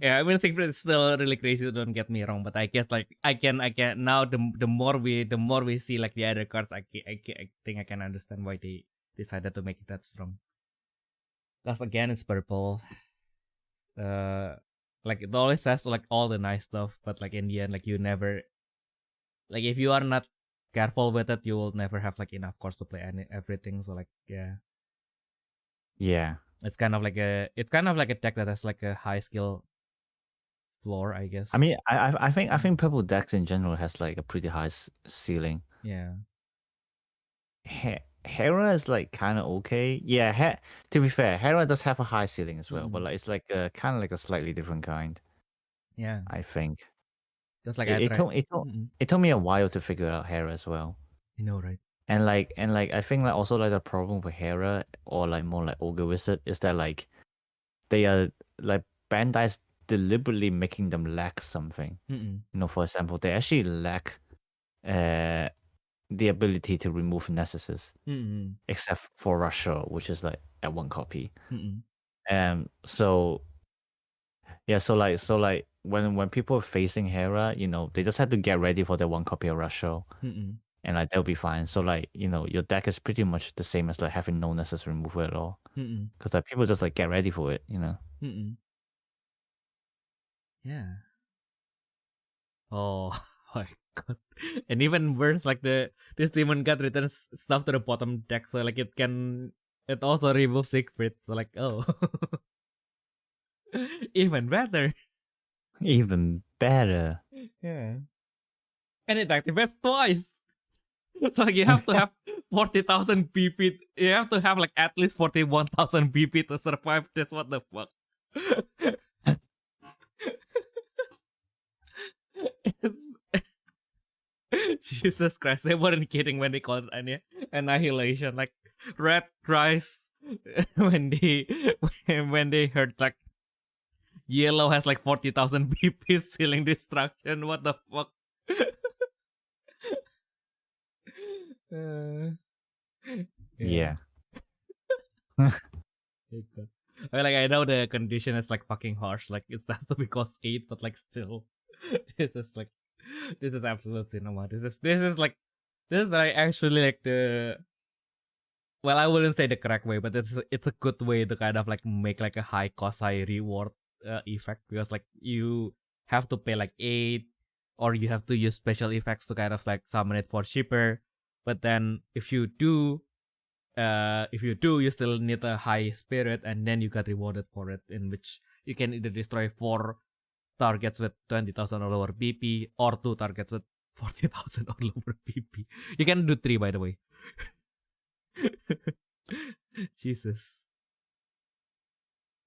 Yeah, I mean Siegfried is still really crazy, don't get me wrong, but I guess like I can now, the more we see like the other cards, I think I can understand why they decided to make it that strong. Plus again, it's purple. Like it always says like all the nice stuff, but like in the end, like you never, like if you are not careful with it, you will never have like enough cards to play everything. So like, yeah, it's kind of like a deck that has like a high skill floor, I guess. I mean, I think purple decks in general has like a pretty high ceiling. Yeah. Hera is like kind of okay. Yeah, to be fair, Hera does have a high ceiling as well, but like it's like kind of like a slightly different kind. Yeah, I think. just like it took me a while to figure out Hera as well. You know, right? And like I think like also like the problem with Hera, or like more like Ogre Wizard, is that like they are like Bandai's deliberately making them lack something. You know, for example, they actually lack the ability to remove Nessuses, except for Russia, which is like at 1 copy. So yeah, so like when people are facing Hera, you know, they just have to get ready for their 1 copy of Russia, and like they'll be fine. So like, you know, your deck is pretty much the same as like having no Nessus removal at all, because like people just like get ready for it, you know. Yeah. Oh my god. And even worse, like this demon god returns stuff to the bottom deck, so like it also removes Siegfried, so like, oh. Even better. Even better. Yeah. And it activates twice. So like you have to have 40,000 BP. You have to have like at least 41,000 BP to survive this. What the fuck? Jesus Christ, they weren't kidding when they called it annihilation. Like Red cries when they heard like yellow has like 40,000 BP sealing destruction. What the fuck? Yeah. I mean, like I know the condition is like fucking harsh. Like it has to be cost 8, but like still, this is like this is absolute cinema. This is like this is like actually like the well, I wouldn't say the correct way, but it's a good way to kind of like make like a high cost high reward effect because like you have to pay like 8 or you have to use special effects to kind of like summon it for cheaper. But then if you do, you still need a high spirit, and then you got rewarded for it, in which you can either destroy 4 targets with 20,000 or lower BP, or 2 targets with 40,000 or lower BP. You can do 3, by the way. Jesus.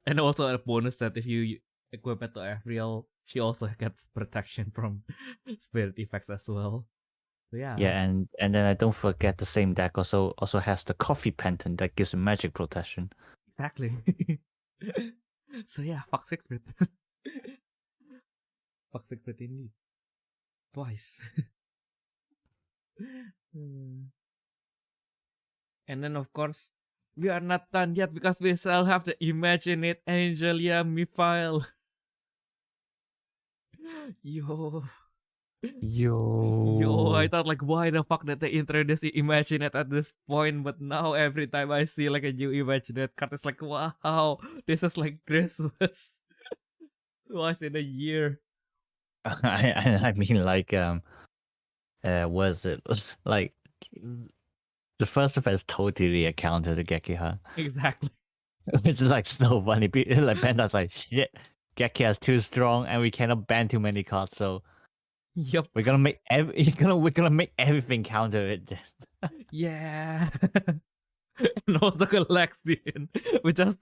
And also a bonus that if you equip it to Avril, she also gets protection from spirit effects as well. So yeah. Yeah, and then I don't forget the same deck also has the coffee pendant that gives magic protection. Exactly. So yeah, fuck Siegfried. Fuck Siegfried indeed. Twice. And then of course, we are not done yet because we still have to imagine it, Angelia Mifile. Yo, I thought like, why the fuck did they introduce Imagine It at this point? But now every time I see like a new Imagine It card, it's like, wow, this is like Christmas. Once in a year. I mean, like, was it like the first event is totally a counter to Gekiha. Exactly. It's like so funny. Like Panda's like, shit, Gekiha's too strong, and we cannot ban too many cards. So Yep. we're gonna make we're gonna make everything counter it. Yeah. And also Galaxian. We just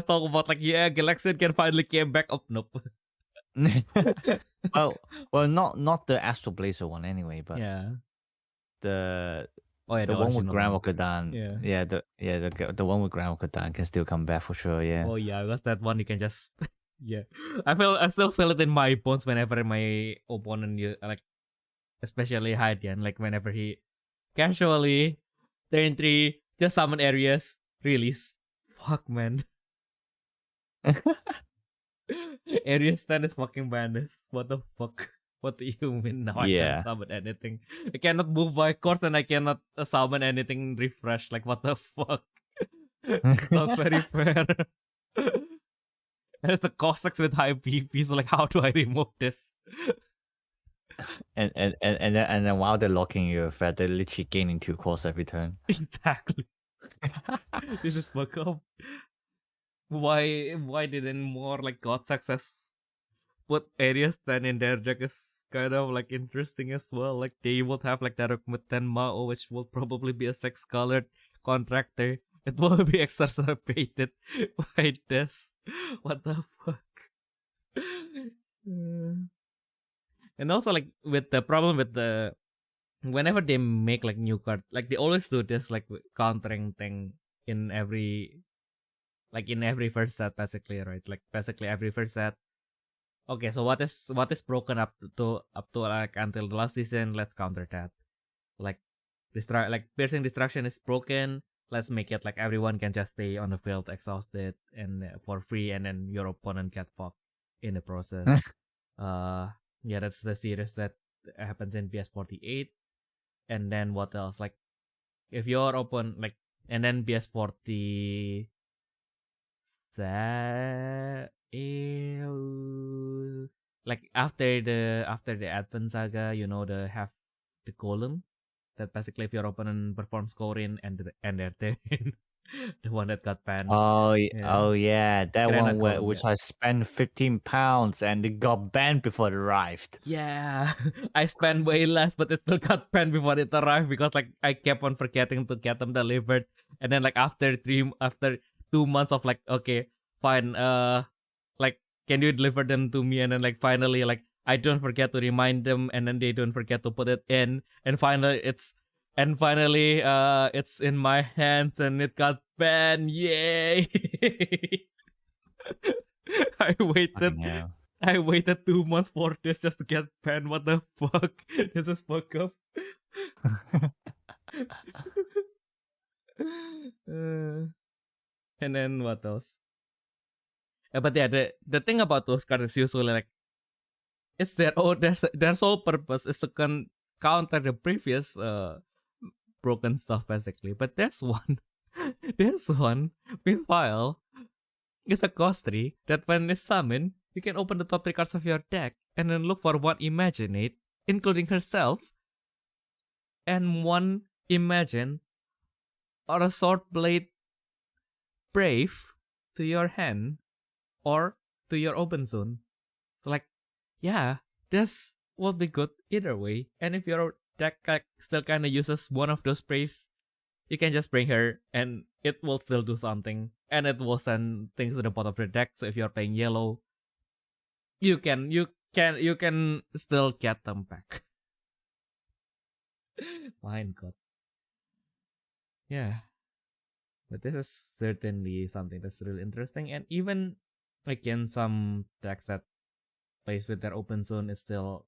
talk about like, yeah, Galaxian can finally came back up. Nope. well, not the Astral Blazer one anyway, but yeah, the the one with Grand one. Walker-Dan. The one with Grand Walker-Dan can still come back for sure. Yeah. Oh yeah, because that one you can just yeah. I still feel it in my bones whenever my opponent like, especially Hydian, like whenever he casually turn 3 just summon areas, release. Fuck man. Area stand is fucking madness. What the fuck? What do you mean now? I can't summon anything. I cannot move my course and I cannot summon anything refresh. Like what the fuck? Not very fair. And it's the Cossacks with high BP, so like how do I remove this? And then while they're locking you effect, they're literally gaining 2 cores every turn. Exactly. This is fuck up. Why didn't more like God Success put areas then in their deck is kind of like interesting as well. Like they would have like that with 10 Mao, which will probably be a 6-colored contractor. It will be exacerbated by this. What the fuck? And also like with the problem with the whenever they make like new card, like they always do this like countering thing in every first set basically, right? Like basically every first set. Okay, so what is broken up to like until the last season? Let's counter that. Like piercing destruction is broken. Let's make it like everyone can just stay on the field exhausted and for free, and then your opponent get fucked in the process. Yeah, that's the series that happens in BS48. And then what else? Like if your opponent like, and then BS40 that like after the Advent Saga, you know, the have the golem that basically if your opponent performs Korin and their turn, the one that got banned. Oh yeah, that Granite one golem, which I spent £15 and it got banned before it arrived. Yeah, I spent way less, but it still got banned before it arrived because like I kept on forgetting to get them delivered, and then like after 2 months of like, okay, fine, like can you deliver them to me? And then like finally like I don't forget to remind them, and then they don't forget to put it in, and finally it's in my hands and it got banned. Yay! I waited 2 months for this just to get banned. What the fuck? This is fuck up. And then what else? But yeah, the thing about those cards is usually like it's their sole purpose is to counter the previous broken stuff basically. But there's one meanwhile is a cost 3 that when it's summoned, you can open the top 3 cards of your deck and then look for one Imaginate, including herself, and one Imagine or a Sword Blade Brave to your hand or to your open zone. So like, yeah, this will be good either way. And if your deck still kind of uses one of those Braves, you can just bring her and it will still do something. And it will send things to the bottom of the deck. So if you're playing yellow, you can still get them back. My God. Yeah. But this is certainly something that's really interesting. And even like in some decks that plays with their open zone is still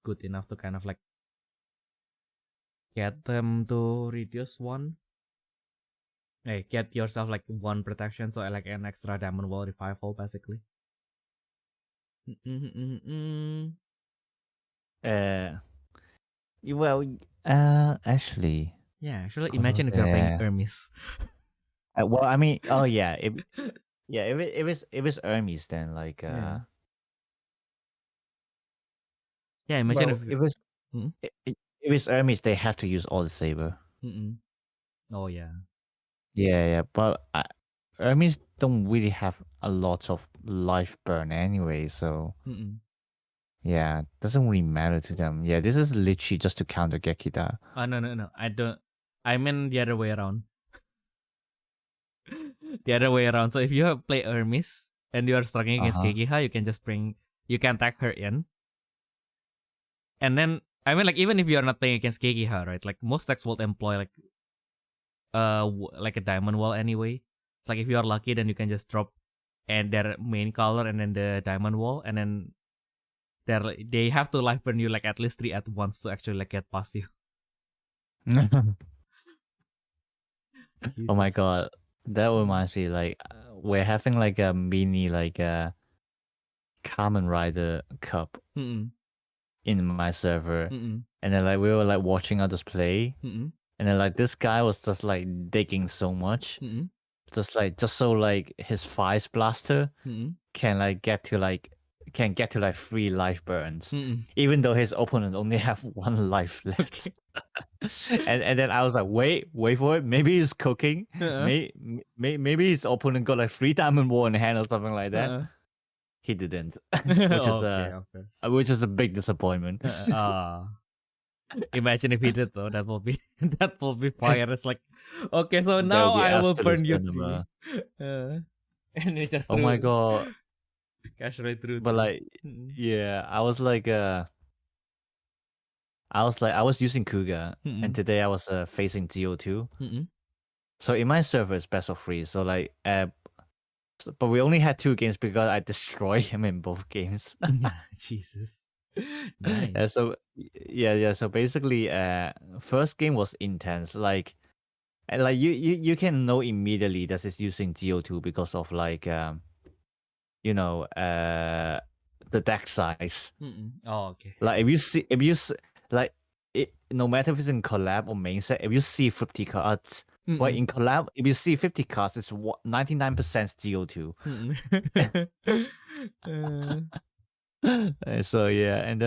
good enough to kind of like get them to reduce one. Hey, get yourself like one protection, so like an extra diamond wall revival basically. Actually. Yeah, actually imagine if you're playing Hermes. Well, I mean, oh yeah, if it's Hermes, then like yeah, imagine if it was if it's Hermes, they have to use all the saber. Oh yeah. Yeah, but Hermes don't really have a lot of life burn anyway, so yeah, doesn't really matter to them. Yeah, this is literally just to counter Gekida. No. I don't. I mean the other way around. The other way around. So if you have play Hermes and you are struggling against Kekiha, you can tag her in. And then I mean like even if you are not playing against Kekiha, right? Like most decks will employ like a diamond wall anyway. It's like if you are lucky, then you can just drop and their main color and then the diamond wall, and then they have to life burn you like at least 3 at once to actually like get past you. Oh my God, that reminds me, like we're having like a mini like a Kamen Rider Cup in my server, and then like we were like watching others play, and then like this guy was just like digging so much, just so like his Fire Blaster can get to 3 life burns, even though his opponent only have 1 life left. and then I was like, wait for it. Maybe he's cooking. Maybe his opponent got like 3 diamond wall in hand or something like that. He didn't, which is a big disappointment. Imagine if he did though. That will be fire. It's like, okay, so now I will burn you. And it just oh my God, cash right through. But like, yeah, I was using Kuga, and today I was facing ZO2. So in my server it's best of 3. So like, but we only had 2 games because I destroyed him in both games. Jesus. Nice. So so basically, first game was intense. Like you can know immediately that it's using ZO2 because of like the deck size. Oh, okay. Like if you see like it, no matter if it's in collab or main set, if you see 50 cards, well, in collab, if you see 50 cards, it's 99% ZO2. So yeah, and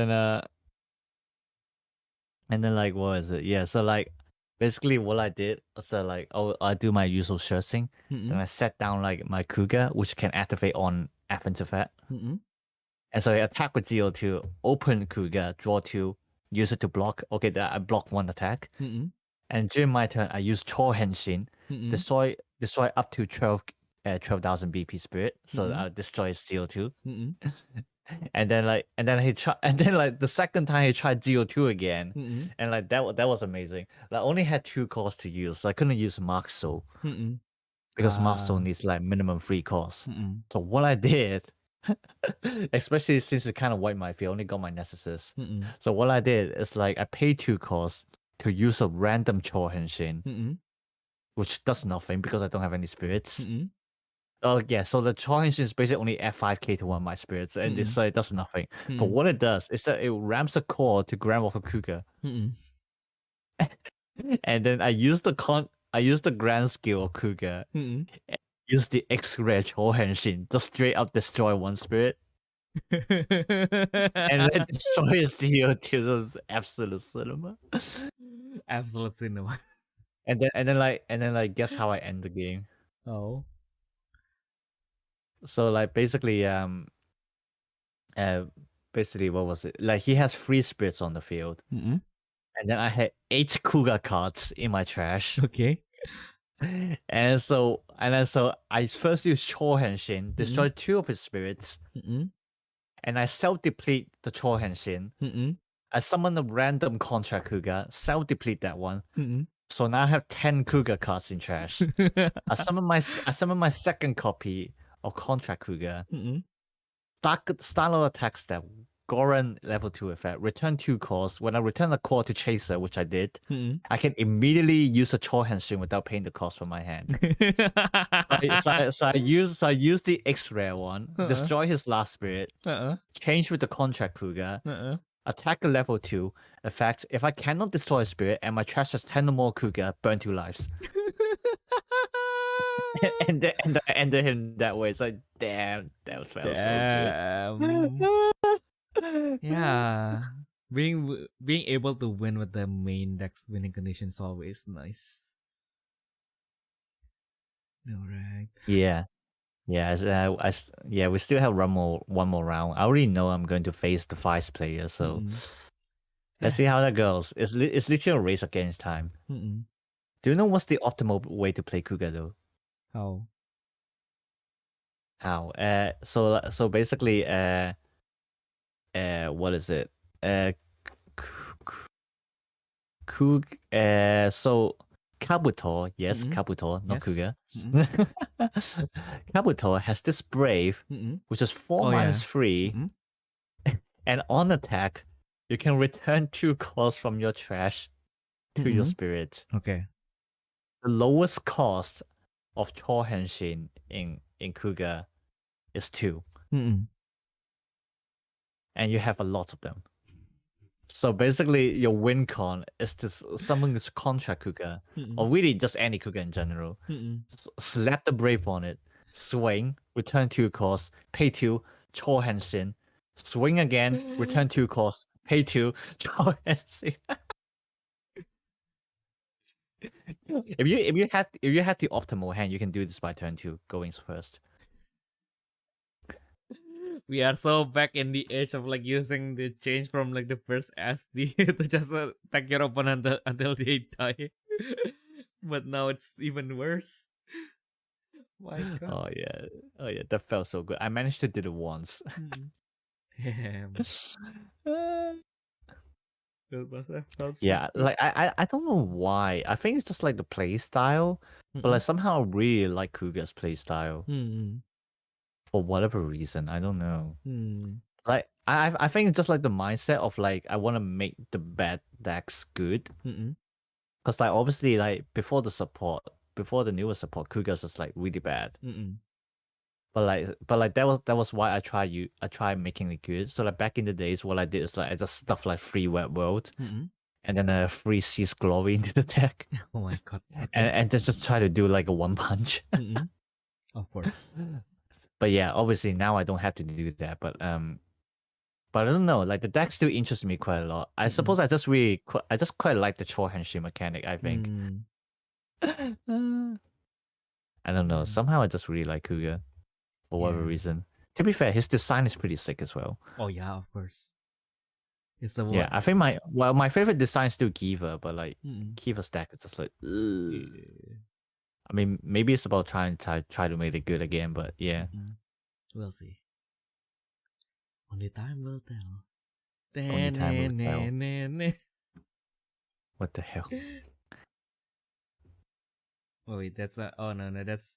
then like what is it? Yeah, so like basically what I did was like I do my usual searching, then I set down like my Kuga, which can activate on offensive hat. And so I attack with ZO2, open Kuga, draw 2, use it to block. Okay, I block 1 attack. And during my turn, I use Chou Henshin, destroy up to 12,000 BP spirit. So I destroy ZO2. And then the second time he tried ZO2 again, and like that was amazing. Like I only had 2 calls to use, so I couldn't use Mark Soul because Mark Soul needs like minimum 3 calls. So what I did, especially since it kind of wiped my field, I only got my Nessus. So what I did is like I paid 2 calls to use a random Chou Henshin, which does nothing because I don't have any spirits. Oh yeah, so the Chou Henshin is basically only add 5k to one of my spirits, and so it does nothing. But what it does is that it ramps a core to Grand Wolf of Kuga. And then I use the grand skill of Kuga, and use the X-ray Chou Henshin to straight up destroy one spirit. And then destroy his CO2, so it's absolute cinema. Absolute cinema. And then guess how I end the game. Oh. So like basically what was it? Like he has 3 spirits on the field. And then I had 8 Kuga cards in my trash. Okay. And so I first used Chou Henshin, destroyed 2 of his spirits. And I self-deplete the Chou Henshin. I summon a random contract Kuga, self-deplete that one. So now I have 10 Kuga cards in trash. I summon my second copy of contract Kuga. Style attack step, Goran level 2 effect, return 2 cores. When I return a core to Chaser, which I did, I can immediately use a Chou Henshin without paying the cost from my hand. So I use the X-Rare one, destroy his last spirit, change with the contract Kuga, attack a level 2 effect. If I cannot destroy a spirit and my trash has 10 or more Kuga, burn 2 lives. and I ended him that way. It's like, damn, that felt so good. Yeah. Being able to win with the main deck's winning condition is always nice. No, right? Yeah. Yeah, we still have one more round. I already know I'm going to face the Vice player, so let's see how that goes. It's literally a race against time. Do you know what's the optimal way to play Kuga though? How? So basically, what is it? So Kabuto, yes, Kabuto, not Kuga. Kabuto has this Brave, which is 4 minus 3, and on attack, you can return 2 cores from your trash to your spirit. Okay. The lowest cost of Chou Henshin in Kuga is 2. And you have a lot of them. So basically, your win con is to summon this contract Kuga, or really just any Kuga in general. Slap the Brave on it, swing, return 2 cores, pay 2, Chou Henshin, swing again, return 2 cores, pay 2, Chou Henshin. If you had the optimal hand, you can do this by turn 2, going first. We are so back in the age of like using the change from like the first SD to just attack your opponent until they die. But now it's even worse. My God. Oh yeah, that felt so good. I managed to do it once. Damn. Yeah, like I don't know why. I think it's just like the play style, but like somehow I really like Kuga's play style. For whatever reason, I don't know. Like I think it's just like the mindset of like I want to make the bad decks good. Because like obviously like before the newer support, Kuga's is like really bad. But like that was why I tried making it good. So like back in the days, what I did is like I just stuff like free Wet World, and then a free Seas Glory into the deck. Oh my God. Okay. And just try to do like a one punch. Of course. But yeah, obviously now I don't have to do that. But I don't know. Like the deck still interests me quite a lot. I suppose I just quite like the Chou Henshin mechanic. I think. I don't know. Somehow I just really like Kuga. For whatever reason. To be fair, his design is pretty sick as well. Oh yeah, of course. It's the one. Yeah, I think my favorite design is still Kiva, but like Kiva's deck is just like I mean, maybe it's about trying to make it good again, but yeah. We'll see. Only time will tell. Only time will tell. What the hell? Oh wait, that's oh no, that's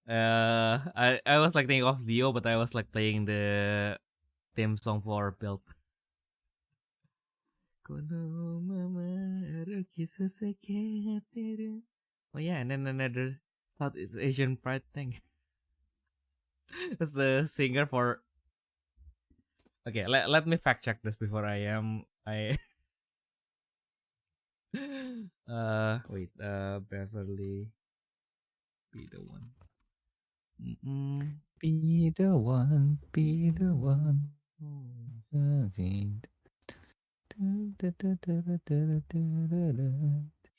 I was like thinking of Zio, but I was like playing the theme song for Build. Oh yeah, and then another Southeast Asian pride thing. It's the singer for. Okay, let me fact check this before I wait, Beverly, be the one. Be the one, be the one.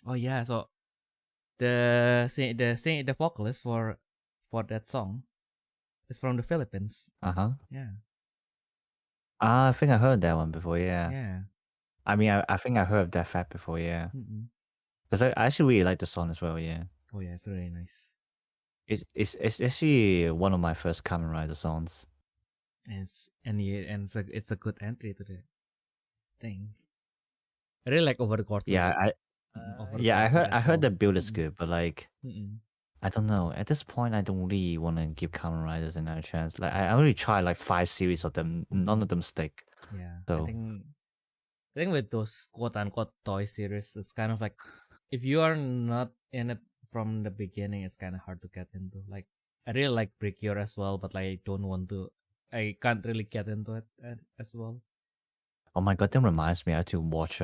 Oh yeah, so the vocalist for that song is from the Philippines. Yeah. I think I heard that one before. Yeah. Yeah. I mean, I think I heard of that fact before. Yeah. Because I actually really like the song as well. Yeah. Oh yeah, it's really nice. It's actually one of my first Kamen Rider songs. And it's a good entry to the thing. I really like Over the Course. Yeah, I heard the build is good, but like I don't know. At this point, I don't really want to give Kamen Riders another chance. Like I only tried like 5 series of them. None of them stick. Yeah. So I think with those quote unquote toy series, it's kind of like if you are not in it from the beginning, it's kind of hard to get into. Like I really like Precure as well, but like I can't really get into it as well. Oh my god, that reminds me. I have to watch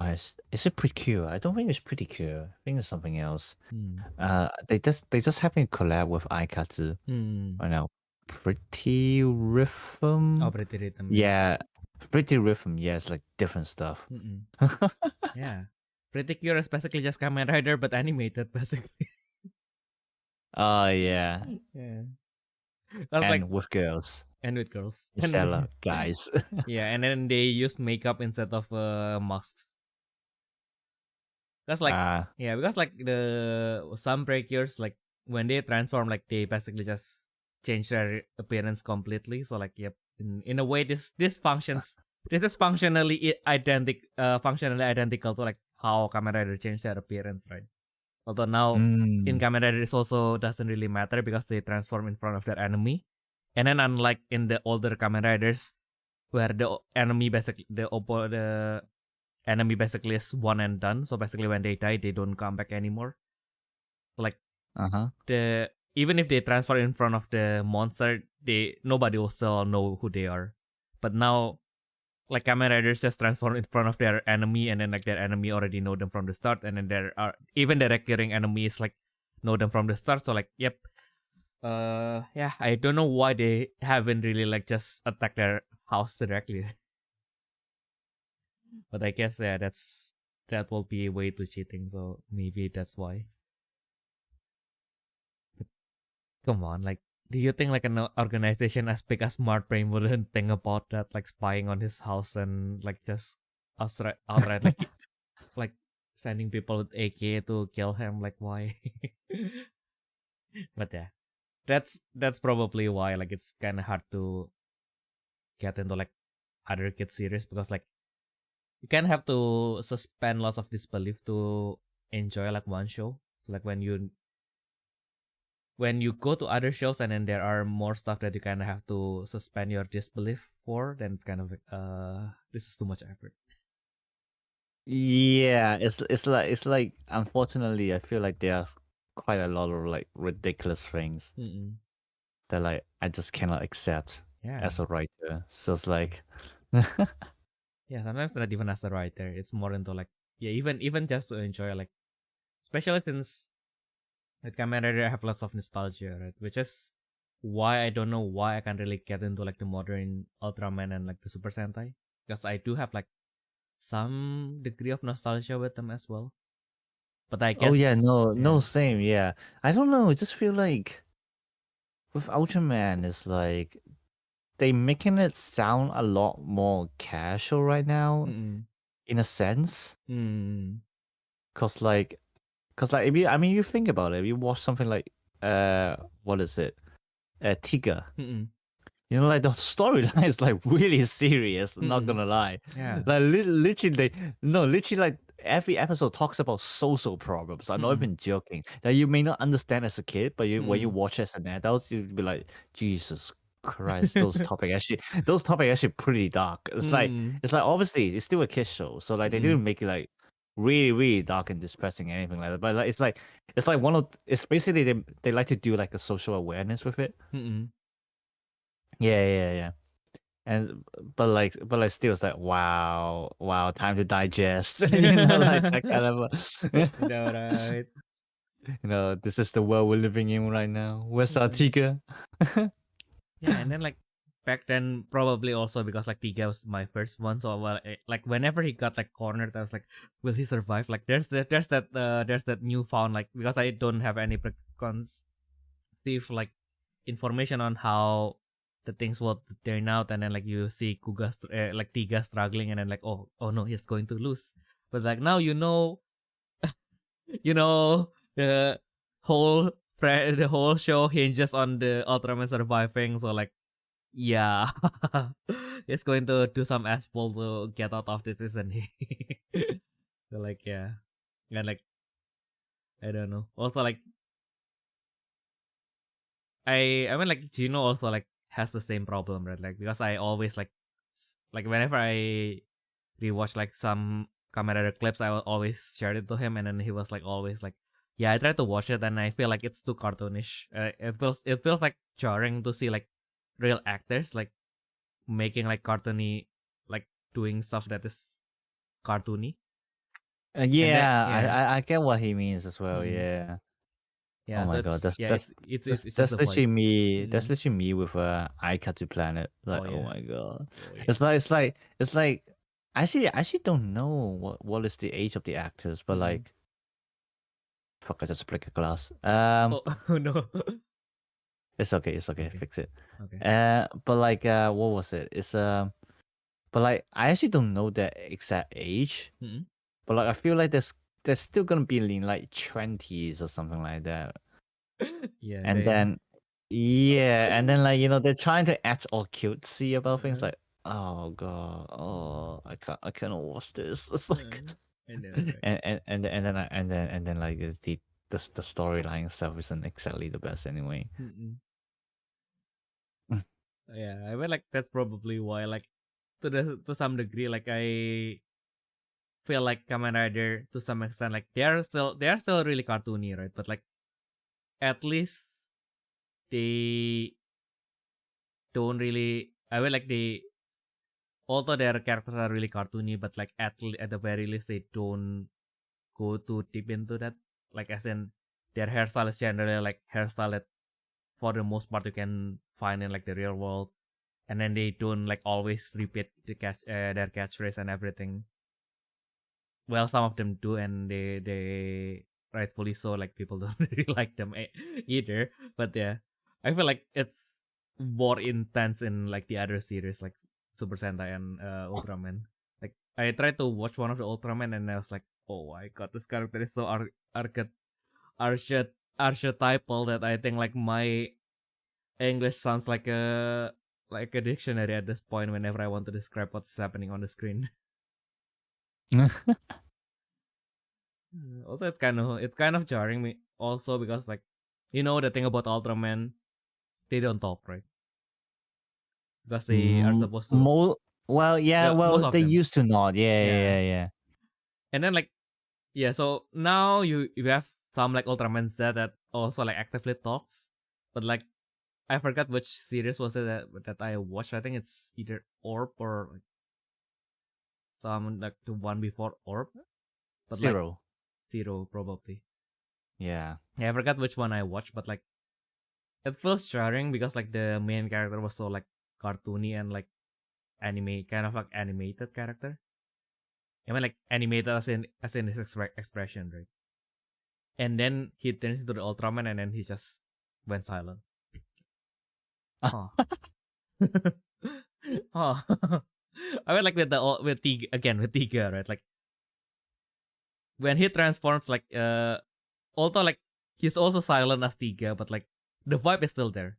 is it Precure? I don't think it's Precure. I think it's something else. They just happen to collab with Aikatsu. I know. Pretty Rhythm. Oh, Pretty Rhythm. Yeah. Pretty Rhythm. Yeah, it's like different stuff. Yeah. Pretty Cure is basically just Kamen Rider but animated basically. Oh yeah. Yeah. And with girls. And with girls. Stellar guys. Yeah, and then they use makeup instead of masks. Because because like some Precures, like when they transform, like they basically just change their appearance completely. So like yep, in a way this functions. This is functionally identical to like how Kamen Rider changed their appearance, right? Although now in Kamen Rider it also doesn't really matter because they transform in front of their enemy. And then unlike in the older Kamen Riders, where the enemy basically the enemy basically is one and done. So basically when they die, they don't come back anymore. So like even if they transfer in front of the monster, nobody will still know who they are. But now like Kamen Riders just transform in front of their enemy, and then like their enemy already know them from the start, and then there are even the recurring enemies like know them from the start. So like yep. Yeah, I don't know why they haven't really like just attacked their house directly. But I guess yeah, that will be way too cheating, so maybe that's why. But come on, like do you think like an organization as big as Smart Brain wouldn't think about that, like spying on his house and like just outright like like sending people with AK to kill him? Like why? But yeah, that's probably why like it's kind of hard to get into like other kids series because like you kind of have to suspend lots of disbelief to enjoy like one show. So, like when you go to other shows and then there are more stuff that you kind of have to suspend your disbelief for, then it's kind of like this is too much effort. Yeah, it's like unfortunately I feel like there are quite a lot of like ridiculous things that like I just cannot accept as a writer. So it's like yeah, sometimes not even as a writer. It's more into like even just to enjoy like, especially since like Kamen Rider have lots of nostalgia, right? Which is why I don't know why I can't really get into like the modern Ultraman and like the Super Sentai, because I do have like some degree of nostalgia with them as well. But I guess no same, yeah. I don't know, I just feel like with Ultraman it's like they making it sound a lot more casual right now in a sense. Cause like if you think about it, if you watch something like what is it? Tiga. You know, like the storyline is like really serious. Not gonna lie. Yeah. Like literally like every episode talks about social problems. I'm not even joking. That you may not understand as a kid, but when you watch as an adult, you'd be like, Jesus Christ, those topics actually pretty dark. It's like obviously it's still a kids show, so like they didn't make it like really really dark and depressing, anything like that. But like it's like it's basically they like to do like a social awareness with it. Mm-mm. Yeah. And but like still it's like wow, time to digest. Like that kind of No, right. this is the world we're living in right now. Where's our Tiga? Yeah, and then like back then probably also because like Tiga was my first one, so like whenever he got like cornered, I was like, will he survive? Like there's that newfound like, because I don't have any preconceived like information on how the things will turn out, and then like you see like Tiga struggling, and then like oh no, he's going to lose. But like now you know the the whole show hinges on the Ultraman surviving, so like yeah, he's going to do some asphalt to get out of this, isn't he? So like yeah, and like I don't know. Also like I mean like Gino also like has the same problem, right? Like because I always like whenever I rewatch like some Kamen Rider clips, I will always share it to him, and then he was like always like, yeah, I tried to watch it and I feel like it's too cartoonish. It feels like jarring to see like real actors like making like cartoony, like doing stuff that is cartoony. Yeah, I get what he means as well. Mm. Yeah. Yeah, Oh so my god, it's just that's the vibe. literally me. That's Mm. literally me with Aikatsu Planet. Like, Oh oh yeah. my god, Oh yeah. it's like. Actually, I actually don't know what is the age of the actors, but like, fuck, I just break a glass. Oh, oh no. It's okay, Okay. fix it. Okay. But like, what was it? But like, I actually don't know the exact age. Mm-mm. But like, I feel like there's still gonna be in like 20s or something like that. Yeah, And they. then and then like they're trying to act all cutesy about things Uh, like, oh god, oh I cannot watch this. It's like I know, right? and then like the storyline itself isn't exactly the best anyway. Mm-mm. Yeah, I mean like that's probably why like to some degree like I feel like Kamen Rider to some extent like they are still really cartoony, right? But like at least they don't really, I mean like they, although their characters are really cartoony, but like at the very least they don't go too deep into that. Like as in their hairstyle is generally like hairstyle that for the most part you can find in like the real world, and then they don't like always repeat their catchphrase and everything. Well, some of them do, and they rightfully so. Like people don't really like them either. But yeah, I feel like it's more intense in like the other series, like Super Sentai and Ultraman. Like I tried to watch one of the Ultraman, and I was like, oh my god, this character is so archetypal that I think like my English sounds like a dictionary at this point whenever I want to describe what's happening on the screen. Also, it's kind of jarring me also because like the thing about Ultraman, they don't talk, right? Because they are supposed to. Well, Most of they them, used to not. yeah. Yeah. And then like yeah, so now you have some like Ultraman Z that also like actively talks, but like I forgot which series was it that I watched. I think it's either Orb or like some like the one before Orb, but like Zero. Zero probably. Yeah. Yeah, I forgot which one I watched, but like it feels jarring because like the main character was so like cartoony and like anime, kind of like animated character. I mean like animated as in his expression, right? And then he turns into the Ultraman, and then he just went silent. Huh. Oh. I mean like with Tiga again with Tiga, right? Like when he transforms, like although like he's also silent as Tiga, but like the vibe is still there.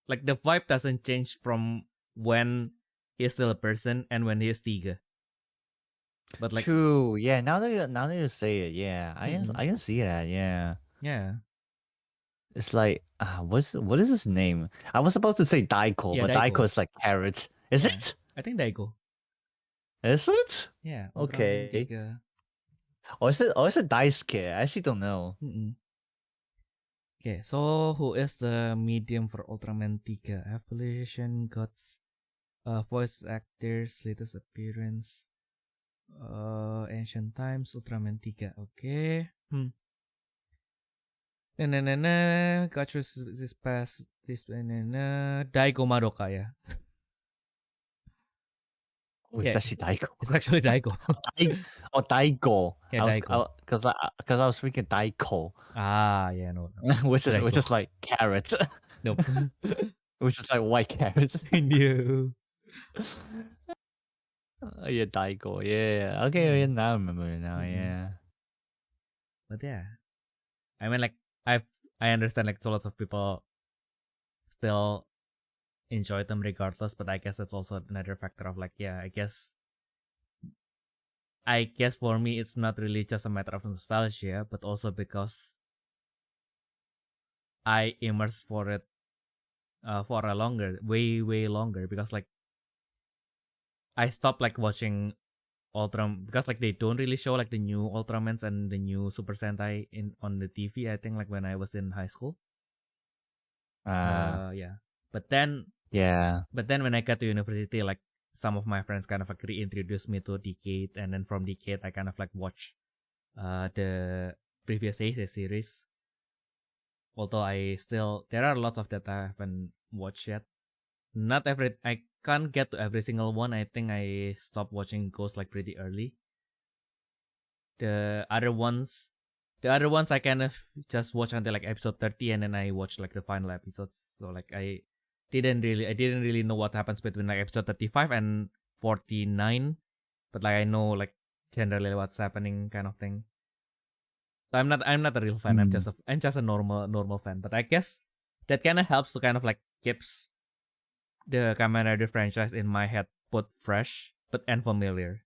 Like the vibe doesn't change from when he's still a person and when he is Tiga. But like True. Yeah. Now that you say it, yeah, I can see that. Yeah. yeah, It's like what is his name? I was about to say Daiko, yeah, but Daiko Daigo. is like carrot. Is Yeah, it? I think Daigo. Is it? Yeah, Ultraman Okay. Tiga. Or is it Daisuke? I actually don't know. Okay, so who is the medium for Ultraman Tiga? Evolution, Gods, voice actors, latest appearance, ancient times, Ultraman Tiga. Okay. Got this past this Daigo Madoka, yeah. Oh, it's actually Daigo. It's actually Daigo. Daigo. Yeah, Daigo. Because I was thinking Daiko. Yeah, no. which is like carrots. Nope. Which is like white carrots. No. Yeah, Daigo. Yeah. Okay, yeah, now I remember it now. Yeah. But yeah, I mean, like I understand like so lots of people still enjoy them regardless, but I guess that's also another factor of like, yeah, I guess for me it's not really just a matter of nostalgia, but also because I immersed for it for a way longer, because like I stopped like watching Ultraman because like they don't really show like the new Ultramans and the new Super Sentai on the TV. I think like when I was in high school. Yeah. But then when I got to university, like some of my friends kind of like reintroduced me to Decade, and then from Decade I kind of like watch the previous series. Although there are lots of that I haven't watched yet. I can't get to every single one. I think I stopped watching Ghost like pretty early. The other ones I kind of just watch until like episode 30, and then I watch like the final episodes. So like I didn't really know what happens between like episode 35 and 49, but like I know like generally what's happening kind of thing. So I'm not a real fan. I'm just a normal fan. But I guess that kind of helps to kind of like keeps the Kamen Rider franchise in my head both fresh and familiar.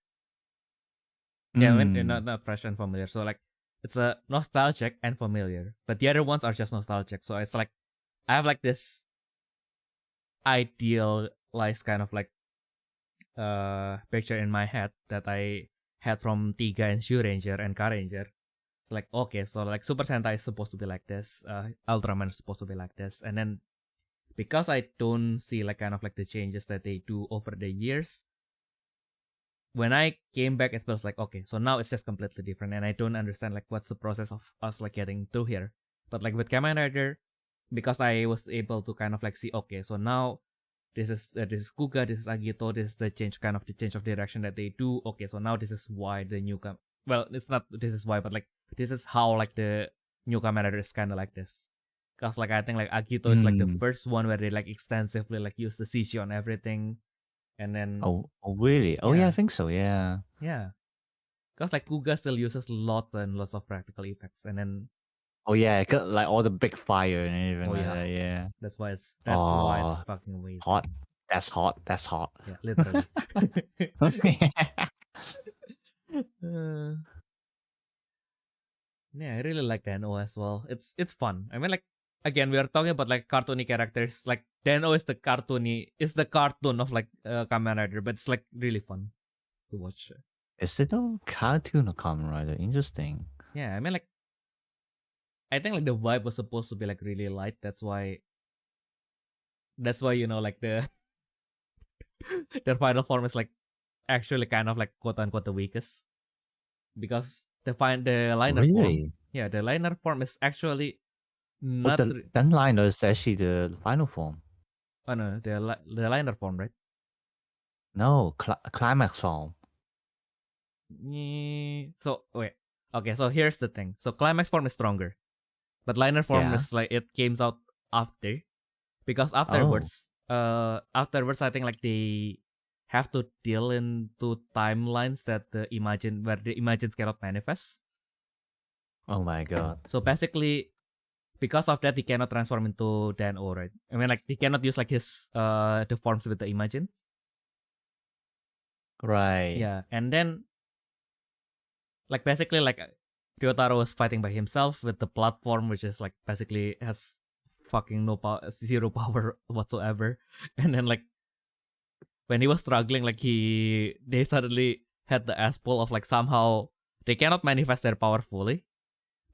Yeah, I mean, not fresh and familiar. So like it's a nostalgic and familiar, but the other ones are just nostalgic. So it's like I have like this idealized kind of like picture in my head that I had from Tiga and Ranger and Ranger. Like, okay, so like Super Sentai is supposed to be like this, Ultraman is supposed to be like this, and then because I don't see like kind of like the changes that they do over the years, when I came back it feels like, okay, so now it's just completely different, and I don't understand like what's the process of us like getting through here. But like with Kamen Rider, because I was able to kind of like see, okay, so now this is Kuga, this is Agito, this is the change of direction that they do. Okay, so now this is why the new well, it's not this is why, but like this is how like the new Kamen Rider is kind of like this. Cause like I think like Agito is like the first one where they like extensively like use the CG on everything, and then oh really? Oh yeah, I think so. Yeah. Cause like Kuga still uses lots and lots of practical effects, and then yeah, like all the big fire and everything. Yeah. That's why it's fucking amazing. Hot. That's hot. Yeah, literally. Yeah, I really like Den-O as well. It's fun. I mean, like again, we are talking about like cartoony characters. Like Den-O is the cartoon of like Kamen Rider, but it's like really fun to watch. Is it a cartoon of Kamen Rider? Interesting. Yeah, I mean, like I think like the vibe was supposed to be like really light. That's why you know like the their final form is like actually kind of like quote unquote the weakest, because the liner form. Yeah, the liner form is actually not. The liner is actually the final form. Oh no, the liner form, right? No, climax form. So wait, okay. So here's the thing. So climax form is stronger, but liner form is like it came out after, because afterwards, I think like they have to deal into timelines that where the imagines cannot manifest. Oh my god. So basically, because of that, he cannot transform into Den-O, right? I mean, like he cannot use like his the forms with the imagines. Right. Yeah, and then like basically like Ryotaro was fighting by himself with the platform, which is like basically has fucking zero power whatsoever. And then like when he was struggling, like they suddenly had the ass pull of like somehow they cannot manifest their power fully,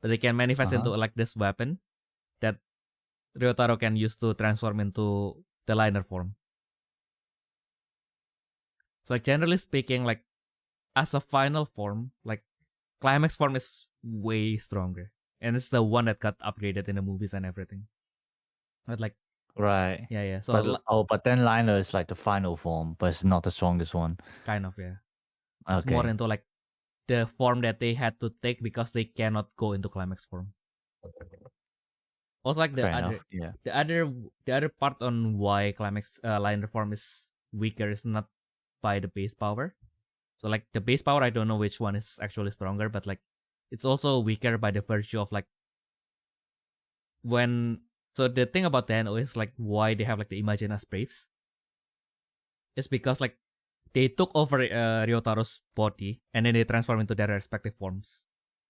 but they can manifest into like this weapon that Ryotaro can use to transform into the liner form. So like generally speaking, like as a final form, like climax form is way stronger. And it's the one that got upgraded in the movies and everything. But like right. yeah. So but then liner is like the final form, but it's not the strongest one. Kind of, yeah. It's more into like the form that they had to take because they cannot go into climax form. Also, like the other part on why climax liner form is weaker is not by the base power. So like the base power, I don't know which one is actually stronger, but like it's also weaker by the virtue of like when. So the thing about the NO is like why they have like the Imagine as Braves. It's because like they took over Ryotaro's body and then they transform into their respective forms.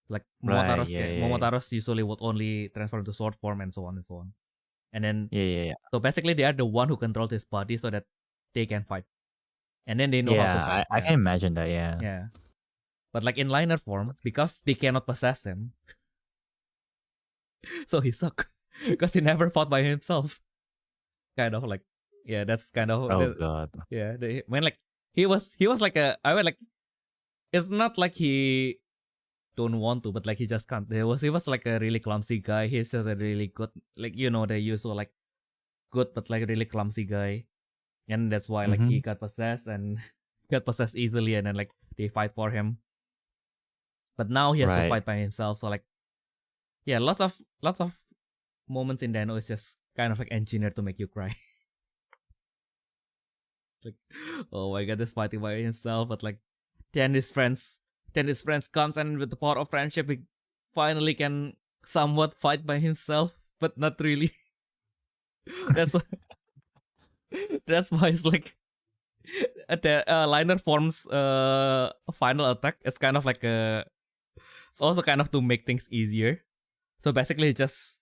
Like Momotaro's usually would only transform into sword form and so on and so on. And then so basically they are the one who controls his body so that they can fight. And then they know how to fight. I can imagine that, yeah. Yeah. But like in liner form, because they cannot possess him, so he suck. Because he never fought by himself. Kind of like, yeah, that's kind of. God. Yeah, when like he was like I mean like, it's not like he don't want to, but like he just can't. He was like a really clumsy guy. He's just a really good, like the usual like good but like really clumsy guy, and that's why like he got possessed and got possessed easily, and then like they fight for him. But now he has to fight by himself. So like, yeah, lots of moments in Dano is just kind of like engineered to make you cry. Like, oh my god, this fighting by himself, but like then his friends comes, and with the power of friendship he finally can somewhat fight by himself, but not really. That's why it's like the liner form's final attack is kind of like it's also kind of to make things easier. So basically he just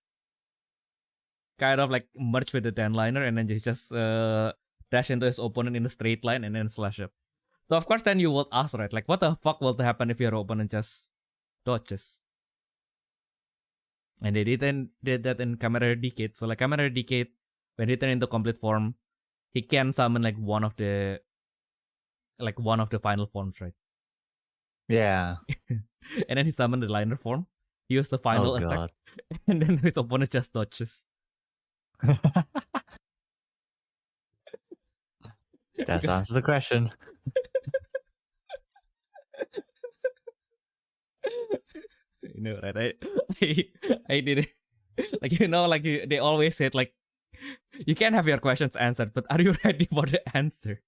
kind of like merge with the 10 liner and then just dash into his opponent in a straight line and then slash up. So of course then you will ask, right, like what the fuck will happen if your opponent just dodges? And they did that in Camera Decade. So like Camera Decade, when he turned into complete form, he can summon like one of the final forms, right? Yeah. And then he summoned the liner form. He used the final attack, and then his opponent just dodges. That answers the question. You know, right? I did it. Like, like they always said, like, you can have your questions answered, but are you ready for the answer?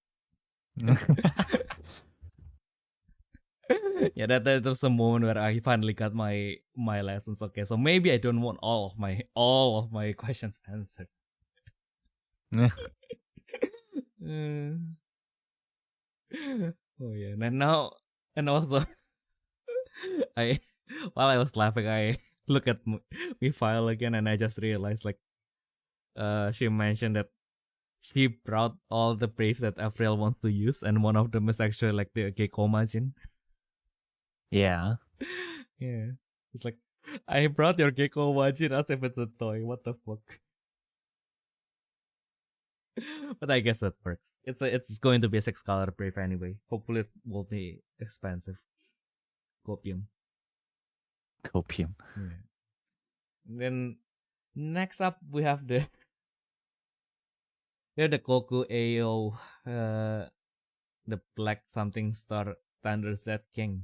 Yeah, that was a moment where I finally got my lessons. Okay, so maybe I don't want all of my questions answered. Oh yeah, and also while I was laughing, I look at my file again, and I just realized like she mentioned that she brought all the braves that April wants to use, and one of them is actually like the Gekomajin. Yeah. Yeah. It's like, I brought your Gekomajin as if it's a toy. What the fuck? But I guess that works. It's going to be a 6-color brave anyway. Hopefully it won't be expensive. Copium. Yeah. And then next up we have the Koku Ao, the Black Something Star Thunder's Dead King,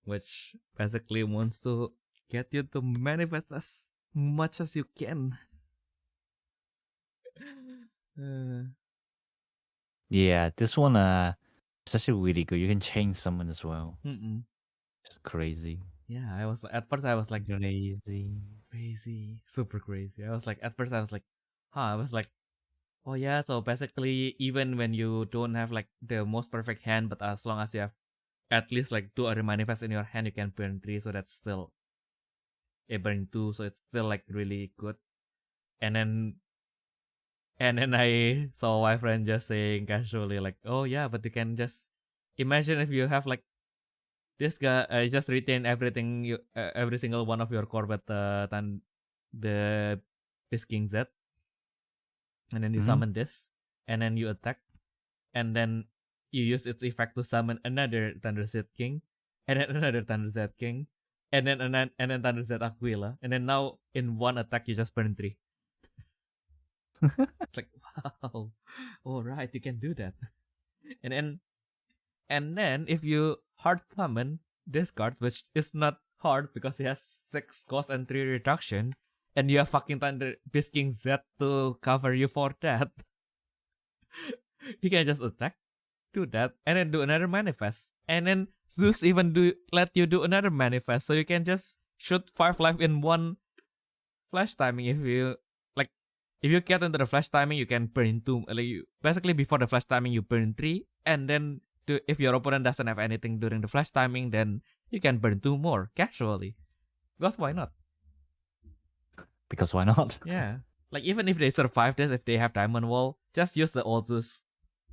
which basically wants to get you to manifest as much as you can. Yeah, this one it's actually really good. You can change someone as well. It's crazy. Yeah, at first I was like crazy, super crazy. At first I was like, oh yeah, so basically even when you don't have like the most perfect hand, but as long as you have at least like 2 other manifests in your hand, you can burn 3, so that's still a burn 2, so it's still like really good. And then I saw my friend just saying casually like, oh yeah, but you can just imagine if you have like this guy just retain everything every single one of your core with the this King Z, and then you summon this, and then you attack, and then you use its effect to summon another Thunder Z King, and then another Thunder Z King, and then Thunder Z Aquila, and then now in one attack you just burn 3. It's like, wow, all right, you can do that. And then if you hard summon this card, which is not hard because it has 6 cost and 3 reduction, and you have fucking Thunder Beast King Z to cover you for that, you can just attack, do that, and then do another manifest. And then Zeus even let you do another manifest, so you can just shoot 5 life in one flash timing. If you get into the flash timing, you can burn 2. Basically, before the flash timing, you burn 3, and then if your opponent doesn't have anything during the flash timing, then you can burn 2 more casually. Because why not? Because why not? Yeah. Like, even if they survive this, if they have Diamond Wall, just use the old Zeus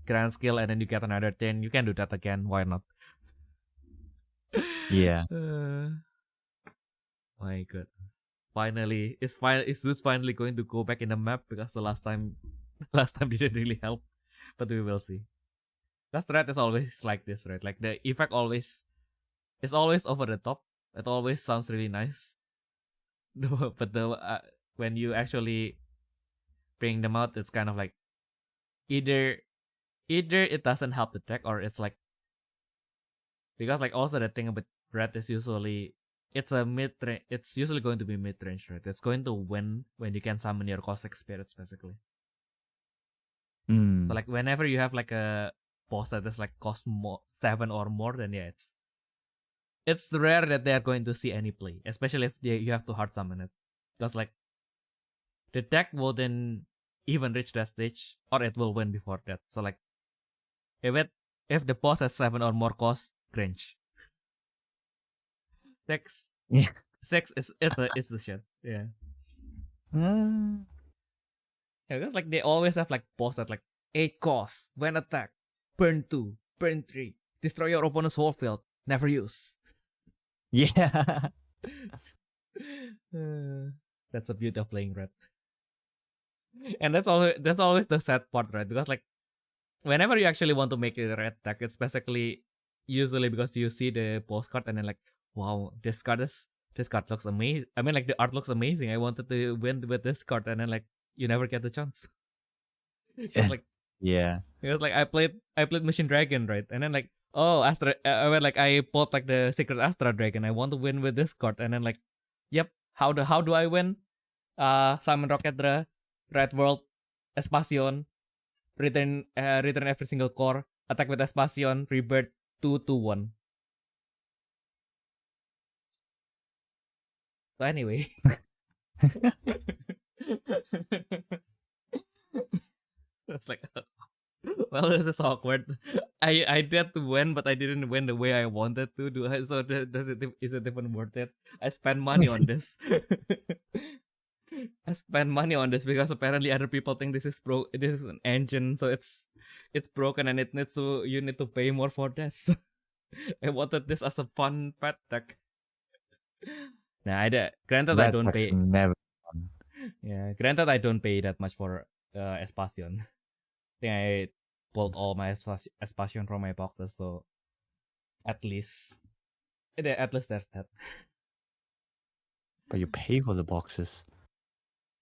grand skill, and then you get another 10. You can do that again. Why not? Yeah. My god. Finally, is Zeus finally going to go back in the map? Because the last time didn't really help. But we will see. That threat is always like this, right? Like, the effect is always over the top. It always sounds really nice. But when you actually bring them out, it's kind of like either it doesn't help the deck, or it's like, because like also the thing about red is usually it's usually going to be mid-range, right? It's going to win when you can summon your caustic spirits, basically. So like whenever you have like a boss that is like cost 7 or more, then yeah, it's rare that they are going to see any play, especially if you have to hard summon it, because like the deck will then even reach that stage, or it will win before that. So like if the boss has 7 or more cost, cringe. 6 Yeah. 6 is the shit. Yeah. Yeah, because like they always have like boss that like 8 costs, when attack, burn 2, burn 3, destroy your opponent's whole field, never use. Yeah. That's the beauty of playing red. And that's always the sad part, right? Because like whenever you actually want to make a red deck, it's basically usually because you see the postcard and then like, wow, this card looks amazing. I mean, like, the art looks amazing. I wanted to win with this card, and then like you never get the chance. It's like, yeah. Because like I played Machine Dragon, right? And then like, oh, Astra. I bought like the Secret Astra Dragon. I want to win with this card, and then like, yep. How do I win? Summon Rocketdra, Red World, Espacion, return every single core, attack with Espacion, Rebirth 2/1. So anyway. It's like, well, this is awkward. I did win, but I didn't win the way I wanted to do. So is it even worth it? I spent money on this. I spent money on this because apparently other people think this is an engine, so it's broken and you need to pay more for this. I wanted this as a fun pet deck. Nah, granted I don't pay. Never fun. Yeah, granted I don't pay that much for Espacion. I think I pulled all my Espacion from my boxes, so at least there's that. But you pay for the boxes.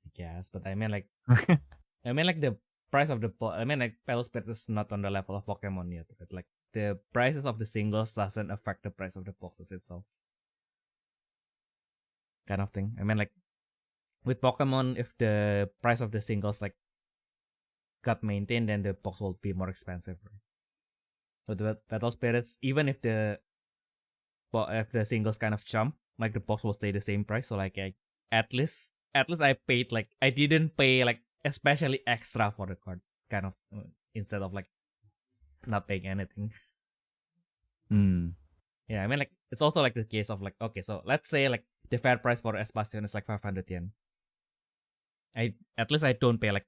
I guess, but I mean like the price of the Battle Spirit is not on the level of Pokemon yet. But like the prices of the singles doesn't affect the price of the boxes itself. Kind of thing. I mean, like, with Pokemon, if the price of the singles like got maintained, then the box will be more expensive. Right? But with Battle Spirits, even if the singles kind of jump, like the box will stay the same price. So like at least I paid, like, I didn't pay like especially extra for the card, kind of, instead of like not paying anything. Yeah, I mean, like, it's also like the case of like, okay, so let's say like the fair price for Espacion is like 500 yen. At least I don't pay like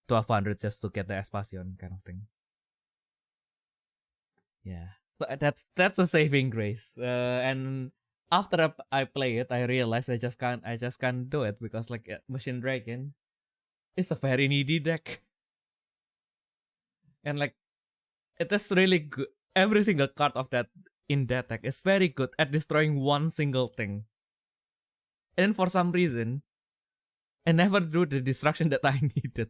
1200 just to get the Espacion, kind of thing. Yeah. So that's a saving grace. And after I play it, I realized I just can't do it because like Machine Dragon is a very needy deck, and like it is really good. Every single card of that in that deck is very good at destroying one single thing. And for some reason, I never do the destruction that I needed.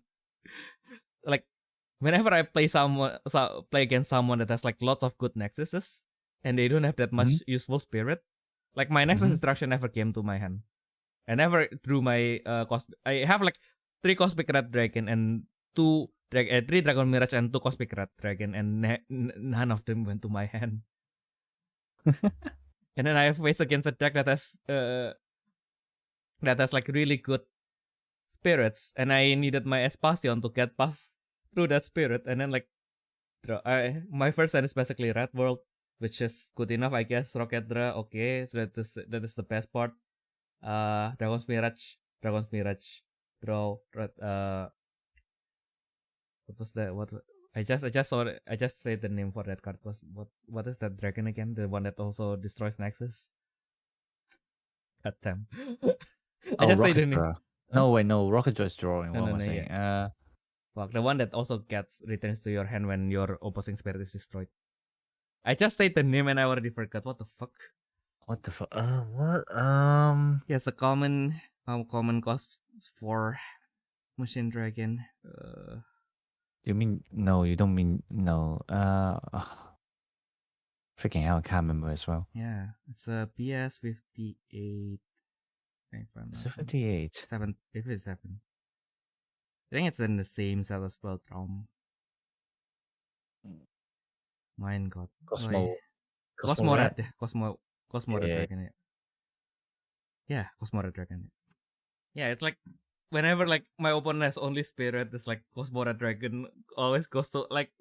Like whenever I play play against someone that has like lots of good nexuses and they don't have that much useful spirit, like my nexus destruction never came to my hand. I never drew my I have like 3 Cosmic Red Dragon and 3 Dragon Mirage and 2 Cosmic Red Dragon, and none of them went to my hand. And then I face against a deck that has like really good spirits, and I needed my Espacion to get past through that spirit, and then like my first hand is basically Red World, which is good enough, I guess. Rocket Dra, okay, so that is the best part. Dragon's Mirage, draw. What was that? What I just saw it. I just said the name for that card. What is that dragon again? The one that also destroys Nexus. God damn. I just say the name. Huh? No, wait, no. Rocket Draw is drawing. What am I saying? Yeah. Fuck, the one that also returns to your hand when your opposing spirit is destroyed. I just said the name and I already forgot. What the fuck? What the fuck? What? Yes, a common cost for Machine Dragon. You mean no? You don't mean no. Freaking hell, I can't remember as well. Yeah, it's a PS 58. It's a 58. 57. I think it's in the same set as Spell Traum. Mine God. Cosmo Red. Red? Cosmo Red Dragon. Yeah, Cosmo Red Dragon. Yeah, it's like whenever like my opponent has only spirit, this like Cosmo Red Dragon always goes to like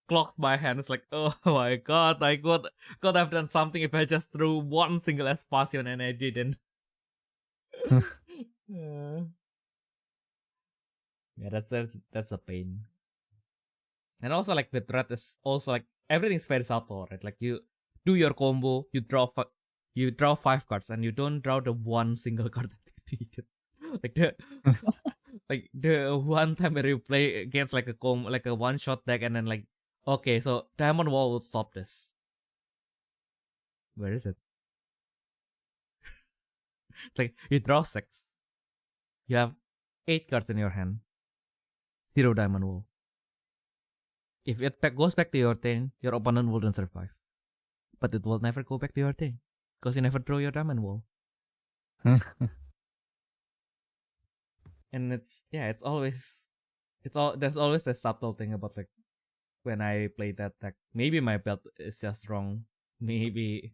clock my hand. It's like, oh my god, I could have done something if I just threw one single Espacion and I didn't. Yeah, that's a pain. And also like with Red is also like everything's very subtle, right? Like you do your combo, you draw 5 cards, and you don't draw the one single card that you needed. Like the one time where you play against like a one shot deck, and then like, okay, so Diamond Wall will stop this. Where is it? It's like you draw 6. You have 8 cards in your hand. 0 Diamond Wall. If it goes back to your turn, your opponent wouldn't survive. But it will never go back to your turn, because you never draw your Diamond Wall. And there's always a subtle thing about like when I play that deck. Maybe my build is just wrong. Maybe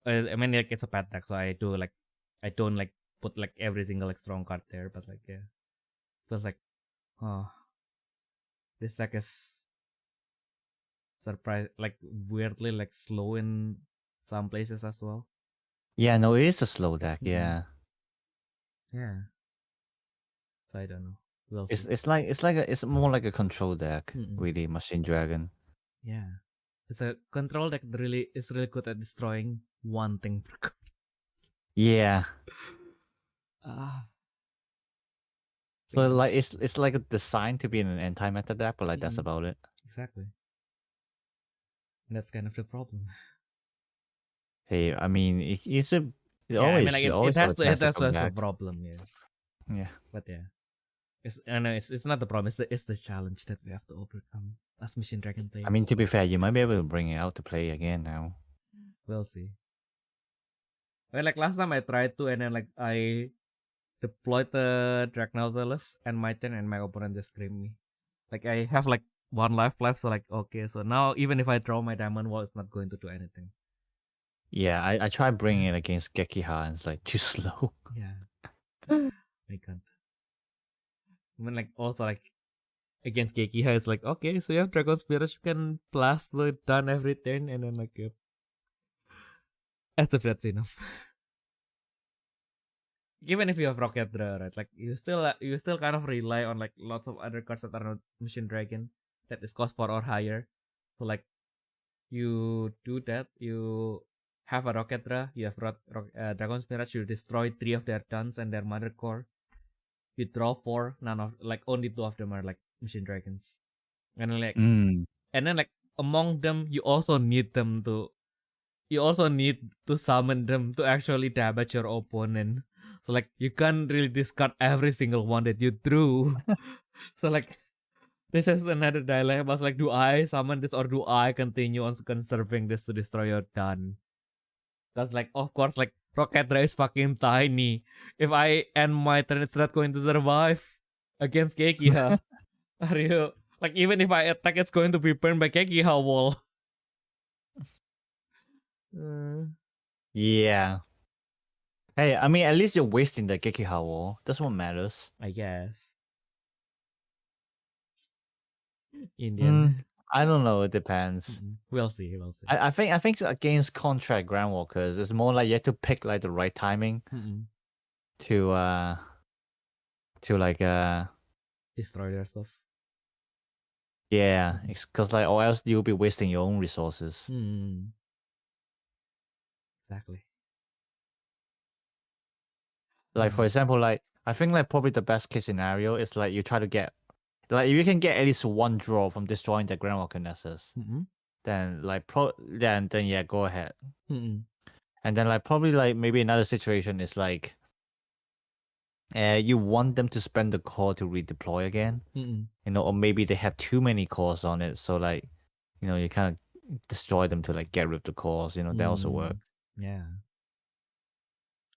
I mean like it's a bad deck, so I don't like put like every single like strong card there. But like yeah, it was like, oh, this deck is like weirdly like slow in some places as well. Yeah, no, it is a slow deck. Yeah. Yeah. So I don't know. We'll see. It's more like a control deck, really, Machine Dragon. Yeah, it's a control deck that is really good at destroying one thing per card. Yeah. So like it's like designed to be an anti-meta deck, but like that's about it. Exactly. And that's kind of the problem. Hey, I mean, it has to a problem. Yeah. Yeah. But yeah, it's not the problem. It's the challenge that we have to overcome as Machine Dragon players. I mean, to be fair, you might be able to bring it out to play again now. We'll see. Well, like last time I tried to, and then like I deployed the Dragnautilus and my turn, and my opponent just screamed me. Like I have like 1 life left, so like okay, so now even if I draw my Diamond Wall, it's not going to do anything. Yeah, I tried bringing it against Gekiha, and it's like too slow. Yeah, I can't. I mean, like also like against Gekiha, it's like okay, so you have Dragon Spirit, you can blast the done every turn, and then like yep. As if that's enough. Even if you have Rocket Draw, right? Like you still kind of rely on like lots of other cards that are not Machine Dragon that is cost 4 or higher. So like you do that. You have a rocket Ra. You have Dragon's Mirage. You destroy 3 of their guns and their mother core. You draw 4. None of only 2 of them are machine dragons. And and then among them, you also need to summon them to actually damage your opponent. So you can't really discard every single one that you drew. So this is another dilemma. It's do I summon this or do I continue on conserving this to destroy your done? Because of course Rocketera is fucking tiny. If I end my turn, it's not going to survive against Kekiha. Are you even if I attack, it's going to be burned by Kekiha wall. Yeah. Hey, I mean, at least you're wasting the Kekiha wall. That's what matters. I guess. Indian. I don't know. It depends. We'll see. I think against contract groundwalkers, it's more like you have to pick the right timing to destroy their stuff. Yeah, because or else you'll be wasting your own resources. Exactly. For example, I think probably the best case scenario is you try to get if you can get at least 1 draw from destroying the groundwalker nesses, then then yeah, go ahead. And then probably maybe another situation is you want them to spend the core to redeploy again, or maybe they have too many cores on it, so you kind of destroy them to get rid of the cores. That also works. Yeah.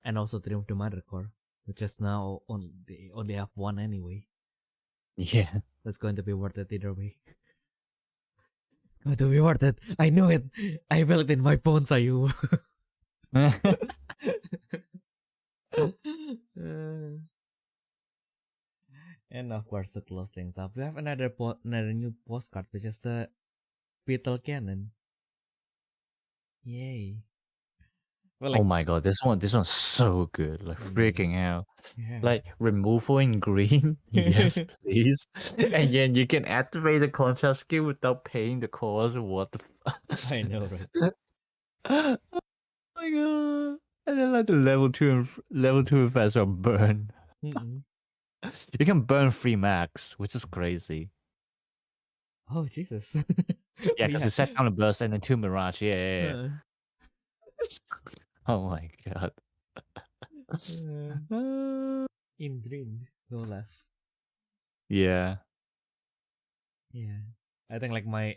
And also to remove the mother core, which is now only have 1 anyway. Yeah. That's going to be worth it either way. Going to be worth it. I know it. I felt it in my bones, Ayumu. And of course, to close things up, we have another new postcard, which is the Beetle Cannon. Yay! Well, oh my god, this one's so good. Freaking hell. Yeah. Removal in green? Yes, please. And then you can activate the contrast skill without paying the cost. What the I know, right? Oh my god. And then the level 2 effects are burn. You can burn 3 max, which is crazy. Oh Jesus. Yeah, because you set down a burst and then 2 mirage. Yeah. Oh my god. In green, no less. Yeah. I think my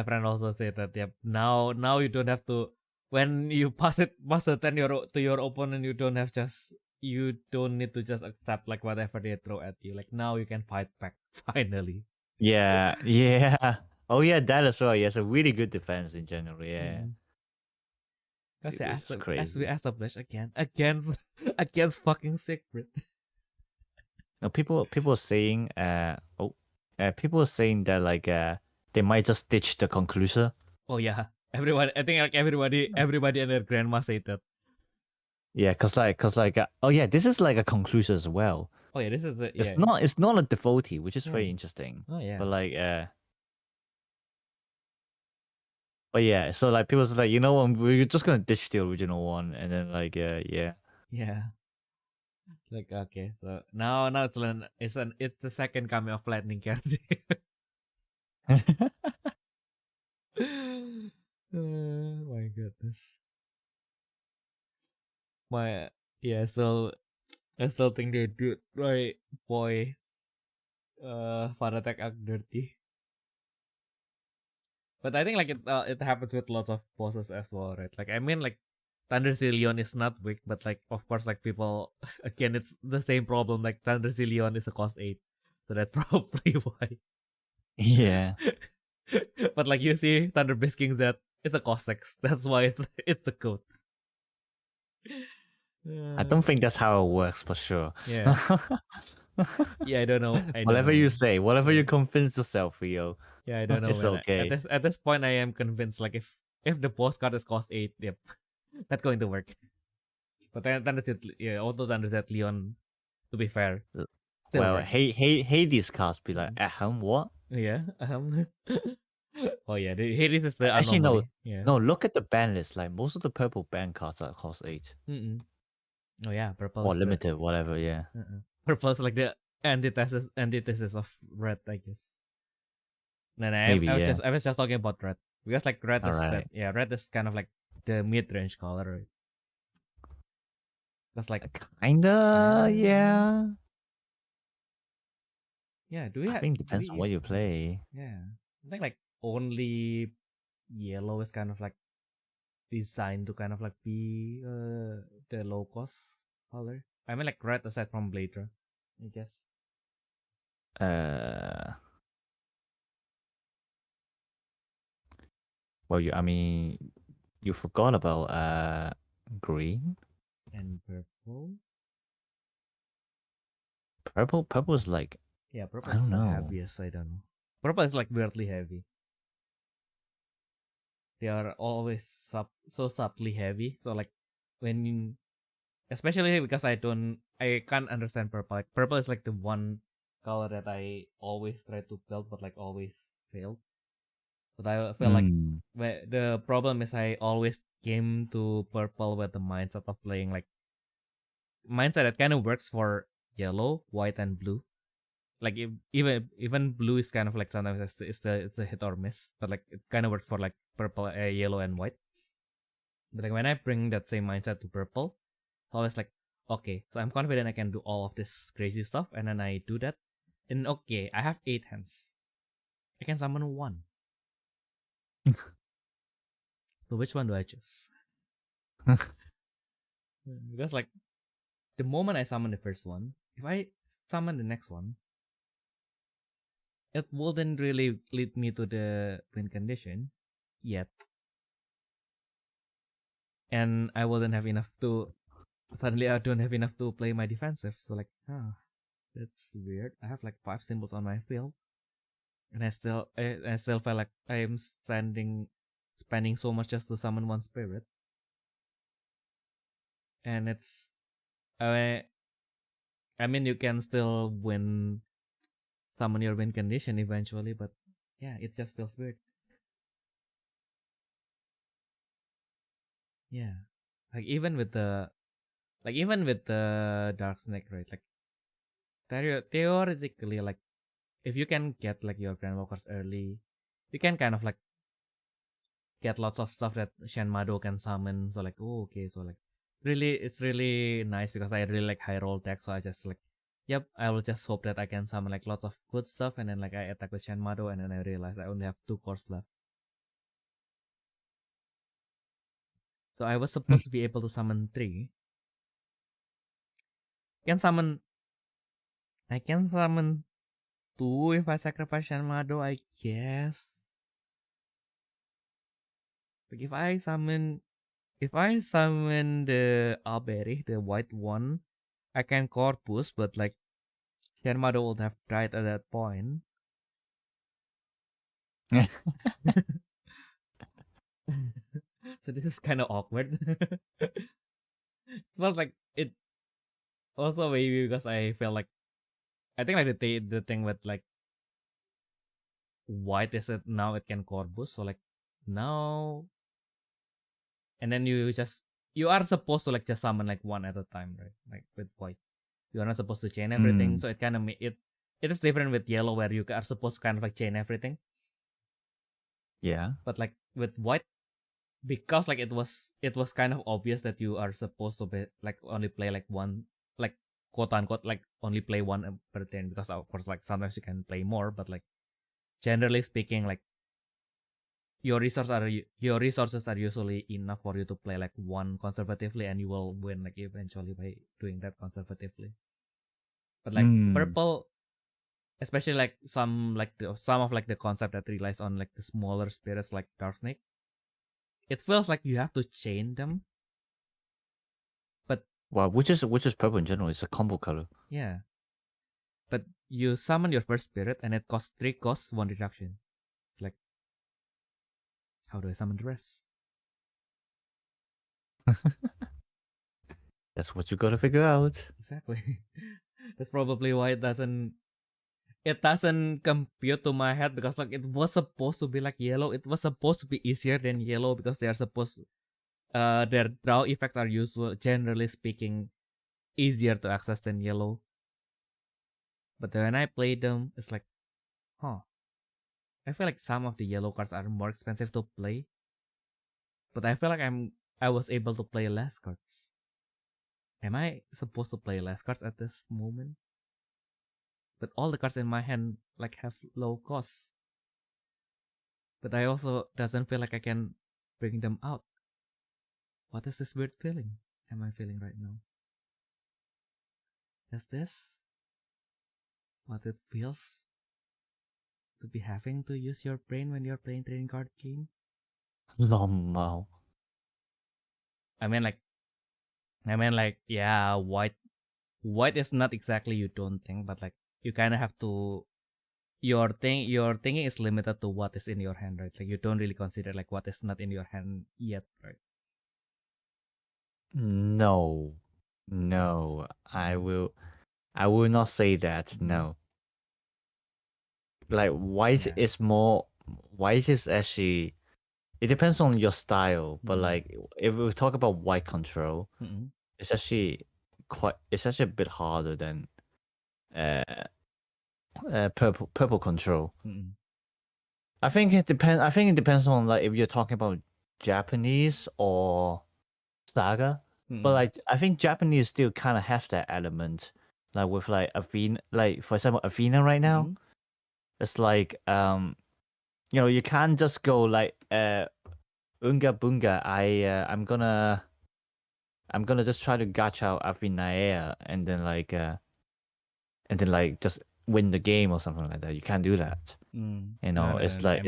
friend also said that now you don't have to, when you pass the turn to your opponent, you don't need to just accept whatever they throw at you. Now you can fight back finally. Yeah. Oh yeah, that as well. Yeah, it's a really good defense in general. Yeah. Because as we established against fucking Secret. No, people are saying people are saying that they might just ditch the concluser. Oh yeah, everyone. I think everybody and their grandma say that. Yeah, cause oh yeah, this is a concluser as well. Oh yeah, this is it's not a devotee, which is very interesting. Oh yeah, but yeah, so people say we're just gonna ditch the original one, and then yeah. Okay, so now it's the second coming of Lightning Candy. My goodness. I still think they do right, boy. Fanatic act dirty. But I think it happens with lots of bosses as well, right? I mean Thunder Leon is not weak, but of course people again it's the same problem. Thunder Leon is a cost 8, so that's probably why. Yeah. But you see Thunder Beast King that it's a cost 6. That's why it's the code. I don't think that's how it works for sure. Yeah. Yeah, I don't know. Whatever you say, whatever you convince yourself, Theo. Yeah, I don't know. It's okay. At this point, I am convinced. If the postcard is cost 8, yep, that's going to work. But then also Thunderset Leon, to be fair. Well, Hades cast be what? Yeah. Oh yeah, Hades is the Actually, no. anomaly. Yeah. No, look at the ban list. Like most of the purple ban cards are cost 8. Oh yeah, purple Or is limited, whatever, yeah. purple is like the antithesis of red, I guess. No, Maybe, yeah. I was just talking about red because like red is Alright. red is kind of like the mid-range color, right? That's like Kinda, yeah. yeah. I think depends on what you play. Yeah, I think like only yellow is kind of like designed to kind of like be the low cost color. I mean like red aside from Bladra, I guess. Well, you forgot about green and purple. Purple is like, Yeah, purple I is don't the know. heaviest. I don't know. Purple is like weirdly heavy. They are always so subtly heavy. So like when, especially because I can't understand purple. Like, purple is like the one color that I always try to build, but like always failed. But I feel like the problem is I always came to purple with the mindset of playing like mindset that kind of works for yellow, white, and blue. Like even blue is kind of like sometimes it's the hit or miss, but like it kind of works for like purple, yellow, and white. But like when I bring that same mindset to purple, it's always like, okay, so I'm confident I can do all of this crazy stuff, and then I do that, and okay, I have 8 hands, I can summon 1. So which one do I choose? Because like the moment I summon the first one, if I summon the next one, it wouldn't really lead me to the win condition yet. And I wouldn't have enough to suddenly I don't have enough to play my defensive. So like, that's weird. I have like 5 symbols on my field, and I still feel like I am spending so much just to summon 1 spirit. And it's I mean you can still summon your win condition eventually, but yeah, it just feels weird. Yeah. Like even with the Dark Snake, right? Like theoretically, like if you can get like your Grandwalkers early, you can kind of like get lots of stuff that Shenmado can summon. So like, oh okay, so like it's really nice because I really like high roll tech, so I just like, yep, I will just hope that I can summon like lots of good stuff, and then like I attack with Shenmado, and then I realize I only have 2 cores left. So I was supposed to be able to summon 3. I can summon 2 if I sacrifice Shenmado, I guess. Like if I summon the Alberry, the white one, I can core push, but like Shenmado would have died at that point. So this is kind of awkward. But like it also maybe because I felt like I think like the thing with like white is that now it can core boost, so like now, and then you are supposed to like just summon like 1 at a time, right? Like with white, you are not supposed to chain everything, so it kind of it is different with yellow where you are supposed to kind of like chain everything. Yeah. But like with white, because like it was kind of obvious that you are supposed to be like only play like 1, like quote unquote like only play 1 per turn, because of course like sometimes you can play more, but like generally speaking, like your resources are usually enough for you to play like 1 conservatively, and you will win like eventually by doing that conservatively. But like purple, especially like some of like the concept that relies on like the smaller spirits like Dark Snake, it feels like you have to chain them. But well, which is purple in general. It's a combo color. yeah, but you summon your first spirit and it costs 3 costs, 1 reduction. It's like, how do I summon the rest? That's what you gotta figure out. Exactly. That's probably why it doesn't. it doesn't compute to my head because like it was supposed to be like yellow. It was supposed to be easier than yellow because they are supposed their draw effects are usual, generally speaking, easier to access than yellow. But when I played them, it's like, huh. I feel like some of the yellow cards are more expensive to play. But I feel like I was able to play less cards. Am I supposed to play less cards at this moment? But all the cards in my hand like have low costs. But I also doesn't feel like I can bring them out. What is this weird feeling am I feeling right now? Is this what it feels to be having to use your brain when you're playing trading card game? Long I mean like yeah, white is not exactly you don't think, but like you kind of have to your thinking is limited to what is in your hand, right? Like you don't really consider like what is not in your hand yet, right? No, I will not say that. No, like white is more. White is actually. It depends on your style, but like if we talk about white control, it's actually It's actually a bit harder than purple control. I think it depends on like if you're talking about Japanese or Saga. But like I think Japanese still kind of have that element, like with like Athena, like for example Athena right now. It's like you can't just go like Unga Bunga. I'm gonna just try to gotcha out Athena and then just win the game or something like that. You can't do that. It's like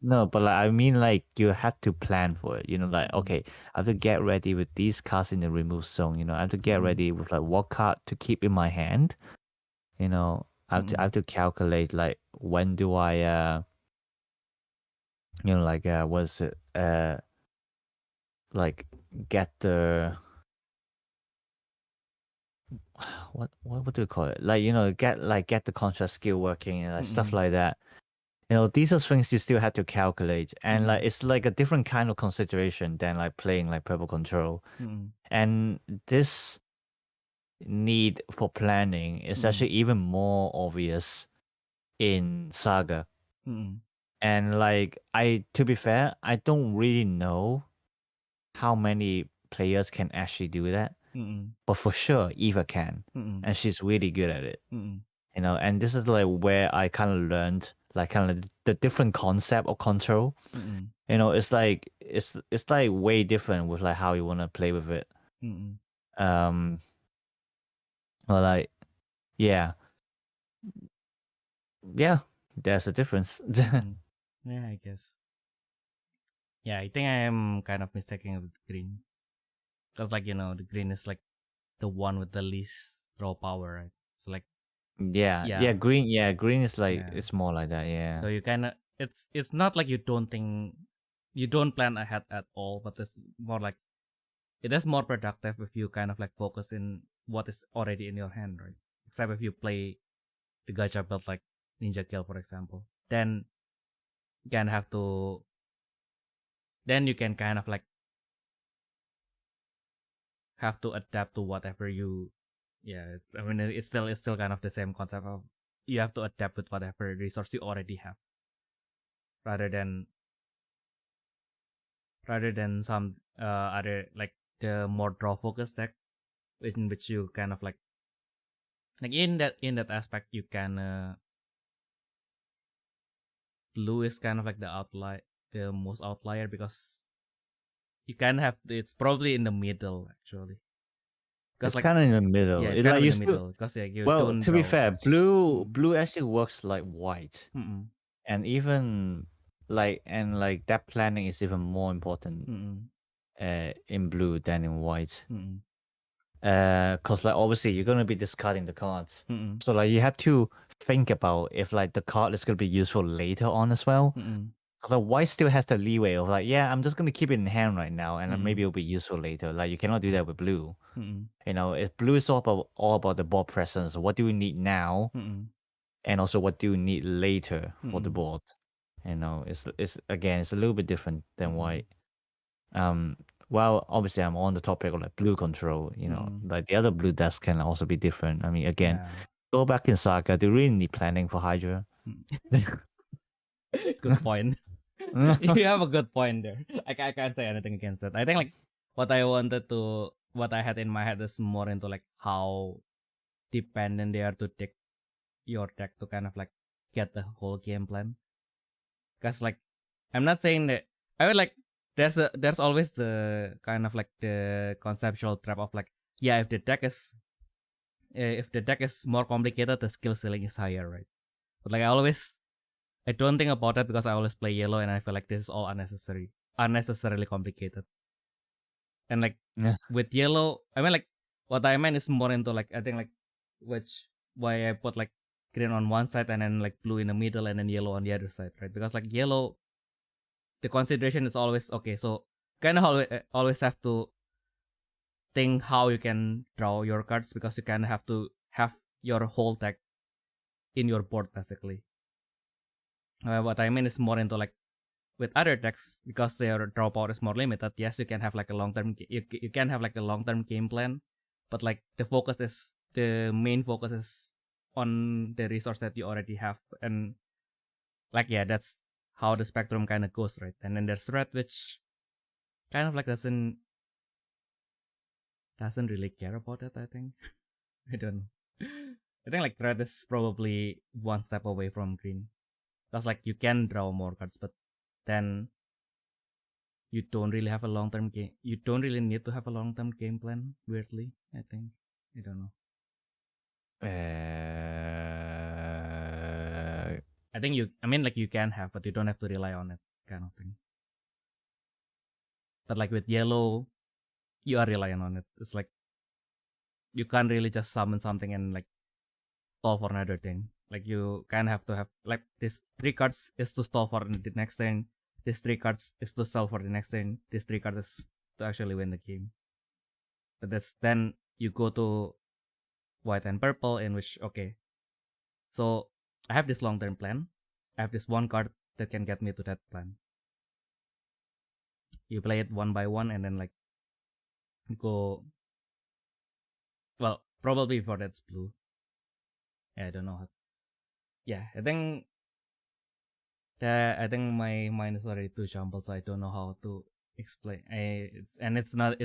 no, but like I mean like you have to plan for it. Like okay, I have to get ready with these cards in the remove zone. I have to get ready with like what card to keep in my hand. I have to calculate like when do I was it like get the what do you call it? Like get the contrast skill working and like stuff like that. These are things you still have to calculate, and like it's like a different kind of consideration than like playing like purple control. And this need for planning is actually even more obvious in Saga. And like to be fair, I don't really know how many players can actually do that. But for sure, Eva can, and she's really good at it. And this is like where I kind of learned like kind of the different concept of control. It's like it's like way different with like how you want to play with it. Or like yeah, there's a difference. Yeah, I guess. Yeah, I think I am kind of mistaken with green. Because like, the green is like the one with the least draw power, right? So like green is like it's more like that, yeah. So you kinda it's not like you don't plan ahead at all, but it's more like it is more productive if you kind of like focus in what is already in your hand, right? Except if you play the gacha build like Ninja Kill, for example. Then you can have to then you can kind of like have to adapt to whatever you it's still kind of the same concept of you have to adapt with whatever resource you already have rather than some other like the more draw focused deck in which you kind of like in that aspect you can blue is kind of like the most outlier because you can have it's probably in the middle actually. It's like, kind of in the middle. Yeah, it's kind of in the middle because you don't. To be fair, blue actually works like white, and even like that planning is even more important in blue than in white. Cause like obviously you're gonna be discarding the cards, so like you have to think about if like the card is gonna be useful later on as well. The white still has the leeway of like, yeah, I'm just gonna keep it in hand right now, and then maybe it'll be useful later. Like you cannot do that with blue. You know, if blue is all about the board presence. What do we need now, and also what do you need later for the board? You know, it's again, it's a little bit different than white. Well, obviously, I'm on the topic of like blue control. You know, like the other blue decks can also be different. I mean, again, go back in Saga. Do you really need planning for Hydra? Good point. You have a good point there. I can't say anything against that. I think like what I had in my head is more into like how dependent they are to take your deck to kind of like get the whole game plan. Cause like I'm not saying that I mean like there's always the kind of like the conceptual trap of like, yeah, if the deck is more complicated, the skill ceiling is higher, right? But like I don't think about that because I always play yellow and I feel like this is all unnecessarily complicated. And like with yellow, I mean like what I meant is more into like I think like why I put like green on one side and then like blue in the middle and then yellow on the other side, right? Because like yellow, the consideration is always okay. So kind of always have to think how you can draw your cards because you kind of have to have your whole deck in your board basically. What I mean is more into like with other decks because their draw power is more limited. Yes, you can have like a long term you can have like a long term game plan, but like the main focus is on the resource that you already have, and like yeah, that's how the spectrum kind of goes, right? And then there's red, which kind of like doesn't really care about it. I think I don't know. I think like red is probably one step away from green. Because like you can draw more cards, but then you don't really have a long-term game. You don't really need to have a long-term game plan. Weirdly, I think. I don't know. I think you can have, but you don't have to rely on it, kind of thing. But like with yellow, you are relying on it. It's like you can't really just summon something and like stall for another thing. Like you kind of have to have like this 3 cards is to stall for the next turn. This 3 cards is to stall for the next turn. This 3 cards is to actually win the game. But that's then you go to white and purple in which okay. So I have this long term plan. I have this one card that can get me to that plan. You play it one by one and then like go. Well, probably before that's blue. Yeah, I don't know how. Yeah, I think my mind is already too jumbled, so I don't know how to explain. And it's not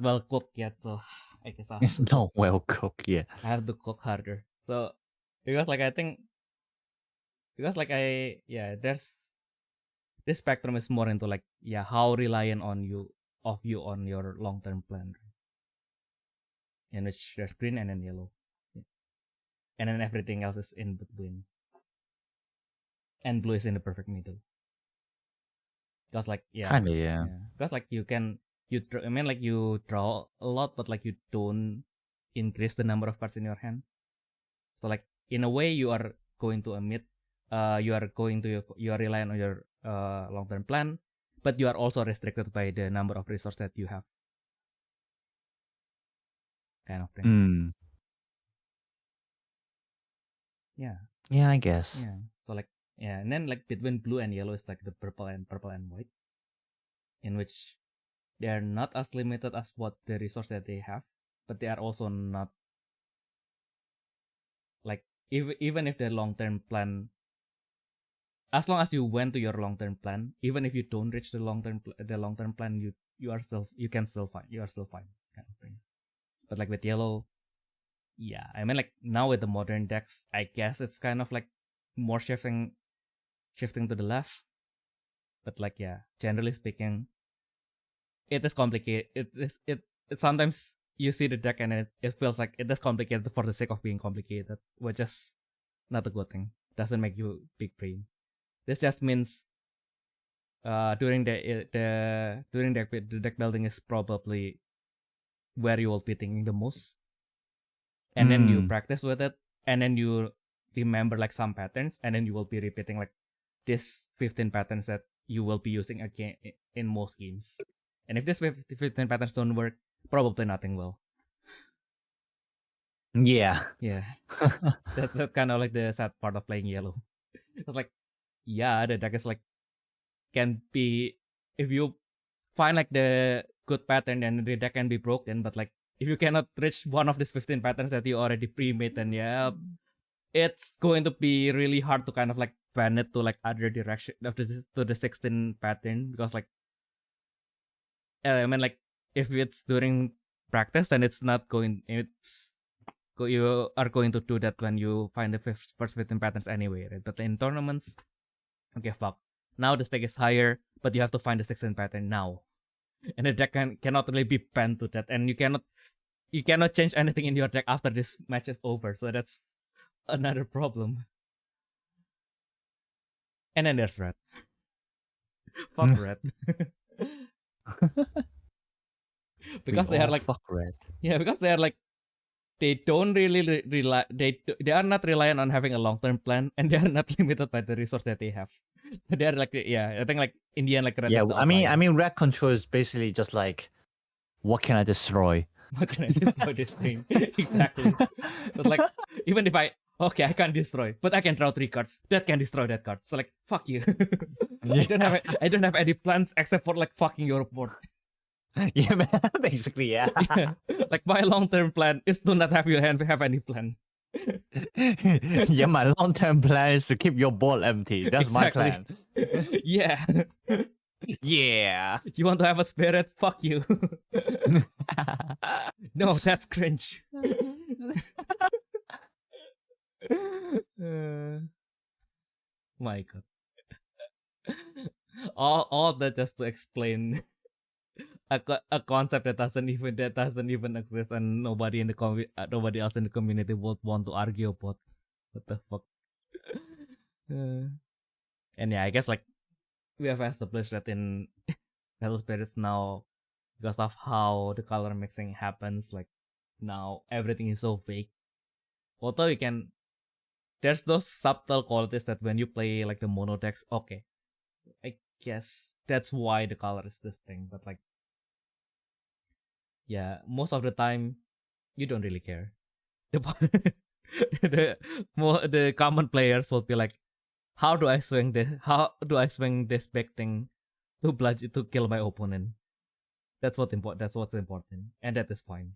well cooked yet, so I guess it's not well cooked yet. I have to cook harder. So because there's this spectrum is more into like how reliant on you on your long term plan, in which there's green and then yellow, and then everything else is in between. And blue is in the perfect middle. Because like kinda. Because like you draw a lot, but like you don't increase the number of cards in your hand. So like in a way you are going to emit, you are relying on your long term plan, but you are also restricted by the number of resources that you have. Kind of thing. Yeah. Yeah, I guess. Yeah. So like and then like between blue and yellow is like the purple and white, in which they are not as limited as what the resource that they have, but they are also not like even if their long term plan, as long as you went to your long term plan, even if you don't reach the long term plan, you can still fine. You are still fine, kind of thing. But like with yellow, yeah, I mean like now with the modern decks, I guess it's kind of like more shifting to the left. But like generally speaking, it is complicated. It sometimes you see the deck and it feels like it is complicated for the sake of being complicated, which is not a good thing. Doesn't make you big brain. This just means during the deck building is probably where you will be thinking the most, and then you practice with it, and then you remember like some patterns, and then you will be repeating like this 15 patterns that you will be using again in most games. And if this 15 patterns don't work, probably nothing will. Yeah. That's kind of like the sad part of playing yellow. It's like, yeah, the deck is like, can be, if you find like the good pattern, then the deck can be broken, but like, if you cannot reach one of these 15 patterns that you already pre-made, then yeah, it's going to be really hard to kind of like ban it to like other direction to the 16 pattern, because like, I mean, like, if it's during practice, then it's not going, you are going to do that when you find the first 15 patterns anyway, right? But in tournaments, okay, fuck. Now the stake is higher, but you have to find the 16 pattern now. And the deck cannot really be banned to that, and you cannot change anything in your deck after this match is over, so that's another problem. And then there's red. Fuck red. Because they are like, fuck red. Yeah, because they are like, they don't really rely, they are not reliant on having a long-term plan, and they are not limited by the resource that they have. They are like, yeah, I think like in the end, like red Yeah, is the I mean red control is basically just like, what can I destroy? What can I destroy this thing? Exactly. But like, even if I can't destroy, but I can draw 3 cards that can destroy that card. So like, fuck you. I don't have any plans except for like fucking your board. Yeah, man, basically, yeah. Like, my long-term plan is to not have any plan. Yeah, my long-term plan is to keep your board empty. That's Exactly. my plan. Yeah. Yeah. You want to have a spirit? Fuck you. No, that's cringe. My god. All that just to explain a concept that doesn't even exist, and nobody else in the community would want to argue about. What the fuck? And yeah, I guess like we have established that in Battle Spirits now, because of how the color mixing happens, like now everything is so fake. Although there's those subtle qualities that when you play like the mono decks, okay, I guess that's why the color is this thing. But like, yeah, most of the time you don't really care. The common players will be like, how do I swing this big thing to kill my opponent? That's what's important, and that is fine.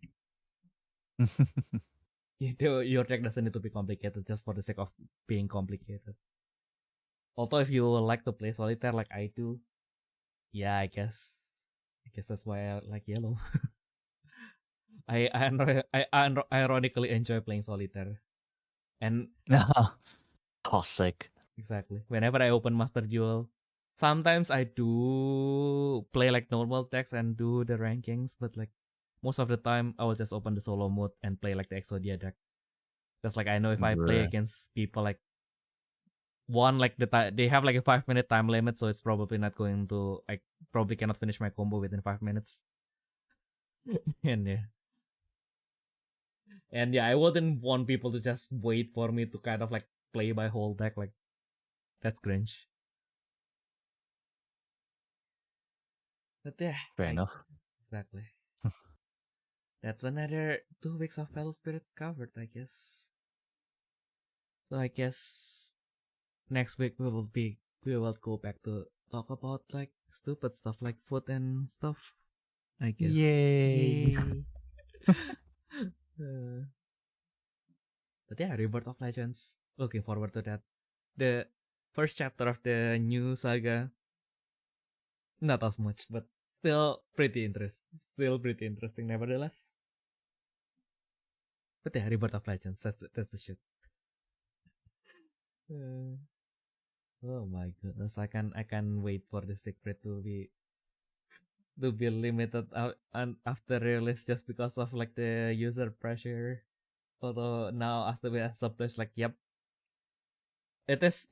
Your deck doesn't need to be complicated just for the sake of being complicated. Although if you like to play solitaire like I do, yeah, I guess that's why I like yellow. I ironically enjoy playing solitaire, and Toxic. exactly whenever I open Master Duel, sometimes I do play like normal decks and do the rankings, but like most of the time I will just open the solo mode and play like the Exodia deck. Because like I know if I play against people like they have like a 5-minute time limit, so it's probably not going to, I probably cannot finish my combo within 5 minutes. And yeah, I wouldn't want people to just wait for me to kind of like play my whole deck. Like, that's cringe. But yeah, Fair enough. Exactly. That's another 2 weeks of Battle Spirits covered, I guess. So I guess next week we will go back to talk about like stupid stuff like food and stuff, I guess. Yay. But yeah, Rebirth of Legends. Looking forward to that. The first chapter of the new saga, not as much, but still pretty interesting nevertheless. But yeah, Rebirth of Legends, that's the shit. Oh my goodness, I can wait for the secret to be limited out and after release, just because of like the user pressure. Although now after we established, like, yep, it is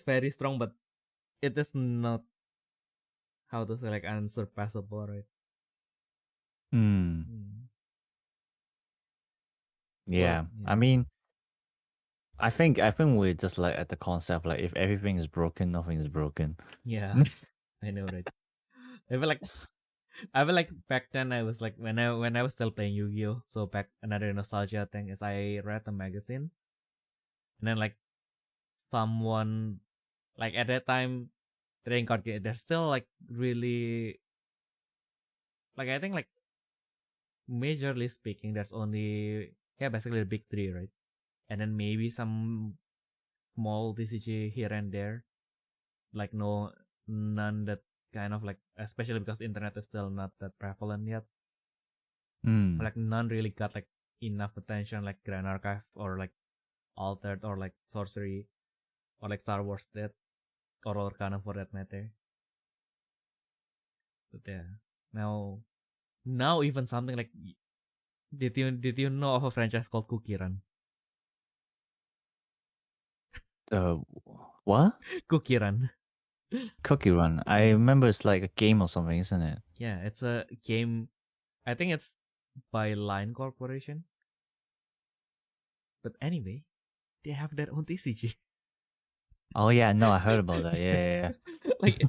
very strong, but it is not, how to say, like, unsurpassable, right? Yeah, Well, I mean, I think we're just like at the concept like if everything is broken, nothing is broken. Yeah, I know, right? I feel like back then I was like when I was still playing Yu-Gi-Oh. So back another nostalgia thing is I read the magazine and then like someone like at that time trading card game they're still like really like I think like majorly speaking there's only basically the big three, right? And then maybe some small TCG here and there, like none that kind of like especially because the internet is still not that prevalent yet. Like none really got like enough attention like Grand Archive or like Altered or like Sorcery or like Star Wars Dead or Arcana for that matter. But yeah, now even something like did you know of a franchise called Cookie Run? What? Cookie Run. Cookie Run. I remember it's like a game or something, isn't it? Yeah, it's a game. I think it's by Line Corporation. But anyway, they have their own TCG. Oh yeah, no, I heard about that. Yeah. Like,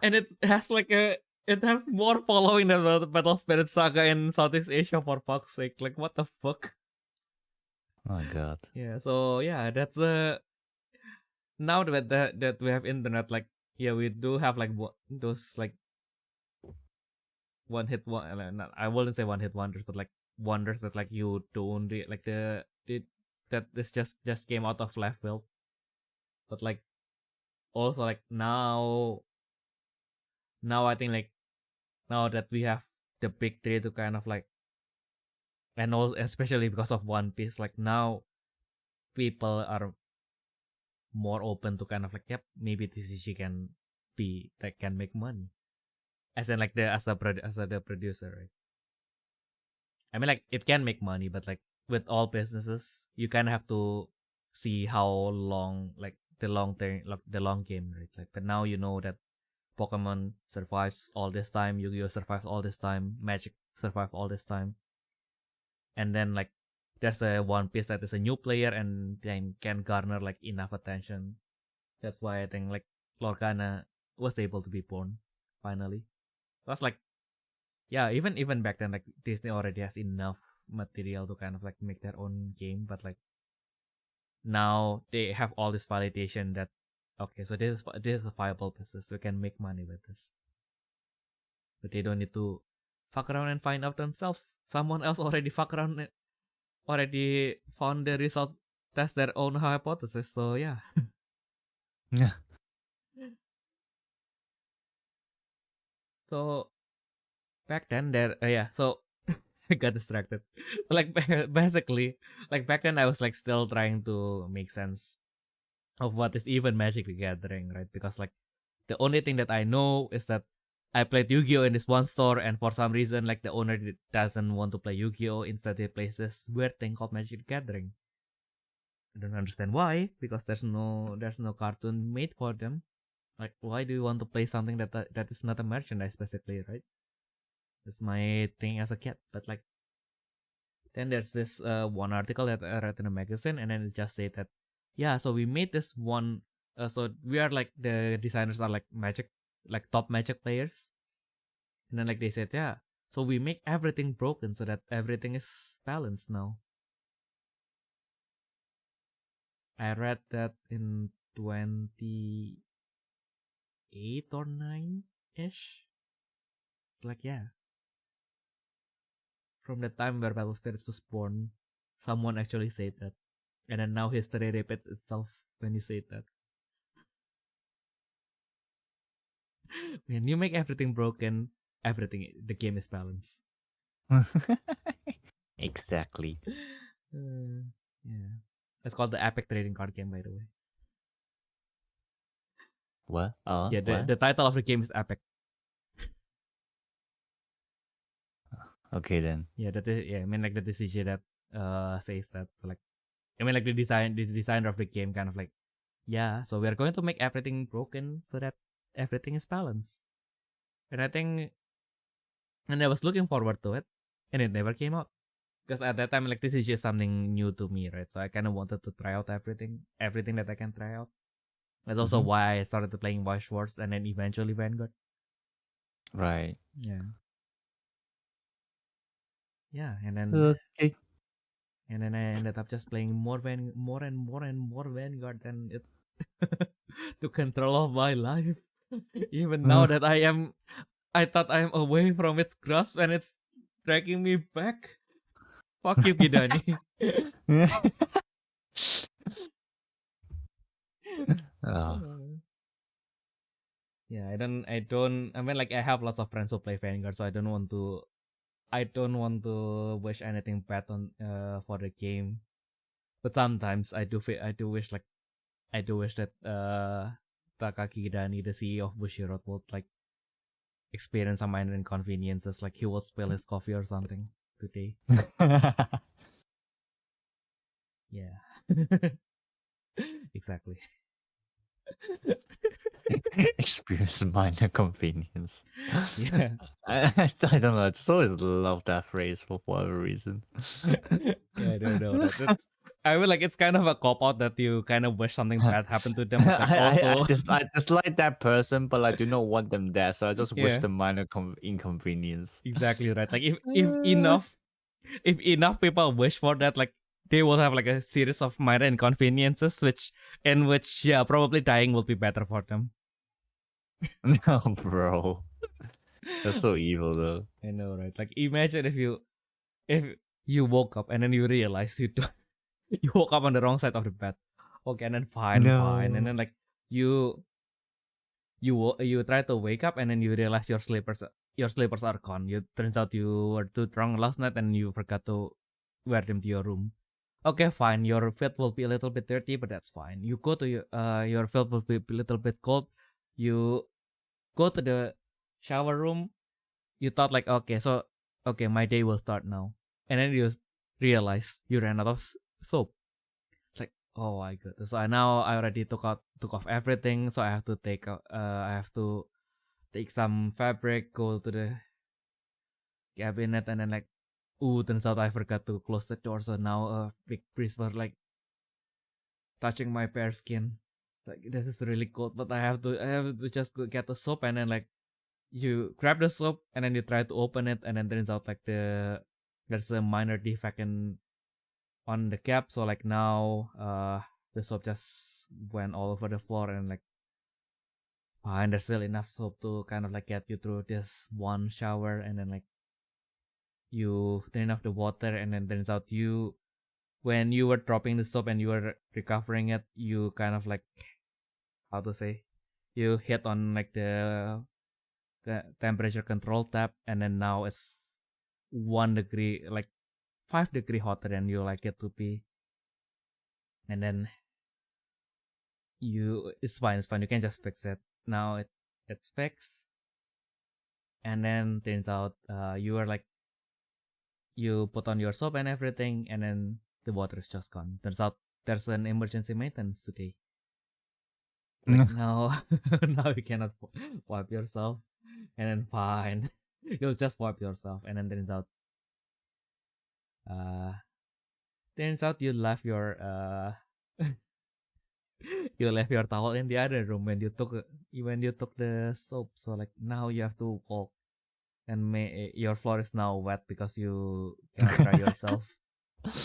and it has it has more following than the Battle Spirit Saga in Southeast Asia for fuck's sake. Like, what the fuck? Oh my god. Yeah. So yeah, that's now that we have internet, like yeah, we do have like those like one hit one. I wouldn't say one hit wonders, but like wonders that like you don't like that this just came out of left field. But like also like now I think like now that we have the big three to kind of like and all especially because of One Piece, like now people are more open to kind of like yep maybe TCG can be that can make money as in like as the producer, right? I mean like it can make money, but like with all businesses you kind of have to see how long like the long term like the long game, right? Like but now you know that Pokemon survives all this time, Yu-Gi-Oh survives all this time, Magic survives all this time, and then like there's a One Piece that is a new player and then can garner like enough attention. That's why I think like Lorcana was able to be born finally. Plus like yeah, even back then like Disney already has enough material to kind of like make their own game, but like now they have all this validation that okay, so this is a viable business. We can make money with this. But they don't need to fuck around and find out themselves. Someone else already fuck around, already found the result, test their own hypothesis. So yeah. Yeah. So back then there, yeah. So I got distracted. Like basically, like back then I was like still trying to make sense of what is even Magic the Gathering, right? Because like the only thing that I know is that I played Yu-Gi-Oh in this one store, and for some reason, like the owner doesn't want to play Yu-Gi-Oh. Instead, he plays this weird thing called Magic the Gathering. I don't understand why, because there's no cartoon made for them. Like, why do you want to play something that is not a merchandise, basically, right? That's my thing as a kid. But like, then there's this one article that I read in a magazine, and then it just said that, yeah, so we made this one. So we are like the designers are like Magic, like top Magic players, and then like they said, yeah, so we make everything broken so that everything is balanced now. I read that in 28 or 9 ish. Like yeah, from the time where Battle Spirits was born, someone actually said that, and then now history repeats itself when you say that. When you make everything broken, the game is balanced. Exactly. Yeah, it's called the Epic Trading Card Game, by the way. What? Yeah, What? the title of the game is Epic. Okay then. Yeah, that is, yeah. I mean, like the decision that says that, like, I mean, like the designer of the game kind of like, yeah. So we are going to make everything broken so that everything is balanced. And I think, and I was looking forward to it, and it never came out because at that time, like, this is just something new to me, right? So I kind of wanted to try out everything that I can try out. That's also why I started playing Wild Wars and then eventually Vanguard. Right. Yeah. Yeah, and then Okay. and then I ended up just playing more and more Vanguard, and it took control of my life. Even now that I thought I'm away from its grasp and it's dragging me back. Fuck you, Kidani. Yeah, I mean, like, I have lots of friends who play Vanguard, so I don't want to wish anything bad on for the game. But sometimes I do wish that Takaki Kidani, the CEO of Bushiroad, would like experience some minor inconveniences, like he will spill his coffee or something today. Yeah. Exactly. Experience minor convenience. Yeah. I don't know. I just always love that phrase for whatever reason. Yeah, I don't know that. I mean, like, it's kind of a cop out that you kind of wish something bad happened to them, but like also I dislike that person, but I do not want them there, so I just wish yeah, them minor inconvenience. exactly right. Like, if enough people wish for that, like, they will have like a series of minor inconveniences, in which probably dying will be better for them. No, bro, that's so evil though. I know, right? Like, imagine if you woke up and then you realize you woke up on the wrong side of the bed. Okay, and then fine, and then like you try to wake up and then you realize your slippers are gone. You turns out you were too drunk last night and you forgot to wear them to your room. Okay, fine. Your feet will be a little bit dirty, but that's fine. You go to your feet will be a little bit cold. You go to the shower room. You thought like, okay, my day will start now, and then you realize you ran out of soap. It's like, oh my god. So now I already took off everything. So I have to take some fabric, go to the cabinet, and then like, turns out I forgot to close the door. So now a big breeze was like touching my bare skin. Like, this is really cold, but I have to just go get the soap, and then like you grab the soap and then you try to open it, and then turns out like there's a minor defect on the cap. So like now the soap just went all over the floor, and like and there's still enough soap to kind of like get you through this one shower, and then like you turn off the water, and then turns out when you were dropping the soap and you were recovering it, you kind of like, how to say, you hit on like the temperature control tab, and then now it's 1 degree, like 5 degree hotter than you like it to be, and then it's fine, you can just fix it. Now it's fixed, and then turns out you are like, you put on your soap and everything, and then the water is just gone. Turns out there's an emergency maintenance today. Like now you cannot wipe yourself, and then fine, you'll just wipe yourself, and then turns out you left your towel in the other room when you took the soap. So like now you have to walk, and your floor is now wet because you cannot dry yourself. And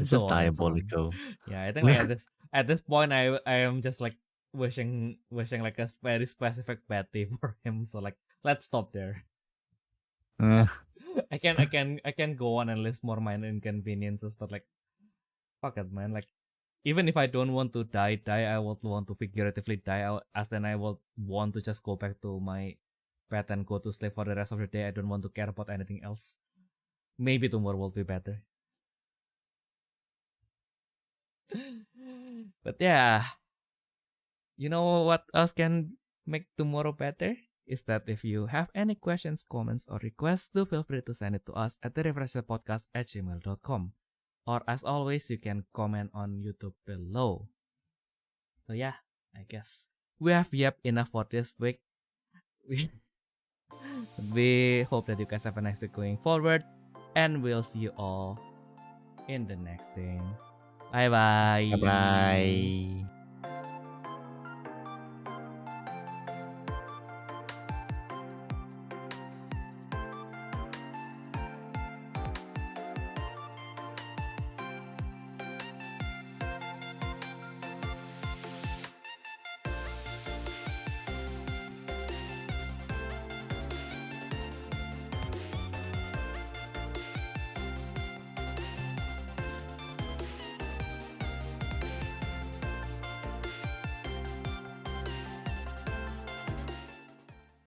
this so is on and so on. diabolical. Yeah, I think like at this point I am just like wishing like a very specific bad day for him. So like, let's stop there. I can go on and list more minor inconveniences, but like, fuck it, man. Like, even if I don't want to die, I would want to figuratively die, as then I would want to just go back to my bed and go to sleep for the rest of the day. I don't want to care about anything else. Maybe tomorrow will be better. But yeah, you know what else can make tomorrow better? Is that if you have any questions, comments, or requests, do feel free to send it to us at therefreshsteppodcast@gmail.com. Or as always, you can comment on YouTube below. So yeah, I guess we have yapped enough for this week. We hope that you guys have a nice week going forward. and we'll see you all in the next thing. Bye bye. Bye bye.